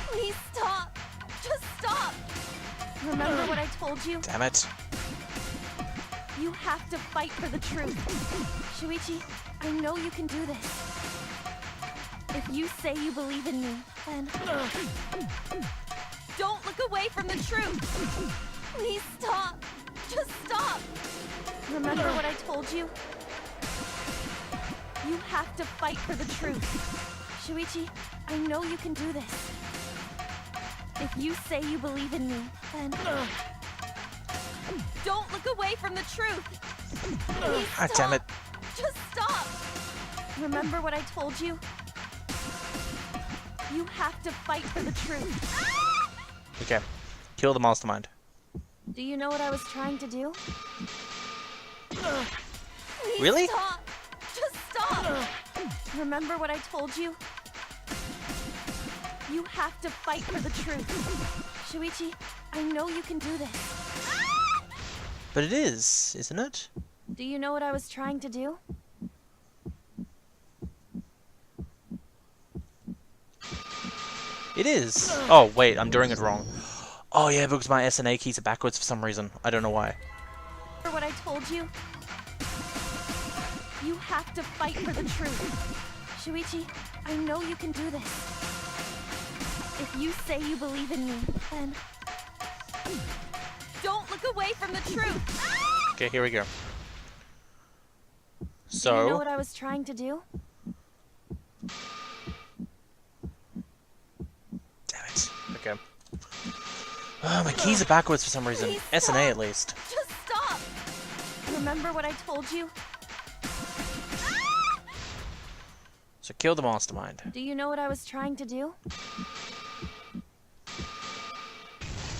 Please stop! Just stop! Remember what I told you? Damn it. You have to fight for the truth. Shuichi, I know you can do this. If you say you believe in me, then... Don't look away from the truth! Please stop! Just stop! Remember what I told you? You have to fight for the truth. Shuichi, I know you can do this. If you say you believe in me, then... Don't look away from the truth! Please God damn it. Just stop! Remember what I told you? You have to fight for the truth. Okay. Kill the mastermind. Do you know what I was trying to do? Please Really? Stop! Just stop! Remember what I told you? You have to fight for the truth. Shuichi, I know you can do this. But it is, isn't it? Do you know what I was trying to do? It is. Oh, wait, I'm doing it wrong. Oh, yeah, because my S and A keys are backwards for some reason. I don't know why. Remember what I told you? You have to fight for the truth. Shuichi, I know you can do this. If you say you believe in me, then... Don't look away from the truth! Okay, here we go. Do you So... know what I was trying to do? Damn it. Okay. Oh, my keys are backwards for some reason. Please S and A stop. at least. Just stop! Remember what I told you? So kill the mastermind. Do you know what I was trying to do?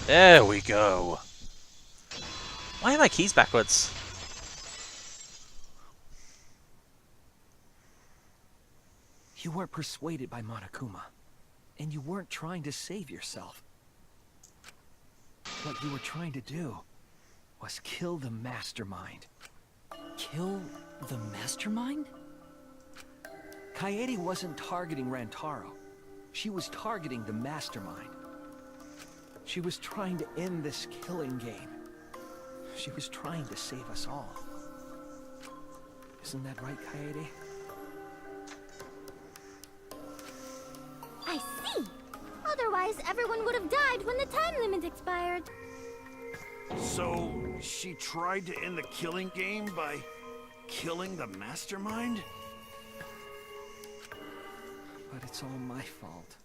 There we go. Why are my keys backwards? You weren't persuaded by Monokuma, and you weren't trying to save yourself. What you were trying to do was kill the mastermind. Kill the mastermind? Kaede wasn't targeting Rantaro. She was targeting the mastermind. She was trying to end this killing game. She was trying to save us all. Isn't that right, Kaede? I see. Otherwise, everyone would have died when the time limit expired. So, she tried to end the killing game by killing the mastermind? But it's all my fault.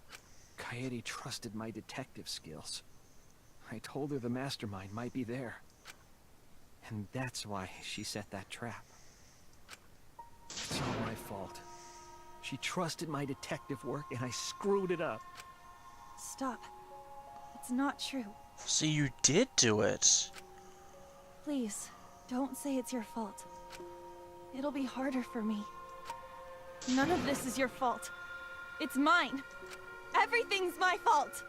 Kaede trusted my detective skills. I told her the mastermind might be there. And that's why she set that trap. It's all my fault. She trusted my detective work and I screwed it up. Stop. It's not true. So you did do it. Please, don't say it's your fault. It'll be harder for me. None of this is your fault. It's mine. Everything's my fault.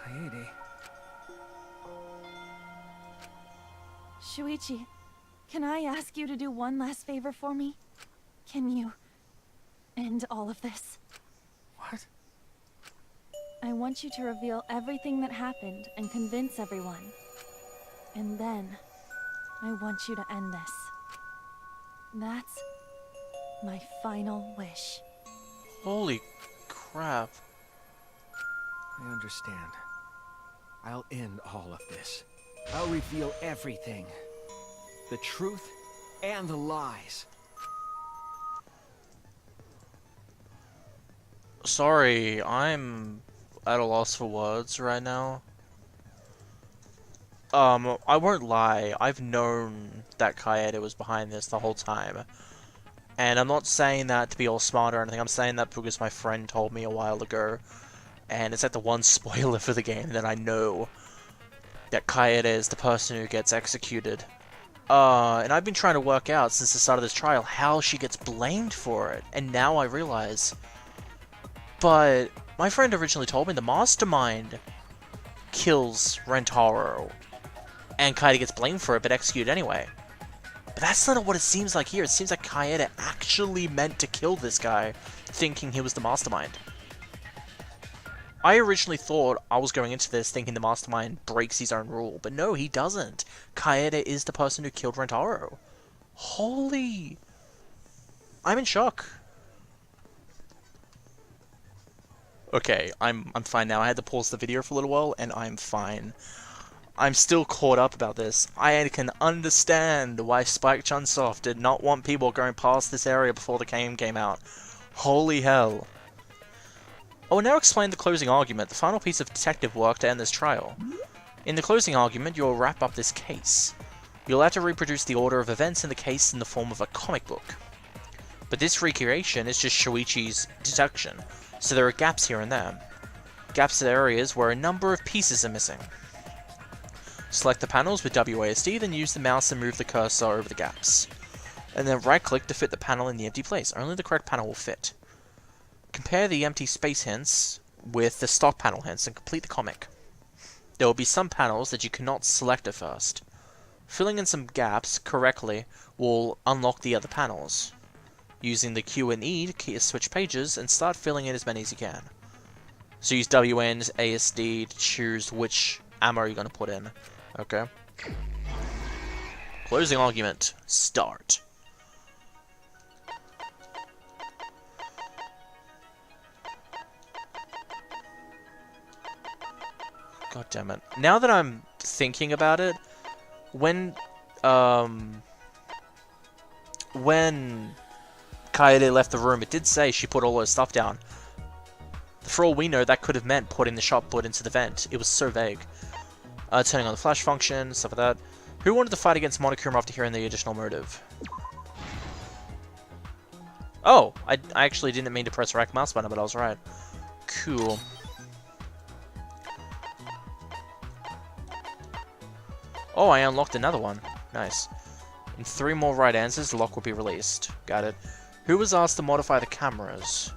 Kaede. Shuichi, can I ask you to do one last favor for me? Can you end all of this? What? I want you to reveal everything that happened and convince everyone. And then, I want you to end this. That's my final wish. Holy crap. I understand. I'll end all of this. I'll reveal everything. The truth and the lies. Sorry, I'm at a loss for words right now. I won't lie, I've known that Kaede was behind this the whole time. And I'm not saying that to be all smart or anything, I'm saying that because my friend told me a while ago. And it's like the one spoiler for the game that I know that Kaede is the person who gets executed. And I've been trying to work out since the start of this trial how she gets blamed for it. And now I realize. But my friend originally told me the mastermind kills Rentaro. And Kaede gets blamed for it, but executed anyway. But that's not what it seems like here. It seems like Kaede actually meant to kill this guy, thinking he was the mastermind. I originally thought I was going into this thinking the mastermind breaks his own rule, but no, he doesn't. Kaede is the person who killed Rentaro. Holy... I'm in shock. Okay, I'm fine now. I had to pause the video for a little while, and I'm fine. I'm still caught up about this. I can understand why Spike Chunsoft did not want people going past this area before the game came out. Holy hell. I will now explain the closing argument, the final piece of detective work to end this trial. In the closing argument, you will wrap up this case. You'll have to reproduce the order of events in the case in the form of a comic book. But this recreation is just Shuichi's deduction, so there are gaps here and there. Gaps are areas where a number of pieces are missing. Select the panels with WASD, then use the mouse and move the cursor over the gaps. And then right-click to fit the panel in the empty place. Only the correct panel will fit. Compare the empty space hints with the stock panel hints and complete the comic. There will be some panels that you cannot select at first. Filling in some gaps correctly will unlock the other panels. Using the Q and E to switch pages and start filling in as many as you can. So use WASD to choose which ammo you're going to put in. Okay. Closing argument. Start. God damn it. Now that I'm thinking about it, when Kaede left the room, it did say she put all her stuff down. For all we know, that could have meant putting the shot put into the vent. It was so vague. Turning on the flash function, stuff like that. Who wanted to fight against Monokuma after hearing the additional motive? Oh, I actually didn't mean to press right mouse button, but I was right. Cool. Oh, I unlocked another one. Nice. In 3 more right answers, the lock will be released. Got it. Who was asked to modify the cameras?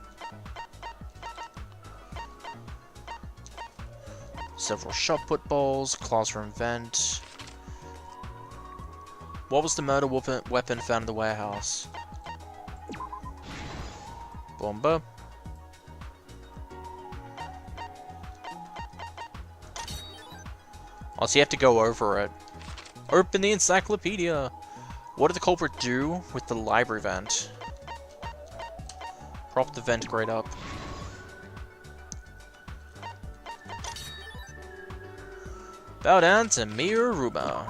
Several shot put balls, classroom vent. What was the murder weapon found in the warehouse? Bomba. Oh, so you have to go over it. Open the encyclopedia! What did the culprit do with the library vent? Prop the vent grate up. Bow down to Miruba.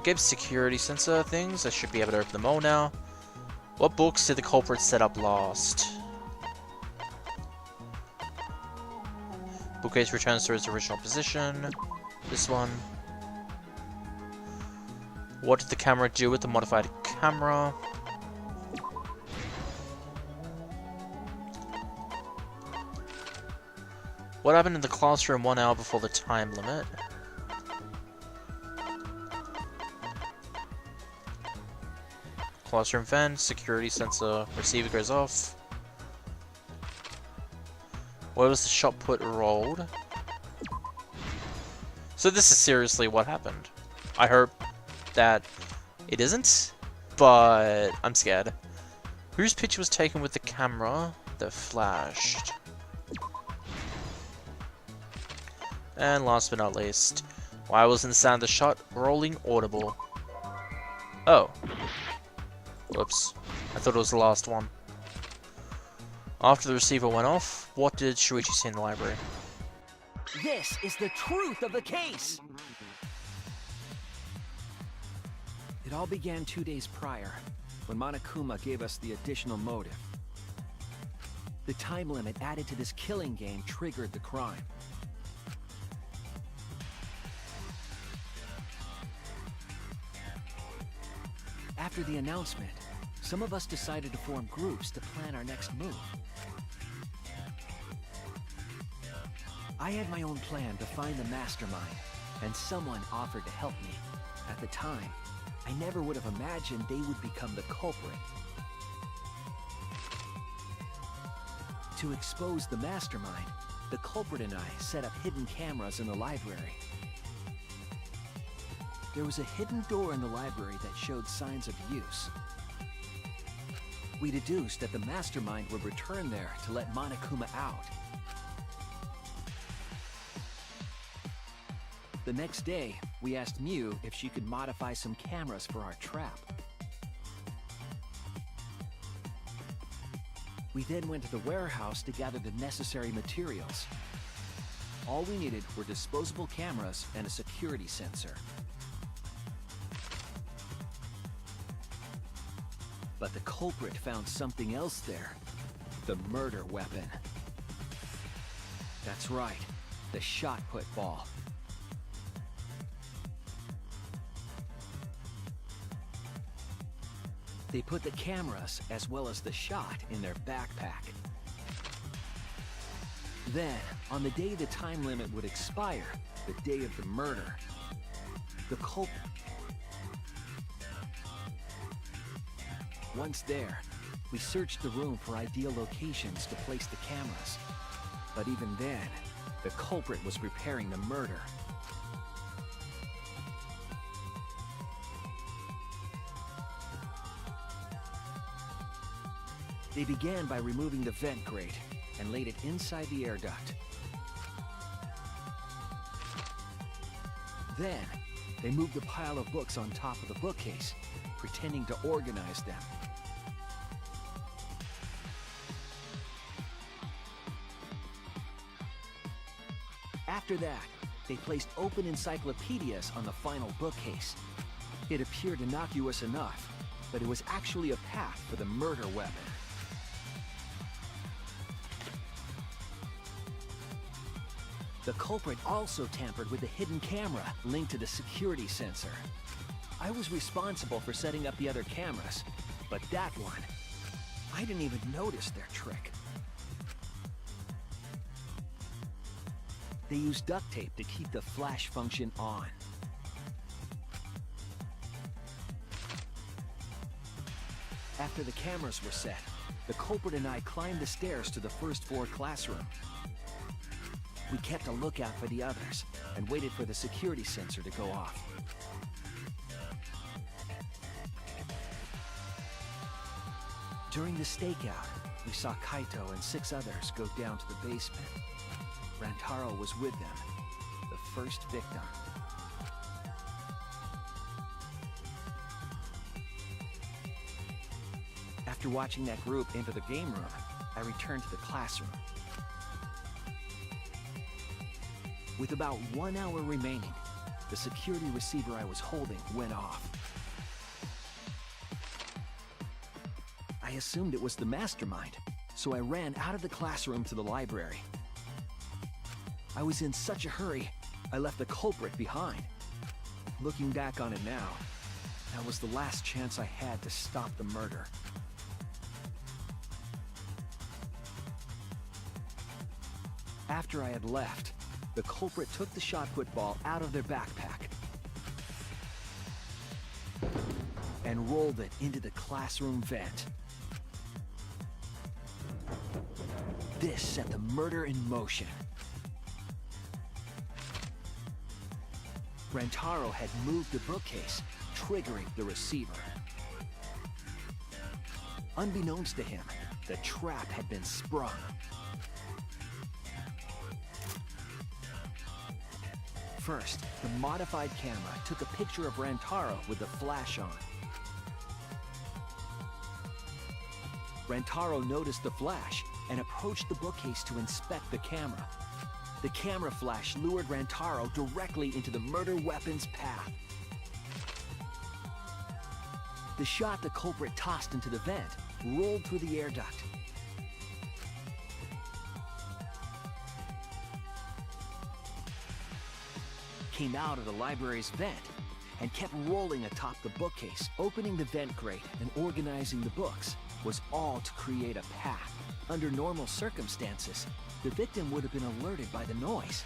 Escape security sensor things. I should be able to open them all now. What books did the culprit set up last? Bookcase returns to its original position. This one. What did the camera do with the modified camera? What happened in the classroom 1 hour before the time limit? Classroom vent, security sensor, receiver goes off. Where was the shot put rolled? So this is seriously what happened. I hope that it isn't, but I'm scared. Whose picture was taken with the camera that flashed? And last but not least, why wasn't the sound of the shot rolling audible? Oh. Whoops. I thought it was the last one. After the receiver went off, what did Shuichi see in the library? This is the truth of the case! It all began 2 days prior, when Monokuma gave us the additional motive. The time limit added to this killing game triggered the crime. After the announcement, some of us decided to form groups to plan our next move. I had my own plan to find the mastermind, and someone offered to help me. At the time, I never would have imagined they would become the culprit. To expose the mastermind, the culprit and I set up hidden cameras in the library. There was a hidden door in the library that showed signs of use. We deduced that the mastermind would return there to let Monokuma out. The next day, we asked Mew if she could modify some cameras for our trap. We then went to the warehouse to gather the necessary materials. All we needed were disposable cameras and a security sensor. But the culprit found something else there. The murder weapon. That's right, the shot put ball. They put the cameras as well as the shot in their backpack. Then, on the day the time limit would expire, the day of the murder, the culprit... Once there, we searched the room for ideal locations to place the cameras. But even then, the culprit was preparing the murder. They began by removing the vent grate and laid it inside the air duct. Then, they moved a pile of books on top of the bookcase, pretending to organize them. After that, they placed open encyclopedias on the final bookcase. It appeared innocuous enough, but it was actually a path for the murder weapon. The culprit also tampered with the hidden camera linked to the security sensor. I was responsible for setting up the other cameras, but that one, I didn't even notice their trick. They used duct tape to keep the flash function on. After the cameras were set, the culprit and I climbed the stairs to the first floor classroom. We kept a lookout for the others and waited for the security sensor to go off. During the stakeout, we saw Kaito and 6 others go down to the basement. Rantaro was with them, the first victim. After watching that group enter the game room, I returned to the classroom. With about 1 hour remaining, the security receiver I was holding went off. I assumed it was the mastermind, so I ran out of the classroom to the library. I was in such a hurry, I left the culprit behind. Looking back on it now, that was the last chance I had to stop the murder. After I had left, the culprit took the shot put ball out of their backpack and rolled it into the classroom vent. This set the murder in motion. Rantaro had moved the bookcase, triggering the receiver. Unbeknownst to him, the trap had been sprung. First, the modified camera took a picture of Rantaro with the flash on. Rantaro noticed the flash and approached the bookcase to inspect the camera. The camera flash lured Rantaro directly into the murder weapon's path. The shot the culprit tossed into the vent rolled through the air duct. Came out of the library's vent and kept rolling atop the bookcase. Opening the vent grate and organizing the books was all to create a path. Under normal circumstances, the victim would have been alerted by the noise.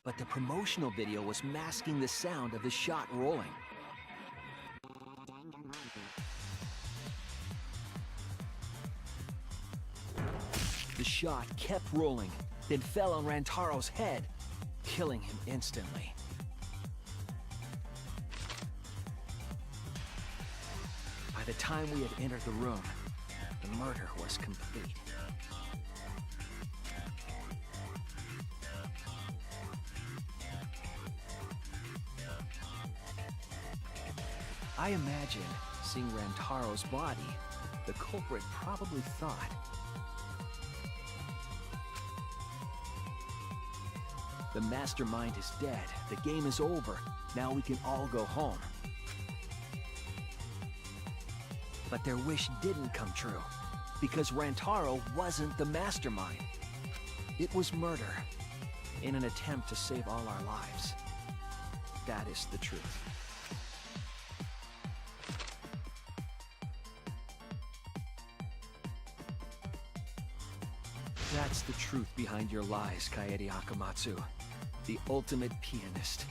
But the promotional video was masking the sound of the shot rolling. The shot kept rolling, then fell on Rantaro's head, killing him instantly. By the time we had entered the room, the murder was complete. I imagine, seeing Rantaro's body, the culprit probably thought, the mastermind is dead, the game is over, now we can all go home. But their wish didn't come true, because Rantaro wasn't the mastermind. It was murder, in an attempt to save all our lives. That is the truth. That's the truth behind your lies, Kaede Akamatsu, the ultimate pianist.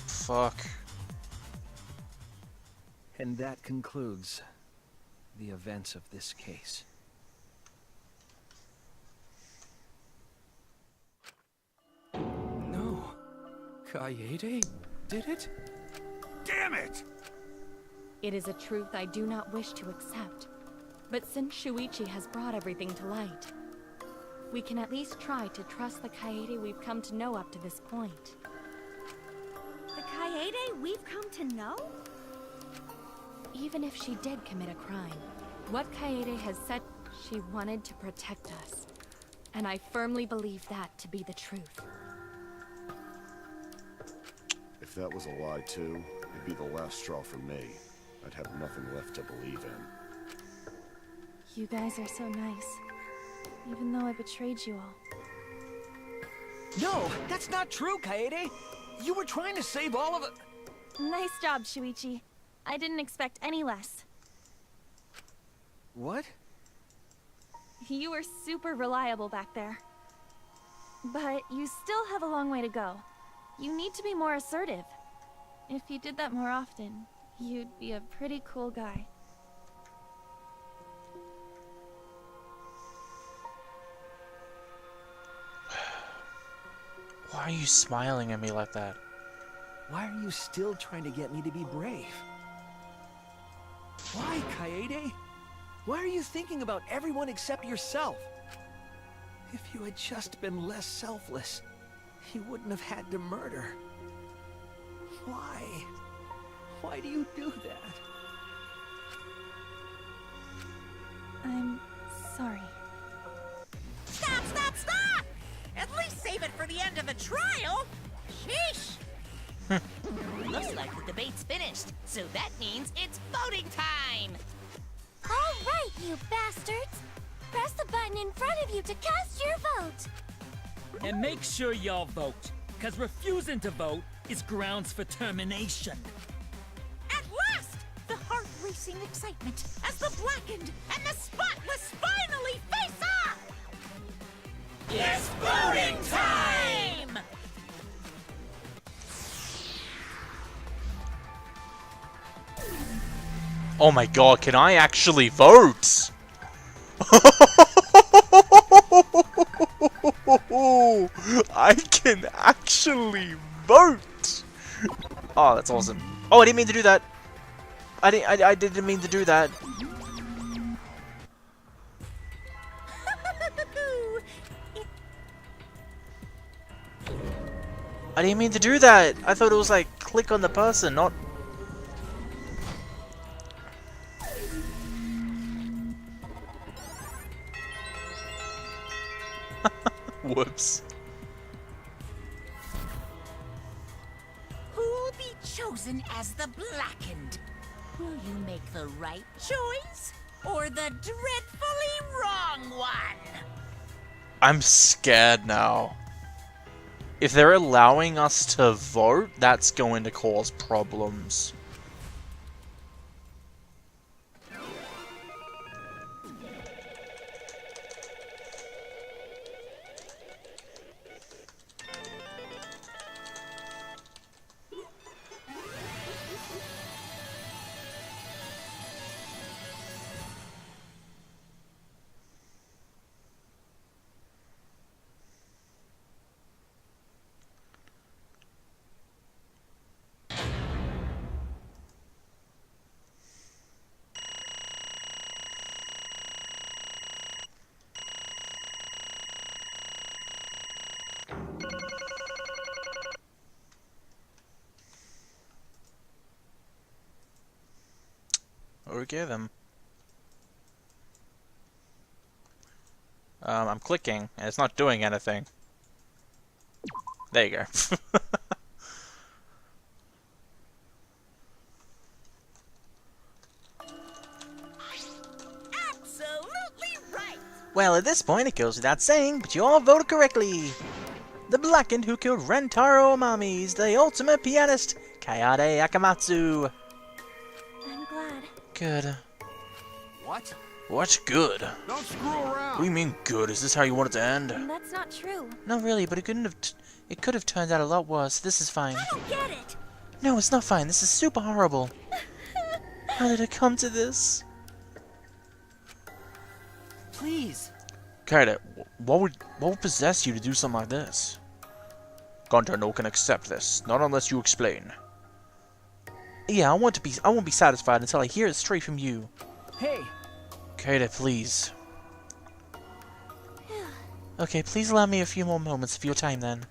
Fuck. And that concludes the events of this case. No. Kaede did it? Damn it! It is a truth I do not wish to accept. But since Shuichi has brought everything to light, we can at least try to trust the Kaede we've come to know up to this point. The Kaede we've come to know? Even if she did commit a crime, what Kaede has said, she wanted to protect us. And I firmly believe that to be the truth. If that was a lie too, it'd be the last straw for me. I'd have nothing left to believe in. You guys are so nice, even though I betrayed you all. No, that's not true, Kaede! You were trying to save all of it! Nice job, Shuichi. I didn't expect any less. What? You were super reliable back there. But you still have a long way to go. You need to be more assertive. If you did that more often, you'd be a pretty cool guy. Why are you smiling at me like that? Why are you still trying to get me to be brave? Why, Kaede? Why are you thinking about everyone except yourself? If you had just been less selfless, you wouldn't have had to murder. Why? Why do you do that? I'm sorry. save it for the end of the trial? Sheesh! Looks like the debate's finished, so that means it's voting time! All right, you bastards! Press the button in front of you to cast your vote! And make sure y'all vote, because refusing to vote is grounds for termination. At last! The heart-racing excitement as the Blackened and the Spotless finally face off! It's voting time! Oh my god, can I actually vote? I can actually vote! Oh, that's awesome. Oh, I didn't mean to do that. I didn't mean to do that. I didn't mean to do that. I thought it was like click on the person, not. Whoops. Who'll be chosen as the Blackened? Will you make the right choice or the dreadfully wrong one? I'm scared now. If they're allowing us to vote, that's going to cause problems. Okay then. I'm clicking and it's not doing anything. There you go. Absolutely right! Well, at this point it goes without saying, but you all voted correctly. The Blackened who killed Rentaro Amami is the ultimate pianist, Kayade Akamatsu. I'm glad. Good. What? What's good? Don't screw around. What do you mean good? Is this how you want it to end? That's not true. Not really, but it could have turned out a lot worse. This is fine. I don't get it! No, it's not fine. This is super horrible. How did it come to this? Please. Kaede, what would possess you to do something like this? Gonta no can accept this, not unless you explain. Yeah, I won't be satisfied until I hear it straight from you. Hey. Kaede, please. Okay, please allow me a few more moments of your time then.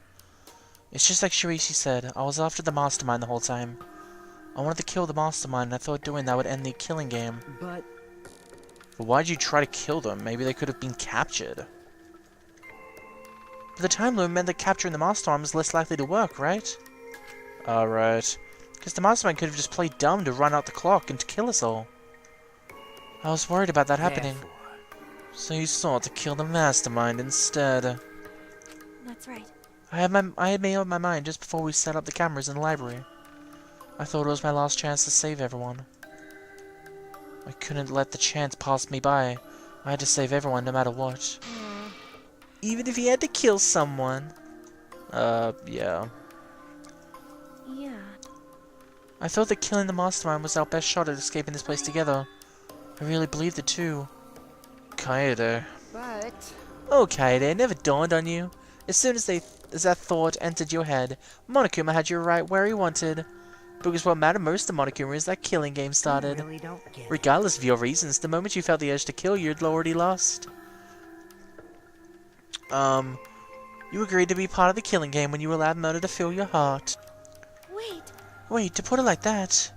It's just like Shuichi said, I was after the mastermind the whole time. I wanted to kill the mastermind and I thought doing that would end the killing game. But why'd you try to kill them? Maybe they could have been captured. But the time limit meant that capturing the mastermind was less likely to work, right? Alright. Because the mastermind could have just played dumb to run out the clock and to kill us all. I was worried about that happening. So you sought to kill the mastermind instead. That's right. I had made up my mind just before we set up the cameras in the library. I thought it was my last chance to save everyone. I couldn't let the chance pass me by. I had to save everyone no matter what. Even if he had to kill someone. Yeah. Yeah. I thought that killing the mastermind was our best shot at escaping this place together. I really believed it too. Kaede. But... Oh, Kaede, it never dawned on you. As soon as that thought entered your head, Monokuma had you right where he wanted. Because what mattered most to Monokuma is that killing game started. I really don't get it. Regardless of your reasons, the moment you felt the urge to kill, you'd already lost. You agreed to be part of the killing game when you allowed murder to fill your heart. Wait, to put it like that.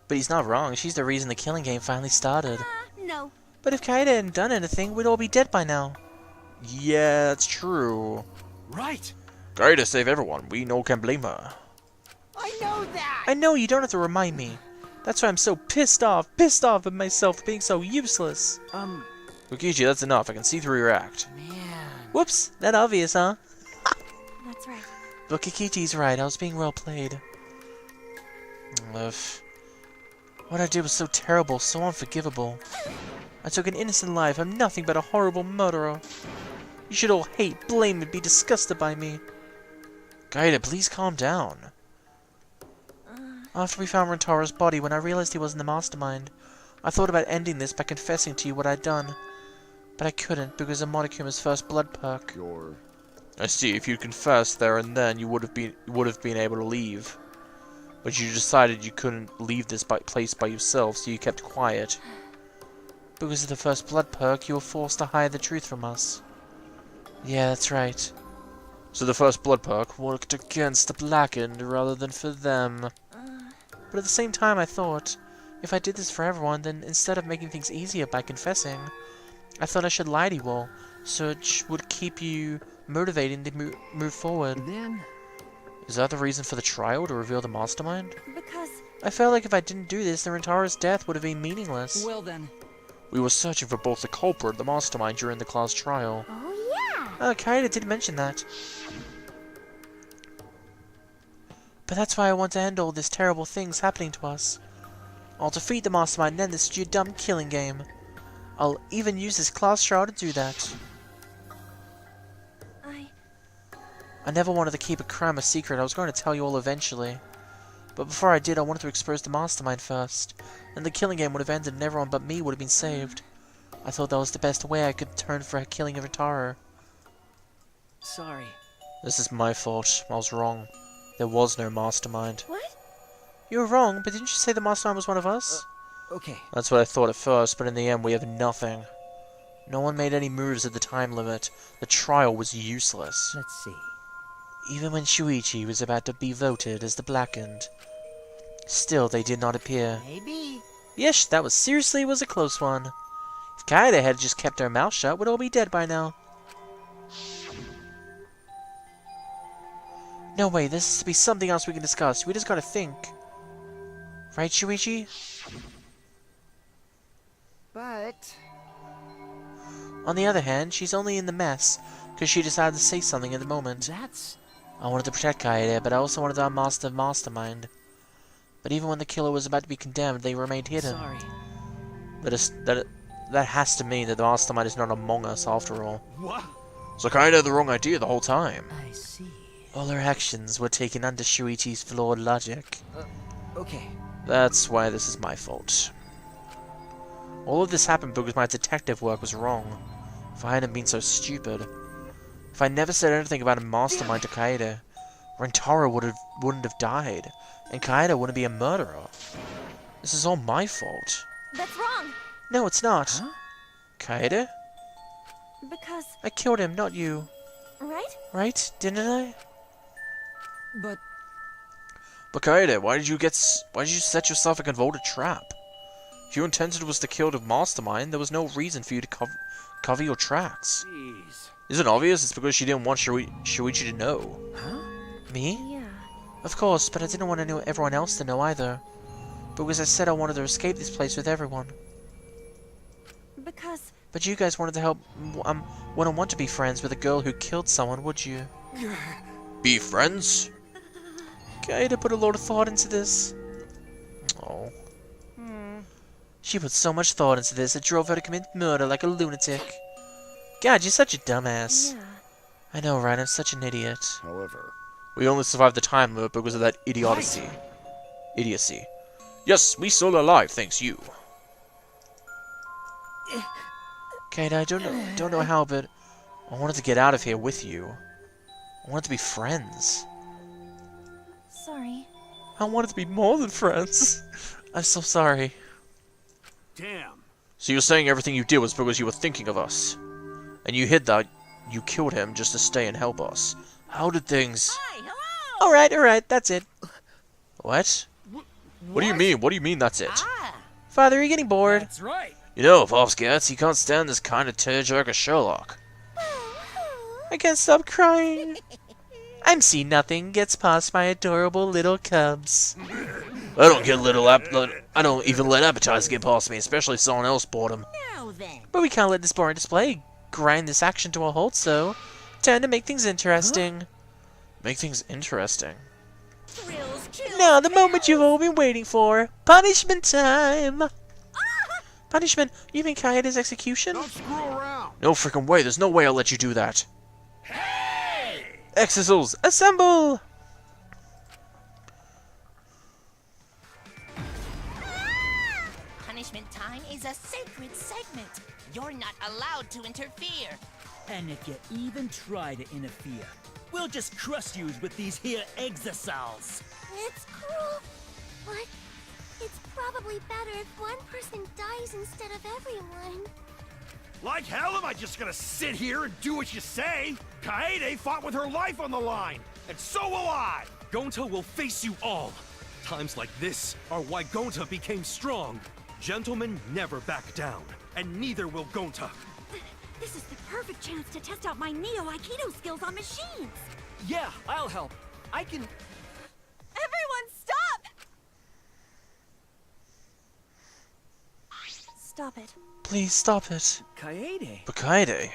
But he's not wrong, she's the reason the killing game finally started. No. But if Kaede hadn't done anything, we'd all be dead by now. Yeah, that's true. Right. Kaede save everyone. We no can blame her. I know that! I know, you don't have to remind me. That's why I'm so pissed off at myself for being so useless. Kokichi, that's enough. I can see through your act. Man. Whoops, that obvious, huh? That's right. But Kokichi's right. I was being well played. What I did was so terrible, so unforgivable. I took an innocent life. I'm nothing but a horrible murderer. You should all hate, blame, and be disgusted by me. Kaede, please calm down. After we found Rentaro's body, when I realized he wasn't the mastermind, I thought about ending this by confessing to you what I'd done. But I couldn't, because of Monikuma's first blood perk. I see, if you'd confessed there and then, you would have been able to leave. But you decided you couldn't leave this place by yourself, so you kept quiet. Because of the first blood perk, you were forced to hide the truth from us. Yeah, that's right. So the first blood perk worked against the Blackened rather than for them. But at the same time, I thought, if I did this for everyone, then instead of making things easier by confessing, I thought I should lie to you all, so it would keep you motivating to move forward. Then... Is that the reason for the trial, to reveal the mastermind? Because... I felt like if I didn't do this, then Rentaro's death would have been meaningless. Well then... We were searching for both the culprit and the mastermind during the class trial. Oh yeah! Kaede did mention that. But that's why I want to end all these terrible things happening to us. I'll defeat the mastermind and end this dumb killing game. I'll even use this class trial to do that. I never wanted to keep a crime a secret. I was going to tell you all eventually. But before I did, I wanted to expose the mastermind first. And the killing game would have ended and everyone but me would have been saved. I thought that was the best way I could turn for a killing of Rentaro. Sorry. This is my fault. I was wrong. There was no mastermind. What? You were wrong, but didn't you say the mastermind was one of us? Okay. That's what I thought at first, but in the end we have nothing. No one made any moves at the time limit. The trial was useless. Let's see. Even when Shuichi was about to be voted as the Blackened. Still, they did not appear. Maybe. Yes, that was a close one. If Kaede had just kept her mouth shut, we'd all be dead by now. No way, this has to be something else we can discuss. We just gotta think. Right, Shuichi? But... On the other hand, she's only in the mess, because she decided to say something at the moment. I wanted to protect Kaede, but I also wanted to unmask the mastermind. But even when the killer was about to be condemned, they remained hidden. Sorry. That has to mean that the mastermind is not among us after all. What? So Kaede had the wrong idea the whole time. I see. All her actions were taken under Shuichi's flawed logic. Okay. That's why this is my fault. All of this happened because my detective work was wrong. If I hadn't been so stupid. If I never said anything about a mastermind to Kaede, Rentaro wouldn't have died, and Kaede wouldn't be a murderer. This is all my fault. That's wrong. No, it's not. Huh? Kaede? Because... I killed him, not you. Right? Right? Didn't I? But... But Kaede, why did you set yourself a convoluted trap? If your intention was to kill the mastermind, there was no reason for you to cover your tracks. Jeez. Isn't it obvious? It's because she didn't want Shuichi to know. Huh? Me? Yeah. Of course, but I didn't want everyone else to know either. Because I said I wanted to escape this place with everyone. Because... But you guys wanted to help... wouldn't want to be friends with a girl who killed someone, would you? Be friends? Kaede put a lot of thought into this. Oh. She put so much thought into this, it drove her to commit murder like a lunatic. God, you're such a dumbass. Yeah. I know, right? I'm such an idiot. However, We only survived the time limit because of that idiocy. Idiocy. Yes, we still alive, thanks you. Kaede, I don't know how, but I wanted to get out of here with you. I wanted to be friends. Sorry. I wanted to be more than friends. I'm so sorry. Damn. So you're saying everything you did was because you were thinking of us? And you hid that you killed him just to stay and help us? How did things... Hi, hello! Alright, that's it. What? What do you mean? What do you mean that's it? Father, are you getting bored? That's right. You know, Pops Gats, he can't stand this kind of tearjerker Sherlock. I can't stop crying. I'm see nothing gets past my adorable little cubs. I don't even let appetizers get past me, especially if someone else bought them. Now then. But we can't let this boring display grind this action to a halt, so time to make things interesting. Huh? Make things interesting. Thrills, chills, Now, the moment you've all been waiting for. Punishment time! Punishment? You mean Kaede's execution? Don't screw around. No freaking way, there's no way I'll let you do that. Hey! Exorcils, assemble! Punishment time is a sacred segment. You're not allowed to interfere. And if you even try to interfere, we'll just crush you with these here exosols. It's cruel, but it's probably better if one person dies instead of everyone. Like hell am I just gonna sit here and do what you say? Kaede fought with her life on the line, and so will I! Gonta will face you all. Times like this are why Gonta became strong. Gentlemen never back down, and neither will Gonta. This is the perfect chance to test out my Neo Aikido skills on machines. Yeah, I'll help. I can... Everyone, stop! Stop it. Please stop it. Kaede. But Kaede.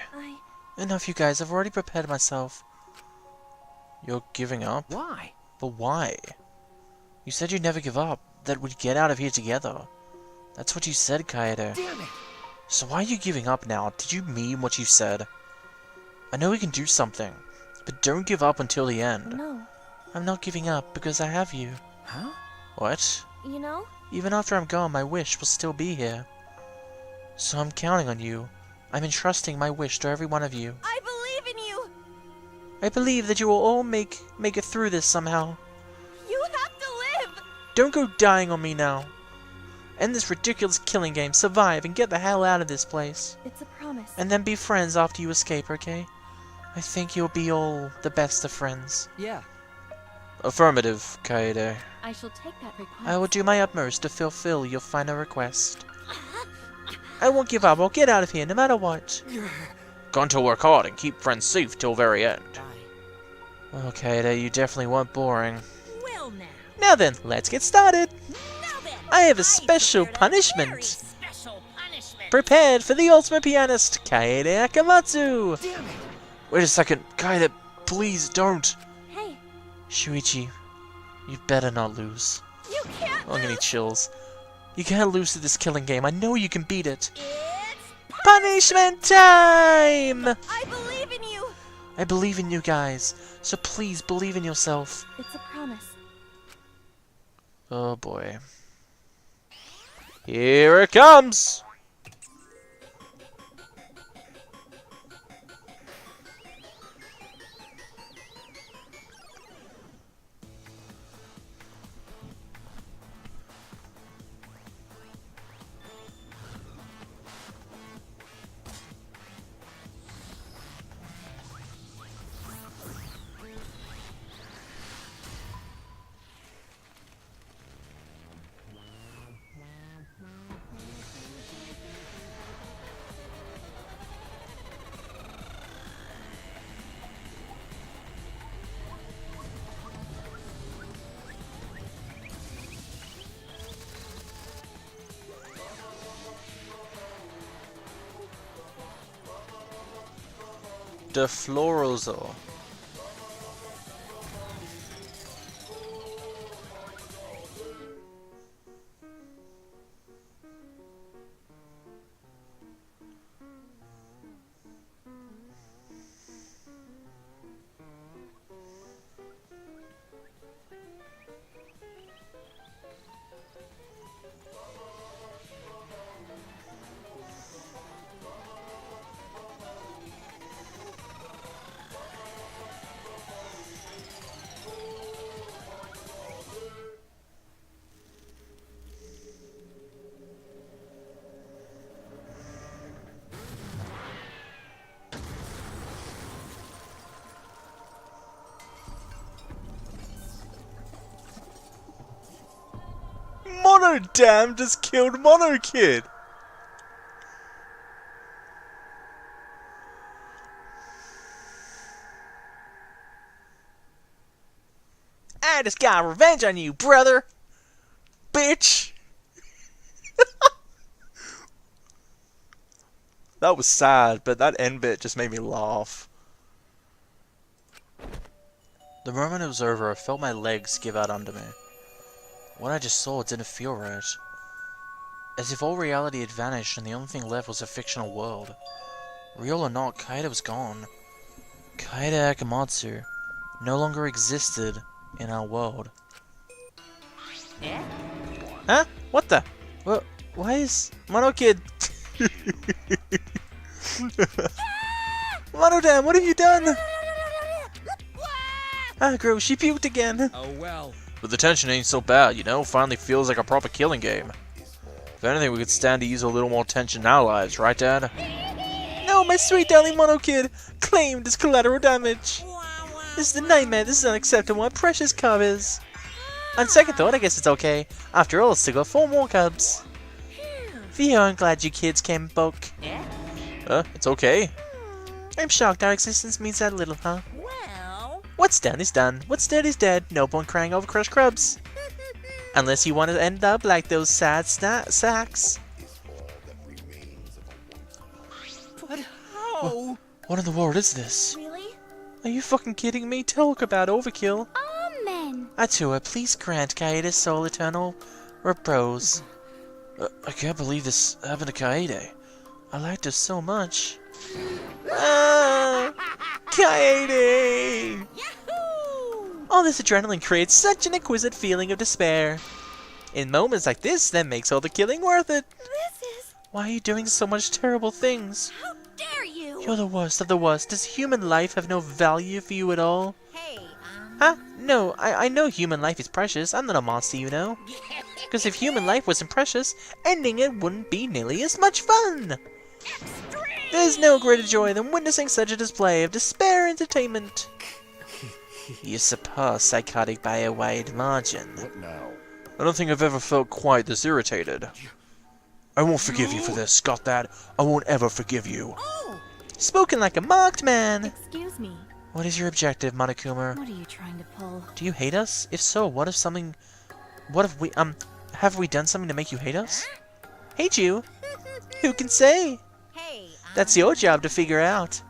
Enough, you guys. I've already prepared myself. You're giving up? Why? But why? You said you'd never give up. That we'd get out of here together. That's what you said, Kaede. Damn it! So why are you giving up now? Did you mean what you said? I know we can do something, but don't give up until the end. No. I'm not giving up because I have you. Huh? What? You know? Even after I'm gone, my wish will still be here. So I'm counting on you. I'm entrusting my wish to every one of you. I believe in you! I believe that you will all make it through this somehow. You have to live! Don't go dying on me now. End this ridiculous killing game, survive, and get the hell out of this place. It's a promise. And then be friends after you escape, okay? I think you'll be all the best of friends. Yeah. Affirmative, Kaede. I shall take that request. I will do my utmost to fulfill your final request. I won't give up, I'll get out of here no matter what. Going to work hard and keep friends safe till very end. Oh, Kaede, you definitely weren't boring. Well now. Now then, let's get started. Now then. I have a special punishment. Special punishment. Prepared for the ultimate pianist, Kaede Akamatsu. Damn it! Wait a second, Kaede, please don't. Hey. Shuichi, you better not lose. You can't I'm getting chills. You can't lose to this killing game. I know you can beat it. It's Punishment time! I believe in you! I believe in you guys, so please believe in yourself. It's a promise. Oh boy. Here it comes! The Florozo. Mono Dam just killed Mono Kid! I just got revenge on you, brother! Bitch! That was sad, but that end bit just made me laugh. The moment it was over, I felt my legs give out under me. What I just saw didn't feel right. As if all reality had vanished and the only thing left was a fictional world. Real or not, Kaede was gone. Kaede Akamatsu no longer existed in our world. Yeah? Huh? What the? What? Why is Mono Kid? Mono Dan, what have you done? Ah, gross, she puked again. Oh well. But the tension ain't so bad, you know? Finally feels like a proper killing game. If anything, we could stand to use a little more tension in our lives, right, Dad? No, my sweet darling Mono Kid! Claimed as collateral damage! This is a nightmare, this is unacceptable, my precious cub is! On second thought, I guess it's okay. After all, I still got 4 more cubs. Theo, I'm glad you kids came back. Yeah? It's okay. I'm shocked our existence means that little, huh? Well... What's done is done. What's dead is dead. No point crying over crushed crubs. Unless you want to end up like those sad sacks. But how? What in the world is this? Really? Are you fucking kidding me? Talk about overkill. Amen. Atua, please grant Kaede's soul eternal repose. I can't believe this happened to Kaede. I liked her so much. Ah, Kaede! Yahoo! All this adrenaline creates such an exquisite feeling of despair. In moments like this, that makes all the killing worth it. This is... Why are you doing so much terrible things? How dare you? You're the worst of the worst. Does human life have no value for you at all? Hey, Huh? No, I know human life is precious. I'm not a monster, you know. Because if human life wasn't precious, ending it wouldn't be nearly as much fun. There's no greater joy than witnessing such a display of despair entertainment. You surpass psychotic by a wide margin. What now? I don't think I've ever felt quite this irritated. I won't forgive you for this, got that? I won't ever forgive you. Spoken like a marked man. Excuse me. What is your objective, Monokuma? What are you trying to pull? Do you hate us? If so, what if something... What if we, have we done something to make you hate us? Hate you? Who can say? Hey, That's your job to figure out.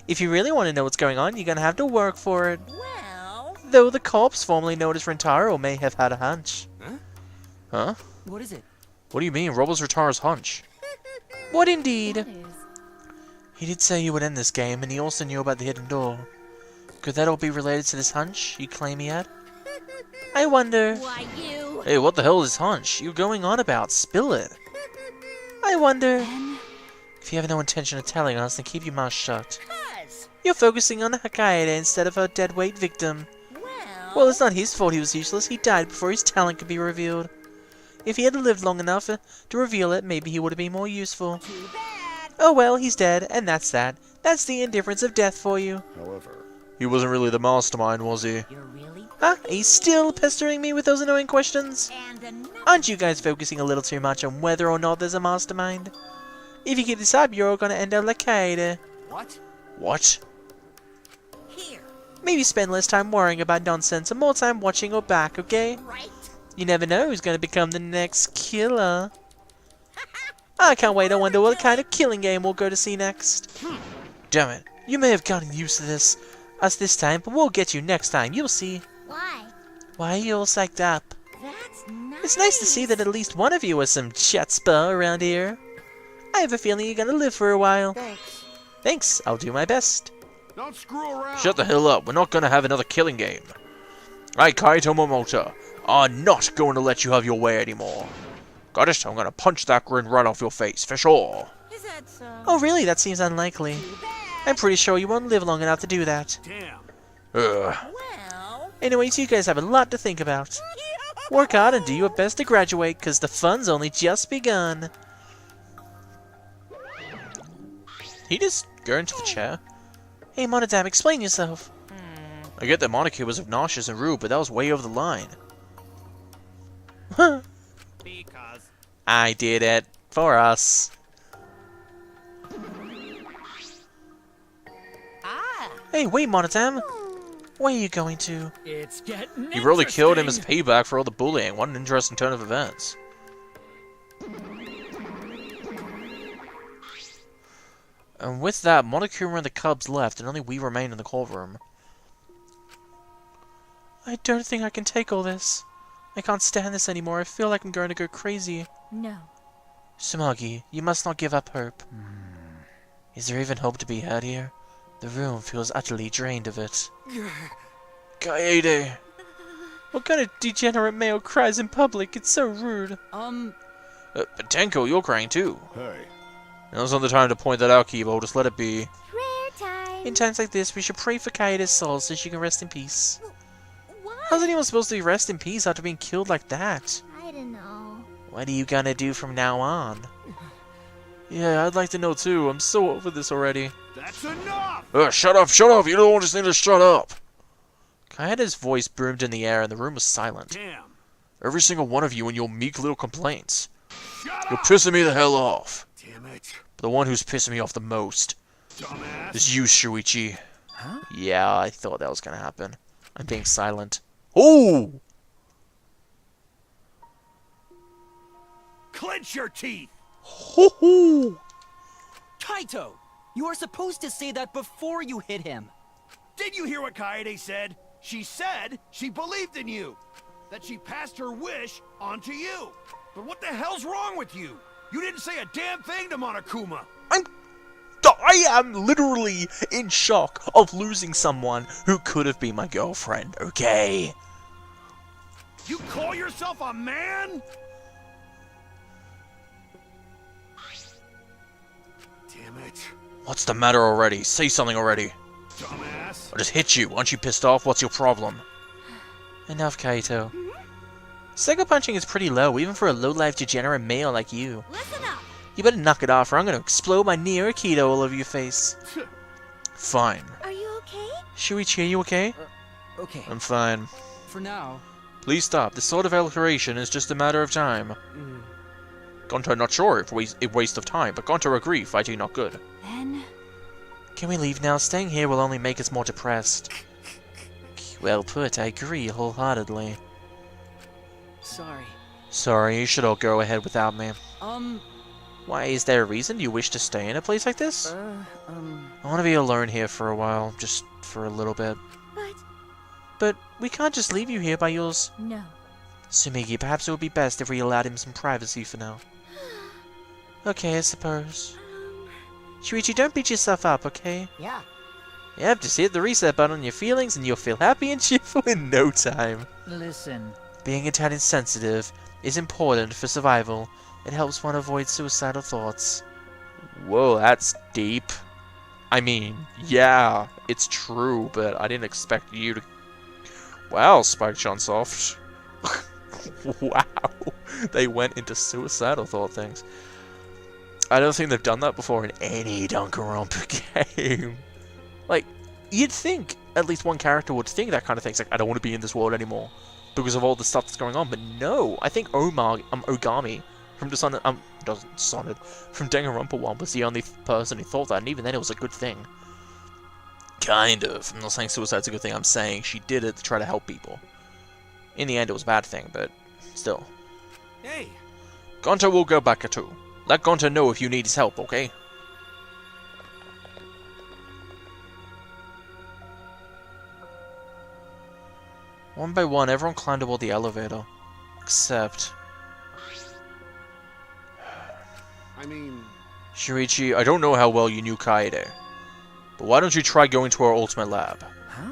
If you really want to know what's going on, you're gonna have to work for it. Well... Though the corpse formerly known as Rentaro may have had a hunch. Huh? What is it? What do you mean? What was Rentaro's hunch? What indeed? What is? He did say you would end this game, and he also knew about the hidden door. Could that all be related to this hunch you claim he had? I wonder... Why, you... Hey, what the hell is this hunch you're going on about? Spill it. I wonder... Ben? If you have no intention of telling us, then keep your mouth shut. Cuz... You're focusing on Kaede instead of her deadweight victim. Well, it's not his fault he was useless. He died before his talent could be revealed. If he had lived long enough to reveal it, maybe he would have been more useful. Too bad. Oh well, he's dead, and that's that. That's the indifference of death for you. However, He wasn't really the mastermind, was he? You're really... Huh? He's still pestering me with those annoying questions? And another... Aren't you guys focusing a little too much on whether or not there's a mastermind? If you keep this up, you're all gonna end up like Kaede. What? What? Here, Maybe spend less time worrying about nonsense and more time watching your back, okay? right? You never know who's gonna become the next killer. I can't wait, I wonder what kind of killing game we'll go to see next. Damn it, you may have gotten used to us this time, but we'll get you next time, you'll see. Why? Why are you all psyched up? That's nice. It's nice to see that at least one of you has some chutzpah around here. I have a feeling you're gonna live for a while. Thanks. Thanks, I'll do my best. Don't screw around. Shut the hell up, we're not gonna have another killing game. I, Kaito Momota, are not going to let you have your way anymore. Got it? I'm gonna punch that grin right off your face, for sure. Is that so? Oh really? That seems unlikely. Too bad. I'm pretty sure you won't live long enough to do that. Damn. Ugh. Well... Anyways, you guys have a lot to think about. Work hard and do your best to graduate, cause the fun's only just begun. He just go into the chair. Hey Monodam, explain yourself. I get that Monica was obnoxious and rude, but that was way over the line. Because... I did it. For us. Ah! Hey, wait, Monodam. Where are you going to? It's getting You really killed him as interesting. payback for all the bullying. What an interesting turn of events. And with that, Monokuma and the Cubs left, and only we remain in the courtroom. I don't think I can take all this. I can't stand this anymore. I feel like I'm going to go crazy. No. Sumagi, you must not give up hope. Is there even hope to be had here? The room feels utterly drained of it. Kaede! What kind of degenerate male cries in public? It's so rude. But Tenko, you're crying too. Hey. Now's not the time to point that out, Kibo. Just let it be. Prayer time. In times like this, we should pray for Kaede's soul so she can rest in peace. How's anyone supposed to rest in peace after being killed like that? I don't know. What are you gonna do from now on? Yeah, I'd like to know too. I'm so over this already. That's enough! Shut up, shut up! You don't just need to shut up! Kaede's voice boomed in the air and the room was silent. Damn. Every single one of you and your meek little complaints. You're pissing me the hell off. Damn it. But the one who's pissing me off the most Dumbass. is you, Shuichi. Huh? Yeah, I thought that was gonna happen. I'm being silent. Oh! Clench your teeth! Ho ho! Kaito! You are supposed to say that before you hit him. Did you hear what Kaede said? She said she believed in you. That she passed her wish on to you. But what the hell's wrong with you? You didn't say a damn thing to Monokuma. I am literally in shock of losing someone who could have been my girlfriend, okay? You call yourself a man? Damn it. What's the matter already? Say something already. Dumbass. I'll just hit you. Aren't you pissed off? What's your problem? Enough, Kaito. Sucker punching is pretty low, even for a low-life degenerate male like you. Listen up. You better knock it off or I'm gonna explode my Nier Aikido all over your face. Fine. Are you okay? Shuichi, are you okay? Okay. I'm fine. For now. Please stop. This sort of altercation is just a matter of time. Gonto not sure if waste of time, but Gonto agree, fighting not good. Then... Can we leave now? Staying here will only make us more depressed. Well put, I agree wholeheartedly. Sorry. Sorry, you should all go ahead without me. Um... Why, is there a reason you wish to stay in a place like this? I want to be alone here for a while, just for a little bit. But we can't just leave you here by yours. No. Sumigi, perhaps it would be best if we allowed him some privacy for now. Okay, I suppose. Shuichi, don't beat yourself up, okay? Yeah. Yep, just hit the reset button on your feelings and you'll feel happy and cheerful in no time. Listen. Being a tad insensitive is important for survival. It helps one avoid suicidal thoughts. Whoa, that's deep. I mean, yeah, it's true, but I didn't expect you to... Wow, Spike Chunsoft. Wow, they went into suicidal thought things. I don't think they've done that before in any Danganronpa game. Like, you'd think at least one character would think that kind of thing. It's like, I don't want to be in this world anymore because of all the stuff that's going on. But no, I think Ogami from from Danganronpa 1 was the only person who thought that, and even then it was a good thing. Kind of. I'm not saying suicide's a good thing, I'm saying she did it to try to help people. In the end it was a bad thing, but still. Hey! Gonto will go back too. Let Gonto know if you need his help, okay? One by one, everyone climbed aboard the elevator. Except... I mean... Shuichi, I don't know how well you knew Kaede, but why don't you try going to our ultimate lab? Huh?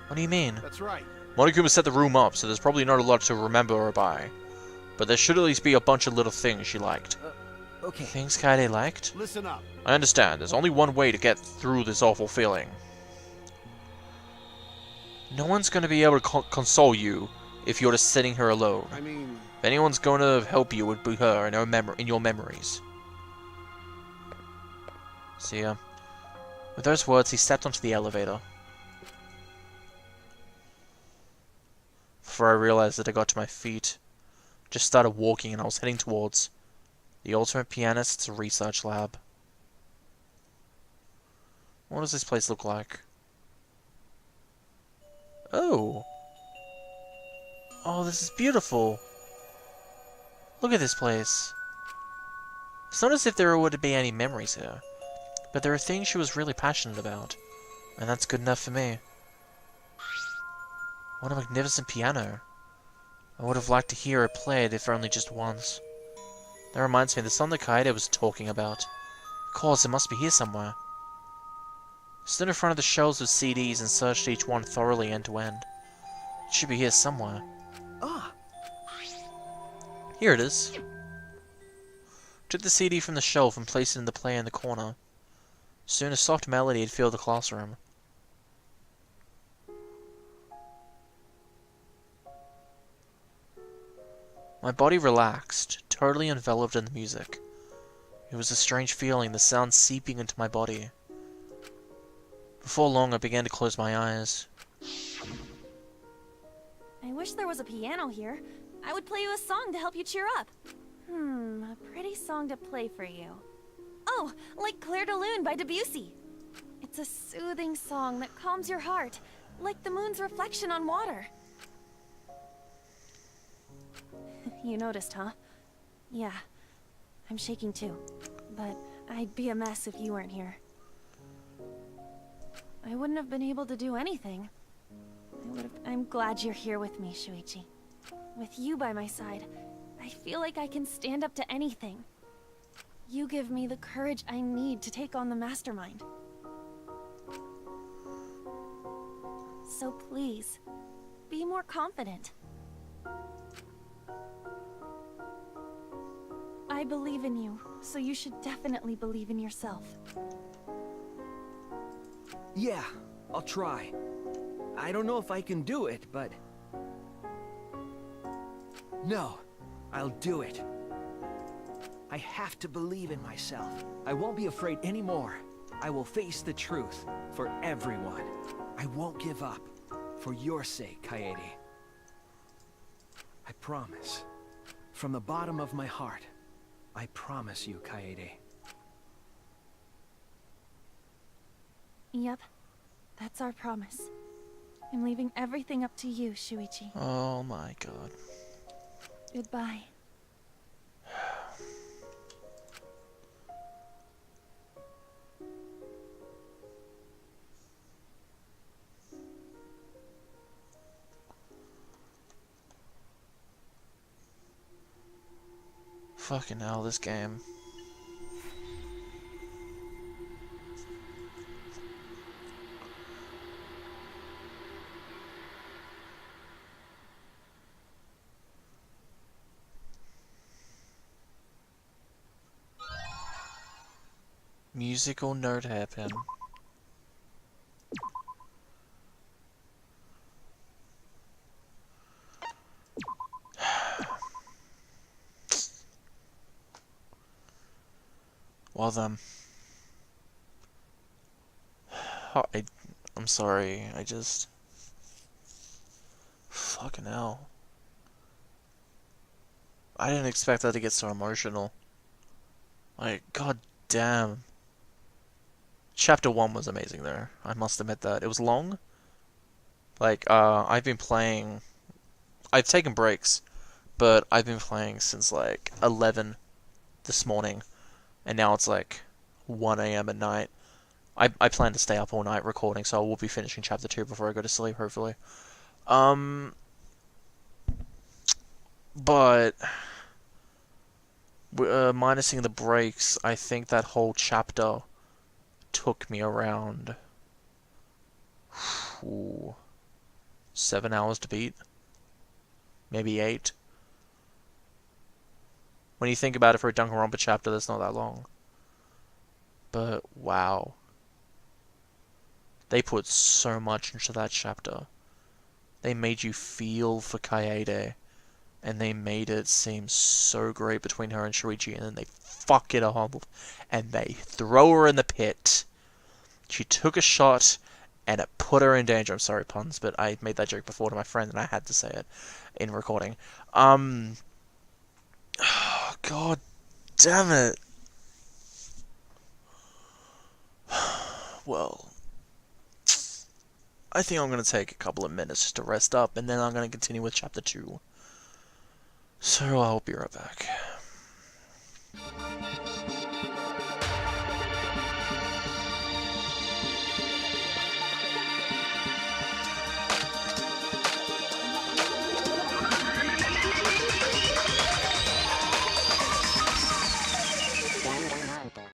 What do you mean? That's right. Monokuma set the room up, so there's probably not a lot to remember or buy. But there should at least be a bunch of little things she liked. Okay. Things Kaede liked? Listen up. I understand, there's only one way to get through this awful feeling. No one's gonna be able to console you if you're just sitting here alone. I mean... If anyone's gonna help you, it would be her in your memories. See ya. With those words, he stepped onto the elevator. Before I realized that I got to my feet, just started walking and I was heading towards the Ultimate Pianist's research lab. What does this place look like? Oh. Oh, this is beautiful. Look at this place. It's not as if there would be any memories here, but there are things she was really passionate about, and that's good enough for me. What a magnificent piano. I would have liked to hear it played, if only just once. That reminds me of the song that Kaede was talking about. Of course, it must be here somewhere. I stood in front of the shelves of CDs and searched each one thoroughly end to end. It should be here somewhere. Ah! Here it is. Took the CD from the shelf and placed it in the player in the corner. Soon a soft melody had filled the classroom. My body relaxed, totally enveloped in the music. It was a strange feeling, the sound seeping into my body. Before long, I began to close my eyes. I wish there was a piano here. I would play you a song to help you cheer up. A pretty song to play for you. Oh, like Clair de Lune by Debussy. It's a soothing song that calms your heart, like the moon's reflection on water. You noticed, huh? Yeah, I'm shaking too. But I'd be a mess if you weren't here. I wouldn't have been able to do anything. I'm glad you're here with me, Shuichi. With you by my side, I feel like I can stand up to anything. You give me the courage I need to take on the Mastermind. So please, be more confident. I believe in you, so you should definitely believe in yourself. Yeah, I'll try. I don't know if I can do it, but... No, I'll do it. I have to believe in myself. I won't be afraid anymore. I will face the truth for everyone. I won't give up. For your sake, Kaede. I promise. From the bottom of my heart, I promise you, Kaede. Yep, that's our promise. I'm leaving everything up to you, Shuichi. Oh my god. Goodbye. Fucking hell, this game. Musical note hairpin. Well then. I'm sorry, I just... Fucking hell. I didn't expect that to get so emotional. Like, god damn. Chapter 1 was amazing there. I must admit that. It was long. Like, I've been playing... I've taken breaks, but I've been playing since, like, 11 this morning. And now it's, like, 1 AM at night. I plan to stay up all night recording, so I will be finishing Chapter 2 before I go to sleep, hopefully. But... minusing the breaks, I think that whole chapter took me around 7 hours to beat, maybe 8. When you think about it, for a Danganronpa chapter, that's not that long. But wow, they put so much into that chapter. They made you feel for Kaede, and they made it seem so great between her and Shuichi, and then they fuck it up, and they throw her in the pit. She took a shot, and it put her in danger. I'm sorry, puns, but I made that joke before to my friend, and I had to say it in recording. God damn it. Well, I think I'm going to take a couple of minutes just to rest up, and then I'm going to continue with Chapter 2. So I'll be right back.